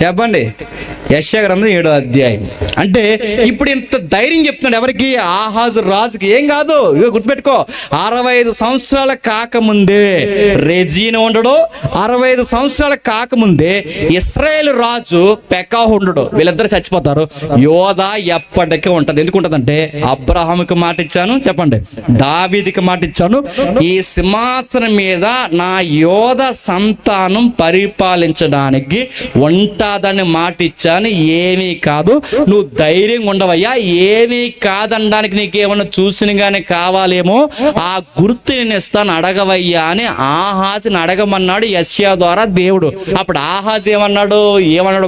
A: చెప్పండి యెషయా గ్రంథం 7వ అధ్యాయం. అంటే ఇప్పుడు ఇంత ధైర్యం చెప్తున్నాడు ఎవరికి? ఆహాజు రాజుకి. ఏం కాదు, ఇక గుర్తుపెట్టుకో, 65 సంవత్సరాల కాకముందే రెజీన్ ఉండడు, 65 సంవత్సరాల కాకముందే ఇశ్రాయేలు రాజు పెకాహు ఉండడు. వీళ్ళిద్దరు చచ్చిపోతారు. యోధ ఎప్పటికీ ఉంటది. ఎందుకు ఉంటదంటే అబ్రహాముకి మాట ఇచ్చాను, చెప్పండి, దావీదుకి మాట ఇచ్చాను, ఈ సింహాసనం మీద నా యోధ సంతానం పరిపాలించడానికి ఉంటాదని మాట ఇచ్చాను. ఏమీ కాదు, నువ్వు ధైర్యంగా ఉండవయ్యా, ఏమీ కాదనడానికి నీకేమన్నా చూసిన గానీ కావాలేమో, ఆ గుర్తు నేను ఇస్తాను అడగవయ్యా అని ఆహాజుని అడగమన్నాడు యెషయా ద్వారా దేవుడు. అప్పుడు ఆహాజ్ ఏమన్నాడు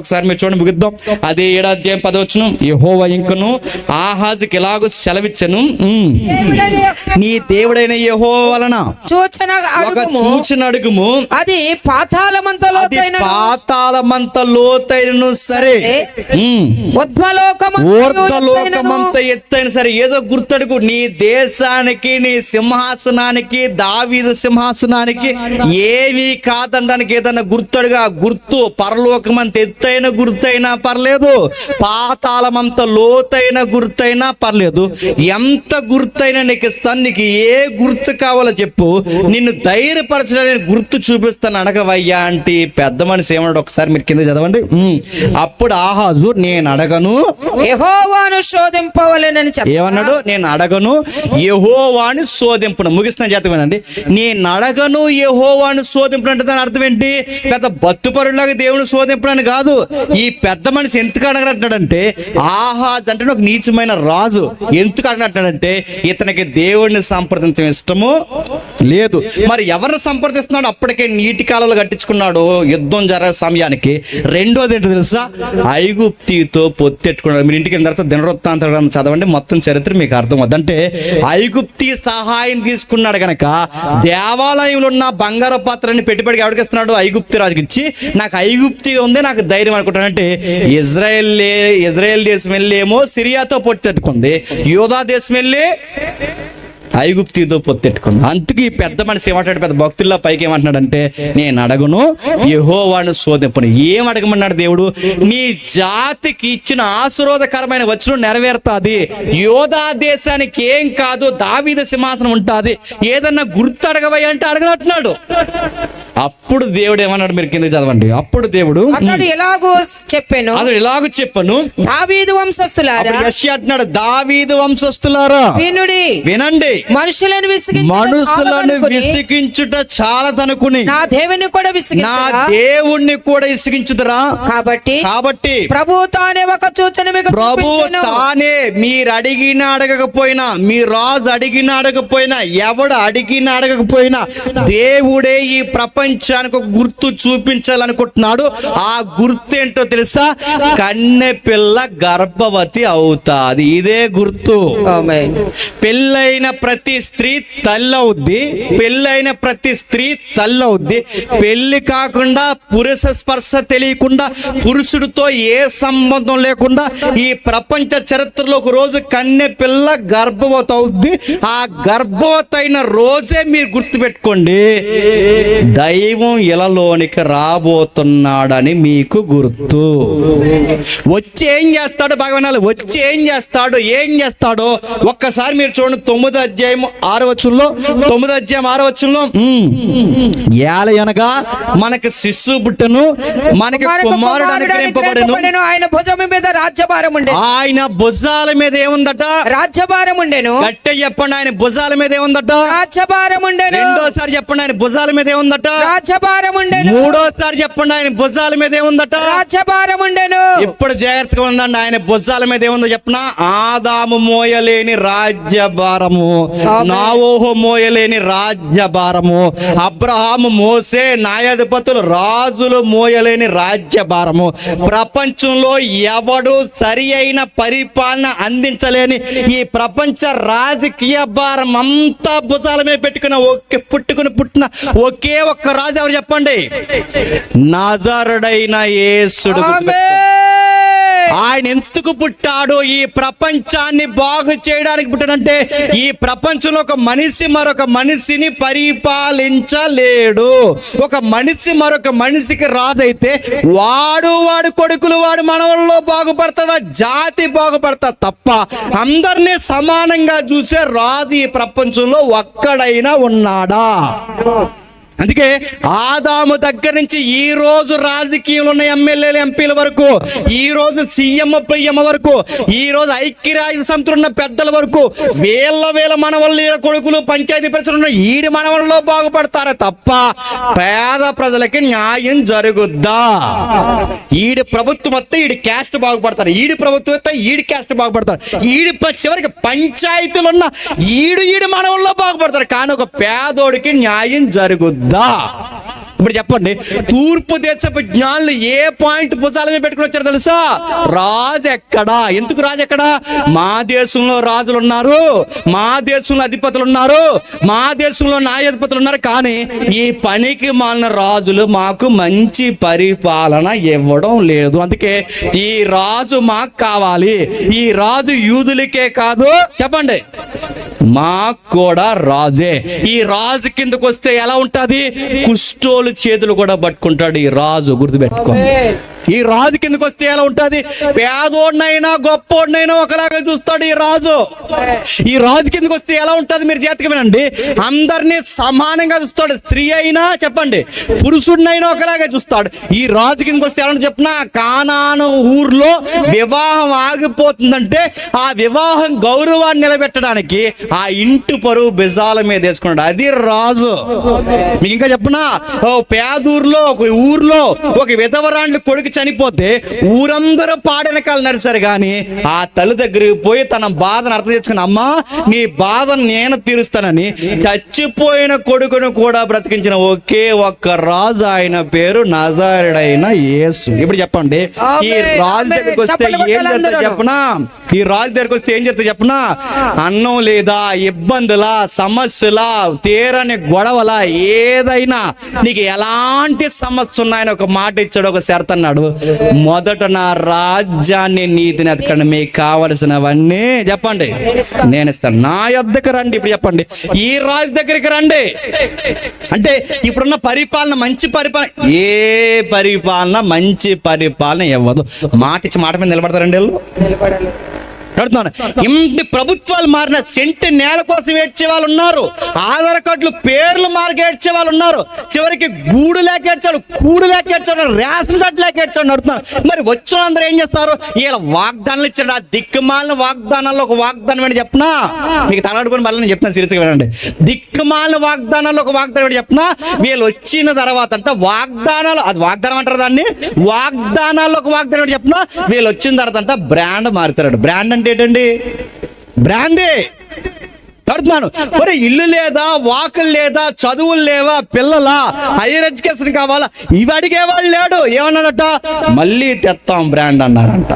A: ఒకసారి మీరు చూడండి, ముగిద్దాం. అదే 7వ అధ్యాయం 10వ వచనం. యెహోవా ఇంకను ఆహాజుకి ఎలాగో సెలవిచ్చెను, నీ దేవుడైన యెహోవా వలన ఒక సూచన అడుగుము,
C: అది పాతాళమంత
A: లోతైనను సరే, ఊర్ధ్వలోకమంత ఎత్తైన సరే, ఏదో గుర్తడుగు. నీ దేశానికి, నీ సింహాసనానికి, దావీదు సింహాసనానికి ఏమీ కాదనడానికి ఏదన్నా గుర్తడుగా. గుర్తు పరలోకమంత ఎత్తైన గుర్తైనా పర్లేదు, పాతాళమంత లోతైన గుర్తైనా పర్లేదు, ఎంత గుర్తైనా నీకు ఇస్తాను. నీకు ఏ గుర్తు కావాలో చెప్పు, నిన్ను ధైర్యపరచడానికి గుర్తు చూపిస్తాను అడగవయ్యా అంటే పెద్ద మనిషి ఏమన్నాడు ఒకసారి మీరు కింద చదవండి. అప్పుడు ఆహాజు నేను అడగను
C: యెహోవాను శోధింపవలెనని చెప్పాడు.
A: ఏమన్నాడు? నేను అడగను యెహోవాను శోధింపును. ముగిస్తున్న జాతమేనండి. నేను అడగను యెహోవాను శోధింపును అంటే దాని అర్థం ఏంటి? పెద్ద బతుపరులాగా దేవుని శోధింపునని కాదు. ఈ పెద్ద మనిషి ఎందుకు అడగనట్టాడంటే, ఆహాజ్ అంటే ఒక నీచమైన రాజు. ఎందుకు అడగనట్టాడంటే ఇతనికి దేవుడిని సంప్రదించడం ఇష్టము లేదు. మరి ఎవరిని సంప్రదిస్తున్నాడు? అప్పటికే నీటి కాలంలో కట్టించుకున్నాడు యుద్ధం జరిగే సమయానికి. రెండోది ఏంటో తెలుసా? ఐగుప్తితో పొత్తెట్టుకున్నాడు. మీరు ఇంటికి వెళ్ళిన తర్వాత దినవృత్తాంత గ్రంథం చదవండి, మొత్తం చరిత్ర మీకు అర్థం అవుతుంది. అంటే ఐగుప్తి సహాయం తీసుకున్నాడు గనక దేవాలయంలో ఉన్న బంగారు పాత్రని పెట్టుబడికి ఎవరికిస్తున్నాడు? ఐగుప్తి రాజుకి ఇచ్చి, నాకు ఐగుప్తి ఉంది, నాకు ధైర్యం అనుకుంటానంటే ఇజ్రాయెల్ దేశం వెళ్ళేమో సిరియాతో పొత్తెట్టుకుంది, యూదా దేశం వెళ్ళి ఐగుప్తితో పొత్తెట్టుకుంది. అందుకు ఈ పెద్ద మనిషి ఏమంటాడు? పెద్ద భక్తుల్లో పైకి ఏమంటున్నాడంటే, నేను అడగను యెహోవాను శోధింపను. ఏం అడగమన్నాడు దేవుడు? నీ జాతికి ఇచ్చిన ఆశీర్వాదకరమైన వచనం నెరవేరుతుంది, యోధా దేశానికి ఏం కాదు, దావీదు సింహాసనం ఉంటుంది, ఏదన్నా గుర్తు అడగవయ్యా అంటే అడగనట్టున్నాడు. అప్పుడు దేవుడు ఏమన్నాడు? మీరు కింద చదవండి. అప్పుడు దేవుడు
C: అతడు ఎలాగో చెప్పాను, దావీదు వంశస్థులారా,
A: యెషయా అంటున్నాడు, దావీదు వంశస్థులారా వినండి,
C: మనుషులను
A: విసిగించుట చాలదనుకుని
C: నా దేవుని కూడా
A: విసిగించుదరా? కాబట్టి
C: ప్రభు తానే ఒక సూచన మీకు
A: తానే, మీరు అడిగినా అడగకపోయినా, మీ రాజు అడిగినా అడగకపోయినా, ఎవడు అడిగినా అడగకపోయినా, దేవుడే ఈ ప్రపంచానికి ఒక గుర్తు చూపించాలనుకుంటున్నాడు. ఆ గుర్తు ఏంటో తెలుసా? కన్నె పిల్ల గర్భవతి అవుతాది. ఇదే గుర్తు. పెళ్ళైన ప్రతి స్త్రీ తల్లవుద్ది, పెళ్ళైన ప్రతి స్త్రీ తల్లవుద్ది. పెళ్లి కాకుండా, పురుష స్పర్శ తెలియకుండా, పురుషుడితో ఏ సంబంధం లేకుండా ఈ ప్రపంచ చరిత్రలో ఒక రోజు కన్నె పిల్ల గర్భవతి అవుద్ది. ఆ గర్భవతి అయిన రోజే మీరు గుర్తుపెట్టుకోండి, దైవం ఇలలోనికి రాబోతున్నాడని మీకు గుర్తు. వచ్చి ఏం చేస్తాడు? భగవాన్ వచ్చి ఏం చేస్తాడో ఒక్కసారి మీరు చూడండి. 9వ అధ్యాయం 6వ వచనంలో, 9వ అధ్యాయం 6వ వచనంలో, ఏలయనగా మనకి శిశువు పుట్టెను, మనకి కుమారుడు అనుగ్రహింపబడెను, ఆయన భుజం మీద రాజ్యభారం ఉండెను. ఆయన భుజాల మీద ఏముందట? రాజ్యభారం ఉండెను. గట్టిగా చెప్పండి, ఆయన భుజాల మీద ఏముందట? రాజ్యభారం ఉండెను. రెండోసారి చెప్పండి, ఆయన భుజాల మీద ఏముందట? రాజ్యభారం ఉండెను. మూడోసారి చెప్పండి, ఆయన భుజాల మీద ఏముందట? రాజ్యభారం ఉండెను. ఇప్పుడు జాగ్రత్తగా ఉండండి. ఆయన భుజాల మీద ఏముందో చెప్పిన, ఆదాము మోయలేని రాజ్యభారము, నావోహు మోయలేని రాజ్యభారము, అబ్రహాము, మోసే, న్యాయాధిపతులు, రాజులు మోయలేని రాజ్యభారము, ప్రపంచంలో ఎవడు సరి అయిన పరిపాలన అందించలేని ఈ ప్రపంచ రాజకీయ భారం అంతా భుజాల మీద పెట్టుకున్న పుట్టిన ఒకే ఒక్క రాజు ఎవరు చెప్పండి? నజరుడైన యేసుడు. ఆయన ఎందుకు పుట్టాడు? ఈ ప్రపంచాన్ని బాగు చేయడానికి పుట్టాడంటే ఈ ప్రపంచంలో ఒక మనిషి మరొక మనిషిని పరిపాలించలేడు. ఒక మనిషి మరొక మనిషికి రాజు అయితే వాడు కొడుకులు వాడు మనవల్లో బాగుపడతాడు, జాతి బాగుపడతాడు తప్ప అందరినీ సమానంగా చూసే రాజు ఈ ప్రపంచంలో ఒక్కడైనా ఉన్నాడా? అందుకే ఆదాము దగ్గర నుంచి ఈ రోజు రాజకీయంలో ఉన్న ఎమ్మెల్యేలు, ఎంపీల వరకు, ఈ రోజు సీఎం, పిఎం వరకు, ఈ రోజు ఐక్యరాజ్య సమితిలో ఉన్న పెద్దల వరకు వీళ్ళ మనవళ్ళు, కొడుకులు, పంచాయతీ పరిస్థితులు ఉన్న ఈడి మనవల్లో బాగుపడతారే తప్ప పేద ప్రజలకి న్యాయం జరుగుద్దా? ఈడి ప్రభుత్వం వస్తే ఈడి క్యాస్ట్ బాగుపడతారు, ఈడి ప్రభుత్వం వస్తే ఈడి క్యాస్ట్ బాగుపడతారు, ఈడి చివరికి పంచాయతీలు ఉన్న ఈడు మనవల్లో బాగుపడతారు. కానీ ఒక పేదోడికి న్యాయం జరుగుద్దా? ఇప్పుడు చెప్పండి, తూర్పు దేశపు జ్ఞానులు ఏ పాయింట్ భుజాల మీద పెట్టుకుని వచ్చారు తెలుసా? రాజు ఎక్కడా? ఎందుకు రాజు ఎక్కడా? మా దేశంలో రాజులు ఉన్నారు, మా దేశంలో అధిపతులు ఉన్నారు, మా దేశంలో న్యాయాధిపతులు ఉన్నారు, కానీ ఈ పనికి మాలిన రాజులు మాకు మంచి పరిపాలన ఇవ్వడం లేదు. అందుకే ఈ రాజు మాకు కావాలి. ఈ రాజు యూదులకే కాదు, చెప్పండి, మాకు కూడా రాజే. ఈ రాజు కిందకు వస్తే ఎలా ఉంటది? కుష్ఠోలు చేతులు కూడా పట్టుకుంటాడు ఈ రాజు, గుర్తుపెట్టుకో. ఈ రాజు కిందకు వస్తే ఎలా ఉంటది? పేదోడినైనా గొప్పోడినైనా ఒకలాగా చూస్తాడు ఈ రాజు. ఈ రాజు కిందకు వస్తే ఎలా ఉంటది? మీరు జాగ్రత్తగా వినండి. అందరినీ సమానంగా చూస్తాడు. స్త్రీ అయినా, చెప్పండి, పురుషుడినైనా ఒకలాగా చూస్తాడు. ఈ రాజు కిందకు వస్తే ఎలా చెప్పినా, కానాను ఊర్లో వివాహం ఆగిపోతుందంటే ఆ వివాహం గౌరవాన్ని నిలబెట్టడానికి ఆ ఇంటి పరువు బిజాల మీద వేసుకున్నాడు. అది రాజు. మీకు ఇంకా చెప్పనా, పేదూరులో ఒక ఊర్లో ఒక విధవరాండ్ల కొడుకు చనిపోతే ఊరందరూ పాడెనకాల నడిచారు, కానీ ఆ తల్లి దగ్గరికి పోయి తన బాధను అర్థం చేసుకుని, అమ్మా నీ బాధను నేను తీరుస్తానని చచ్చిపోయిన కొడుకును కూడా బ్రతికించిన ఒకే ఒక్క రాజు, ఆయన పేరు నజరుడైన యేసు. ఇప్పుడు చెప్పండి, ఈ రాజు దగ్గరికి వస్తే ఏం జరుగుతుంది చెప్పనా? ఈ రాజు దగ్గరికి వస్తే ఏం జరుగుతుంది చెప్పనా? అన్నం లేదా, ఇబ్బందుల, సమస్యల, తీరని గొడవల, ఏదైనా నీకు ఎలాంటి సమస్య ఉన్నాయని ఒక మాట ఇచ్చాడు, ఒక షరతు అన్నాడు. మొదట నా రాజ్యాన్ని, నీతిని ఎతకండి, మీకు కావలసినవన్నీ చెప్పండి నేను ఇస్తాను. నా యొద్దకు రండి. ఇప్పుడు చెప్పండి, ఈ రాజు దగ్గరికి రండి. అంటే ఇప్పుడున్న పరిపాలన మంచి పరిపాలన, ఏ పరిపాలన మంచి పరిపాలన ఇవ్వదు. మాట ఇచ్చి మాట మీద నిలబడతారండి వీళ్ళు. ఇంటి ప్రభుత్వాలు మారిన సెంటి నేల కోసం ఏడ్చే వాళ్ళు ఉన్నారు, ఆధార్ కార్డులు పేర్లు మార్కి ఏడ్చే వాళ్ళు ఉన్నారు, చివరికి గూడు లేక ఏడ్చారు, కూడు లేక ఏడ్చారు, రేషన్ కార్డు లేక ఏడ్చారు నడుతున్నారు. మరి వచ్చిన అందరూ ఏం చేస్తారు? వీళ్ళ వాగ్దానాలు ఇచ్చాడు. ఆ దిక్కుమాలిన వాగ్దానాల్లో ఒక వాగ్దానం ఏంటి చెప్పనా? మీకు తలడుకొని మళ్ళీ నేను చెప్తాను, సీరియస్గా వినండి. దిక్కుమాలిన వాగ్దానాల్లో ఒక వాగ్దానం ఏంటి చెప్పనా? వీళ్ళు వచ్చిన తర్వాత అంటే వాగ్దానాలు, అది వాగ్దానం అంటారు దాన్ని, వాగ్దానాల్లో ఒక వాగ్దానం ఏంటి చెప్పనా? వీళ్ళు వచ్చిన తర్వాత అంటే బ్రాండ్ మారుతారు. బ్రాండ్ అంటే ఏంటండి? బ్రాండే అడుగుతున్నాను. మరి ఇల్లు లేదా, వాకులు లేదా, చదువులు లేవా, పిల్లలా, హైయర్ ఎడ్యుకేషన్ కావాలా, ఇవి అడిగేవాళ్ళు లేడు. ఏమన్నాడట? మళ్ళీ తెస్తాం బ్రాండ్ అన్నారంట.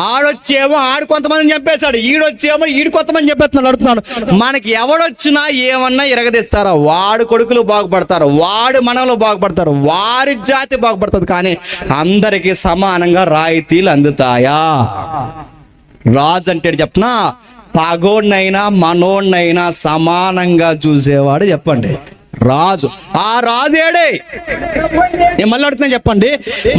A: ఆడొచ్చేమో ఆడు కొంతమందిని చంపేశాడు, ఈడొచ్చేమో ఈడు కొంతమంది చెప్పేస్తున్నాడు. అడుగుతున్నాను, మనకి ఎవడొచ్చినా ఏమన్నా ఇరగదీస్తారా? వాడు కొడుకులు బాగుపడతారు, వాడు మనవలు బాగుపడతారు, వారి జాతి బాగుపడుతుంది, కానీ అందరికీ సమానంగా రాయితీలు అందుతాయా? రాజు అంటే చెప్పనా? పగోడినైనా మనోడినైనా సమానంగా చూసేవాడు చెప్పండి రాజు. ఆ రాజు ఏడే? నేను మళ్ళీ అడుగుతున్నా చెప్పండి.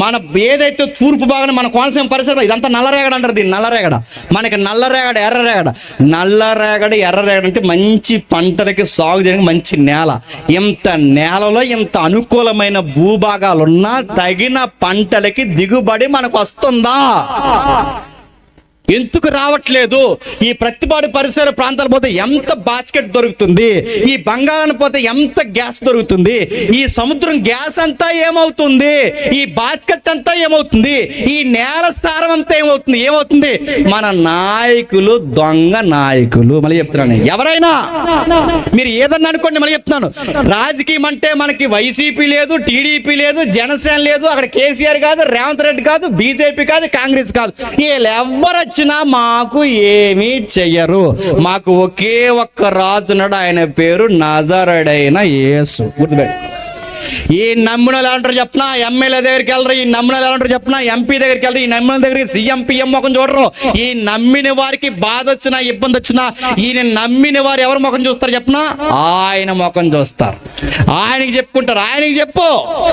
A: మన ఏదైతే తూర్పు భాగం మన కోనసీమ పరిసరం ఇదంతా నల్లరేగడ అంటారు. దీన్ని నల్లరేగడ. మనకి నల్లరేగడ, ఎర్రరేగడ. నల్లరేగడ, ఎర్రరేగడ అంటే మంచి పంటలకి సాగు చేయడానికి మంచి నేల. ఇంత నేలలో ఇంత అనుకూలమైన భూభాగాలున్నా తగిన పంటలకి దిగుబడి మనకు వస్తుందా? ఎందుకు రావట్లేదు? ఈ ప్రతిపాడు పరిసర ప్రాంతాలు పోతే ఎంత బాస్కెట్ దొరుకుతుంది, ఈ బంగాళాన్ని పోతే ఎంత గ్యాస్ దొరుకుతుంది, ఈ సముద్రం గ్యాస్ అంతా ఏమవుతుంది, ఈ బాస్కెట్ అంతా ఏమవుతుంది, ఈ నేల స్థానం అంతా ఏమవుతుంది? మన నాయకులు దొంగ నాయకులు. మళ్ళీ చెప్తున్నాను, ఎవరైనా మీరు ఏదన్నా అనుకోండి, మళ్ళీ చెప్తున్నాను, రాజకీయం అంటే మనకి వైసీపీ లేదు, టీడీపీ లేదు, జనసేన లేదు, అక్కడ కేసీఆర్ కాదు, రేవంత్ రెడ్డి కాదు, బీజేపీ కాదు, కాంగ్రెస్ కాదు, వీళ్ళెవ్వరు వచ్చినా మాకు ఏమీ చెయ్యరు. మాకు ఒకే ఒక్క రాజున్నాడు, ఆయన పేరు నజరేయుడైన యేసు. గుర్తుపెట్టు. ఈ నమ్మిన వాళ్ళు అంటారు చెప్పిన ఎమ్మెల్యే దగ్గరికి వెళ్ళరు, ఈ నమ్మిన వాళ్ళు అంటారు చెప్పిన ఎంపీ దగ్గరికి వెళ్ళరు, ఈ నమ్మిన దగ్గరికి సీఎం పిఎం ముఖం చూడరు. ఈ నమ్మిన వారికి బాధ వచ్చినా ఇబ్బంది వచ్చినా ఈయన నమ్మిన వారు ఎవరు ముఖం చూస్తారు చెప్పిన? ఆయన ముఖం చూస్తారు, ఆయనకి చెప్పుకుంటారు. ఆయనకి చెప్పు,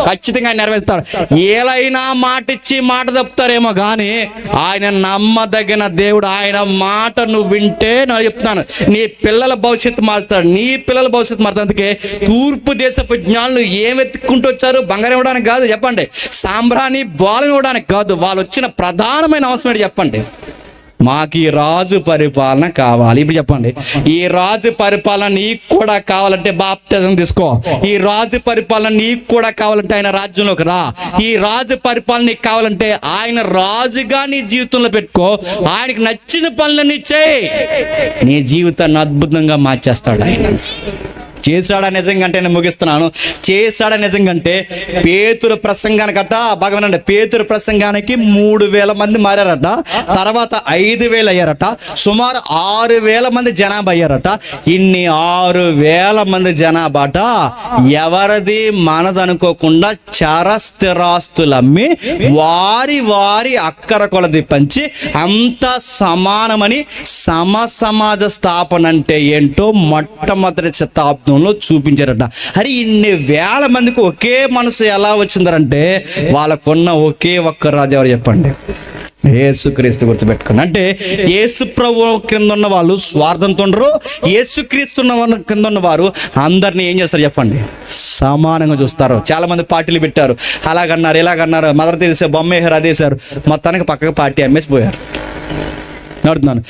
A: ఖచ్చితంగా ఆయన నెరవేరుస్తాడు. ఏలైనా మాట ఇచ్చి మాట తప్పుతారేమో కానీ ఆయన నమ్మదగిన దేవుడు. ఆయన మాట నువ్వు వింటే నేను చెప్తున్నాను, నీ పిల్లల భవిష్యత్తు మారుతాడు, నీ పిల్లల భవిష్యత్తు మారుతాడు. అందుకే తూర్పు దేశపు జ్ఞానులు ఏం వెతుక్కుంటూ వచ్చారు? బంగారం ఇవ్వడానికి కాదు చెప్పండి, సాంబ్రాణి బోలం ఇవ్వడానికి కాదు. వాళ్ళు వచ్చిన ప్రధానమైన అవసరం ఏంటి చెప్పండి? మాకు ఈ రాజు పరిపాలన కావాలి. ఇప్పుడు చెప్పండి, ఈ రాజు పరిపాలన నీకు కూడా కావాలంటే బాప్తిజం తీసుకో. ఈ రాజు పరిపాలన నీకు కూడా కావాలంటే ఆయన రాజ్యంలోకి రా. ఈ రాజు పరిపాలన నీకు కావాలంటే ఆయన రాజుగా నీ జీవితంలో పెట్టుకో. ఆయనకి నచ్చిన పనులన్నీ చేయి, నీ జీవితాన్ని అద్భుతంగా మార్చేస్తాడు ఆయన. చేశాడా నిజంగా అంటే, నేను ముగిస్తున్నాను, చేశాడా నిజంగా అంటే పేతురు ప్రసంగానికట బాగా వినండి, పేతురు ప్రసంగానికి 3000 మంది మారారట, తర్వాత 5000 అయ్యారట, సుమారు 6000 మంది జనాభా అయ్యారట. ఇన్ని 6000 మంది జనాభాట ఎవరిది మనదనుకోకుండా చరస్థిరాస్తులు అమ్మి వారి వారి అక్కర కొలది పంచి అంత సమానమని సమాజ స్థాపన అంటే ఏంటో మొట్టమొదటి శతాబ్దం చూపించారట. అరే ఇన్ని వేల మందికి ఒకే మనసు ఎలా వచ్చిందంటే వాళ్ళకున్న ఒకే ఒక్క రాజు ఎవరు చెప్పండి? యేసుక్రీస్తు. గుర్తుపెట్టుకోండి. అంటే యేసు ప్రభు కింద ఉన్న వాళ్ళు స్వార్థంతో ఉండరు, యేసుక్రీస్తు కింద ఉన్న వారు అందరినీ ఏం చేస్తారు చెప్పండి? సమానంగా చూస్తారు. చాలా మంది పార్టీలు పెట్టారు, అలాగన్నారు ఇలాగన్నారు, మదర్ తెరిసే బొమ్మ వేసారు, అదేసారు, మొత్తానికి పక్కకు పార్టీ అమ్మేసి పోయారు. నడుతున్నాను.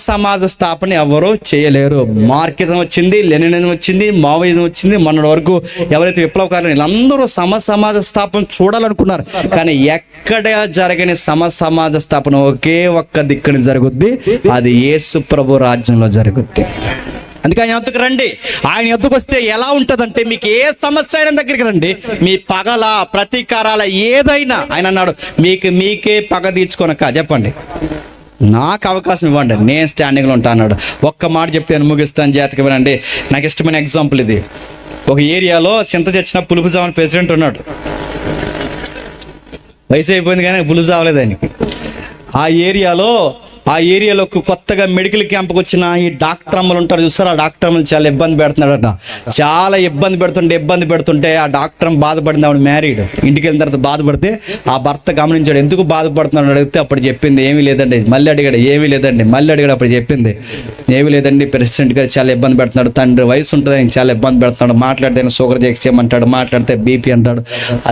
A: సమాజ స్థాపన ఎవరో చేయలేరు. మార్క్సిజం వచ్చింది, లెనినిజం వచ్చింది, మావోయిజం వచ్చింది, మొన్నటి వరకు ఎవరైతే విప్లవకారులు వీళ్ళందరూ సమాజ స్థాపన చూడాలనుకున్నారు. కానీ ఎక్కడ జరగని సమాజ స్థాపన ఒకే ఒక్క దిక్కుని జరుగుద్ది, అది యేసు ప్రభు రాజ్యంలో జరుగుద్ది. అందుకే ఆయన ఎద్దుకు రండి. ఆయన ఎద్దుకు వస్తే ఎలా ఉంటుందంటే, మీకు ఏ సమస్య అయినా దగ్గరికి రండి, మీ పగల ప్రతీకారాల ఏదైనా ఆయన అన్నాడు, మీకే పగ తీర్చుకొనక చెప్పండి, నాకు అవకాశం ఇవ్వండి, నేను స్టాండింగ్లో ఉంటా అన్నాడు. ఒక్క మాట చెప్తే నేను ముగిస్తాను, జాతకి వినండి. నాకు ఇష్టమైన ఎగ్జాంపుల్ ఇది. ఒక ఏరియాలో చింత చచ్చిన పులుపు జావని ప్రెసిడెంట్ ఉన్నాడు. వయసు అయిపోయింది కానీ పులుపు జావలేదు ఆయనకి. ఆ ఏరియాలో కొత్తగా మెడికల్ క్యాంప్కి వచ్చిన ఈ డాక్టర్ అమ్మలు ఉంటారు చూస్తారు, ఆ డాక్టర్ అమ్మలు చాలా ఇబ్బంది పెడుతున్నాడట. చాలా ఇబ్బంది పెడుతుంటే ఆ డాక్టర్ బాధపడింది. ఆవిడ మ్యారీడ్, ఇంటికి వెళ్ళిన తర్వాత బాధపడితే ఆ భర్త గమనించాడు, ఎందుకు బాధపడుతున్నాడు అడిగితే అప్పుడు చెప్పింది ఏమీ లేదండి. మళ్ళీ అడిగాడు, ఏమీ లేదండి. మళ్ళీ అడిగాడు, అప్పుడు చెప్పింది ఏమీ లేదండి, ప్రెసిడెంట్ గారు చాలా ఇబ్బంది పెడుతున్నాడు, తండ్రి వయసు ఉంటుంది, ఆయన చాలా ఇబ్బంది పెడుతున్నాడు, మాట్లాడితే షుగర్ చెక్ చేయమంటాడు, మాట్లాడితే బీపీ అంటాడు,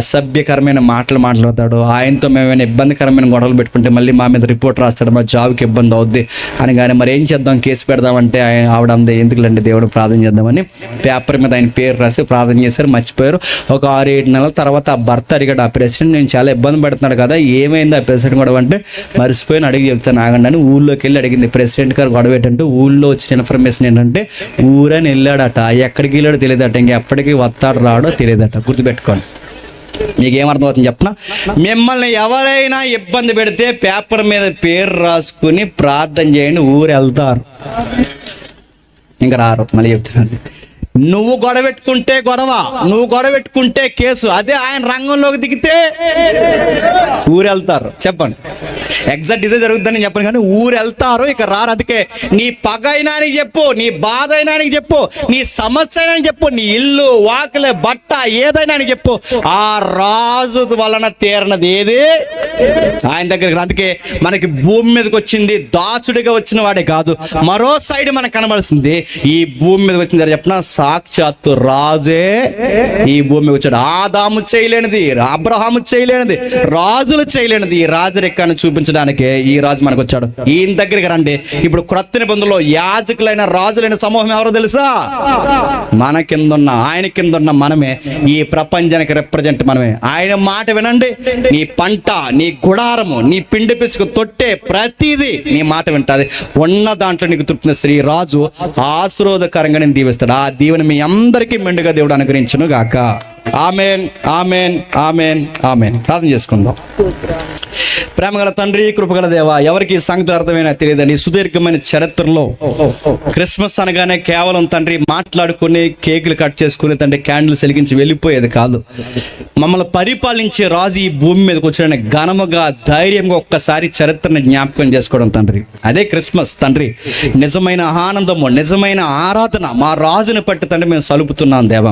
A: అసభ్యకరమైన మాటలు మాట్లాడతాడు, ఆయనతో మేమైనా ఇబ్బందికరమైన గొడవలు పెట్టుకుంటే మళ్ళీ మా మీద రిపోర్ట్ రాస్తాడు, మా జాబ్కి ఇబ్బంది అవుద్ది అని. కానీ మరి ఏం చేద్దాం, కేసు పెడదామంటే ఆవిడ అందే ఎందుకులండి దేవుడు ప్రార్థన చేద్దామని పేపర్ మీద ఆయన పేరు రాసి ప్రార్థన చేశారు, మర్చిపోయారు. ఒక 6-7 నెలల తర్వాత ఆ భర్త అడిగాడు, ఆ ప్రెసిడెంట్ నేను చాలా ఇబ్బంది పెడుతున్నాడు కదా, ఏమైంది ఆ ప్రెసిడెంట్ గొడవ అంటే, మర్చిపోయిన అడిగి చెప్తాను ఆగండి అని ఊళ్ళోకి వెళ్ళి అడిగింది. ప్రెసిడెంట్ గారు గొడవ ఏంటంటే, ఊళ్ళో వచ్చిన ఇన్ఫర్మేషన్ ఏంటంటే ఊరని వెళ్ళాడట, ఎక్కడికి వెళ్ళాడో తెలియదట, ఇంకెప్పటికీ వస్తాడు రాడో తెలియదట. గుర్తుపెట్టుకోండి. మీకేమర్థమవుతుంది చెప్పనా? మిమ్మల్ని ఎవరైనా ఇబ్బంది పెడితే పేపర్ మీద పేరు రాసుకుని ప్రార్థన చేయండి, ఊరు వెళ్తారు, ఇంకా రారు. మళ్ళీ చెప్తున్నాను, నువ్వు గొడవ పెట్టుకుంటే గొడవ, నువ్వు గొడవ పెట్టుకుంటే కేసు. అదే ఆయన రంగంలోకి దిగితే ఊరు వెళ్తారు. చెప్పండి, ఎగ్జాక్ట్ ఇదే జరుగుతుందని చెప్పను కానీ ఊరు వెళ్తారు, ఇక రారు. అందుకే నీ పగ అయినా అని చెప్పు, నీ బాధ అయినా అని చెప్పు, నీ సమస్య అయినా అని చెప్పు, నీ ఇల్లు వాకిలే బట్ట ఏదైనా అని చెప్పు, ఆ రాజు వలన తీరనది ఏది ఆయన దగ్గరికి. అందుకే మనకి భూమి మీదకి వచ్చింది దాచుడిగా వచ్చిన వాడే కాదు, మరో సైడ్ మనకు కనబడుతుంది. ఈ భూమి మీదకి వచ్చింది చెప్పిన సాక్షాత్తు రాజే ఈ భూమికి వచ్చాడు. ఆదాము చేయలేనిది, అబ్రహాము చేయలేనిది, రాజులు చేయలేనిది ఈ రాజరికాన్ని చూపించడానికి ఈ రాజు మనకు వచ్చాడు. ఈయన దగ్గరికి రండి. ఇప్పుడు క్రొత్త నిబంధనలో యాజకులైన రాజులైన సమూహం ఎవరో తెలుసా? మన కిందున్న, ఆయన కిందున్న మనమే. ఈ ప్రపంచానికి రిప్రజెంట్ మనమే. ఆయన మాట వినండి. నీ పంట, నీ గుడారము, నీ పిండి పిసుకు తొట్టే ప్రతిదీ నీ మాట వింటుంది. ఉన్న దాంట్లో నీకు తృప్తిని శ్రీ రాజు ఆశీర్వాదకరంగా నేను దీవిస్తాడు. ఆ దీవెన మీ అందరికీ మెండుగా దేవుడు అనుగ్రహించును గాక. Amen, amen, amen, amen. ప్రార్థన చేసుకుందాం. ప్రేమగల తండ్రి, కృపగల దేవ, ఎవరికి సంగతులు అర్థమైనా తెలియదండి. సుదీర్ఘమైన చరిత్రలో క్రిస్మస్ అనగానే కేవలం తండ్రి మాట్లాడుకుని కేకులు కట్ చేసుకుని తండ్రి క్యాండిల్స్ వెలిగించి వెళ్ళిపోయేది కాదు. మమ్మల్ని పరిపాలించే రాజు ఈ భూమి మీదకి వచ్చిన ఘనముగా, ధైర్యంగా ఒక్కసారి చరిత్రని జ్ఞాపకం చేసుకోవడం తండ్రి. అదే క్రిస్మస్ తండ్రి. నిజమైన ఆనందము, నిజమైన ఆరాధన మా రాజుని పట్టి తండ్రి మేము సలుపుతున్నాం దేవ.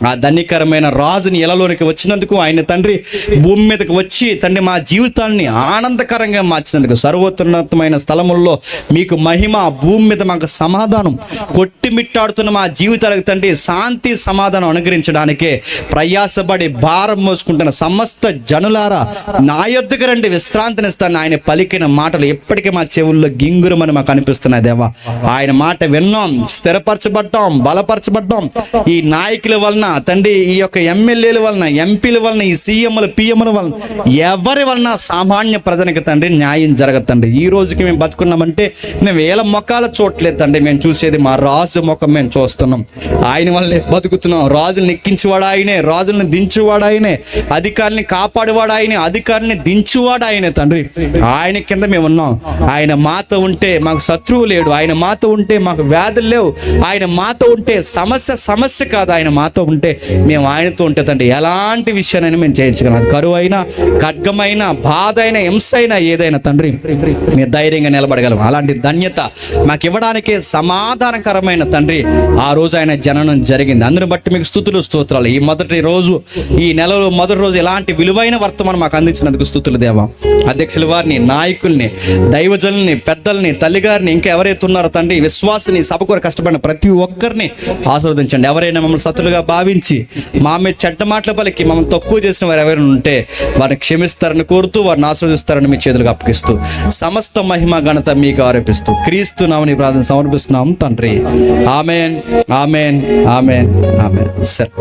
A: ఆ ధన్యకరమైన రాజుని ఇలలోనికి వచ్చినందుకు, ఆయన తండ్రి భూమి మీదకి వచ్చి తండ్రి మా జీవితాన్ని ఆనందకరంగా మార్చినందుకు, సర్వోన్నతమైన స్థలముల్లో మీకు మహిమ, భూమి మీద మాకు సమాధానం, కొట్టిమిట్టాడుతున్న మా జీవితాలకు తండ్రి శాంతి సమాధానం అనుగ్రహించడానికే ప్రయాసపడి భారం మోసుకుంటున్న సమస్త జనులారా నా యొద్దకు రండి, విశ్రాంతినిస్తాను. ఆయన పలికిన మాటలు ఎప్పటికీ మా చెవుల్లో గింగురమని మాకు అనిపిస్తున్నాయి దేవా. ఆయన మాట విన్నాం, స్థిరపరచబడ్డాం, బలపరచబడ్డాం. ఈ నాయకుల వలన తండ్రి, ఈ యొక్క ఎమ్మెల్యేల వలన, ఎంపీల వలన, ఈ సీఎంల పిఎంల వలన, ఎవరి వలన సామాన్య ప్రజలకు తండ్రి న్యాయం జరగతండి. ఈ రోజుకి మేము బతుకున్నామంటే మేము వేల మొక్కలు చూడలేదు తండ్రి. మేము చూసేది మా రాజు ముఖం మేము చూస్తున్నాం. ఆయన వల్లే బతుకుతున్నాం. రాజులను ఎక్కించేవాడు ఆయనే, రాజులను దించువాడు ఆయనే, అధికారుల్ని కాపాడేవాడు ఆయనే, అధికారుల్ని దించువాడు ఆయనే తండ్రి. ఆయన కింద మేము ఉన్నాం. ఆయన మాతో ఉంటే మాకు శత్రువు లేడు. ఆయన మాతో ఉంటే మాకు వ్యాధులు లేవు. ఆయన మాతో ఉంటే సమస్య కాదు. ఆయన మాతో ఉంటే మేము ఆయనతో ఉంటే తండ్రి ఎలాంటి విషయాన్ని మేము చేయించగలం. అది కరువు అయినా, ఖడ్గమైన, బాధ అయినా, హింస అయినా, ఏదైనా తండ్రి మేము ధైర్యంగా నిలబడగలం. అలాంటి ధన్యత మాకు ఇవ్వడానికి సమాధానకరమైన తండ్రి ఆ రోజు ఆయన జననం జరిగింది. అందుని బట్టి మీకు స్తుతులు, స్తోత్రాలు. ఈ మొదటి రోజు, ఈ నెలలో మొదటి రోజు ఇలాంటి విలువైన వర్తమానం మాకు అందించినందుకు స్తుతులు దేవా. అధ్యక్షుల వారిని, నాయకుల్ని, దైవజనుల్ని, పెద్దల్ని, తల్లిగారిని, ఇంకా ఎవరైతే ఉన్నారో తండ్రి విశ్వాసిని, సభ కొరకు కష్టపడిన ప్రతి ఒక్కరిని ఆశీర్వదించండి. ఎవరైనా మమ్మల్ని శత్రులుగా భావించి మా మీద చెడ్డ మాటల పలికి మమ్మల్ని తక్కువ చేసిన వారు ఎవరైనా ఉంటే వారిని క్షమిస్తారని కోరుతూ, వారిని ఆశీర్వదిస్తారని మీ చేతులకు అప్పగిస్తూ, సమస్త మహిమ ఘనత మీకు ఆరోపిస్తూ క్రీస్తు నామమున ప్రార్థన సమర్పిస్తున్నాం తండ్రి. Amen, amen, amen, amen. సరే.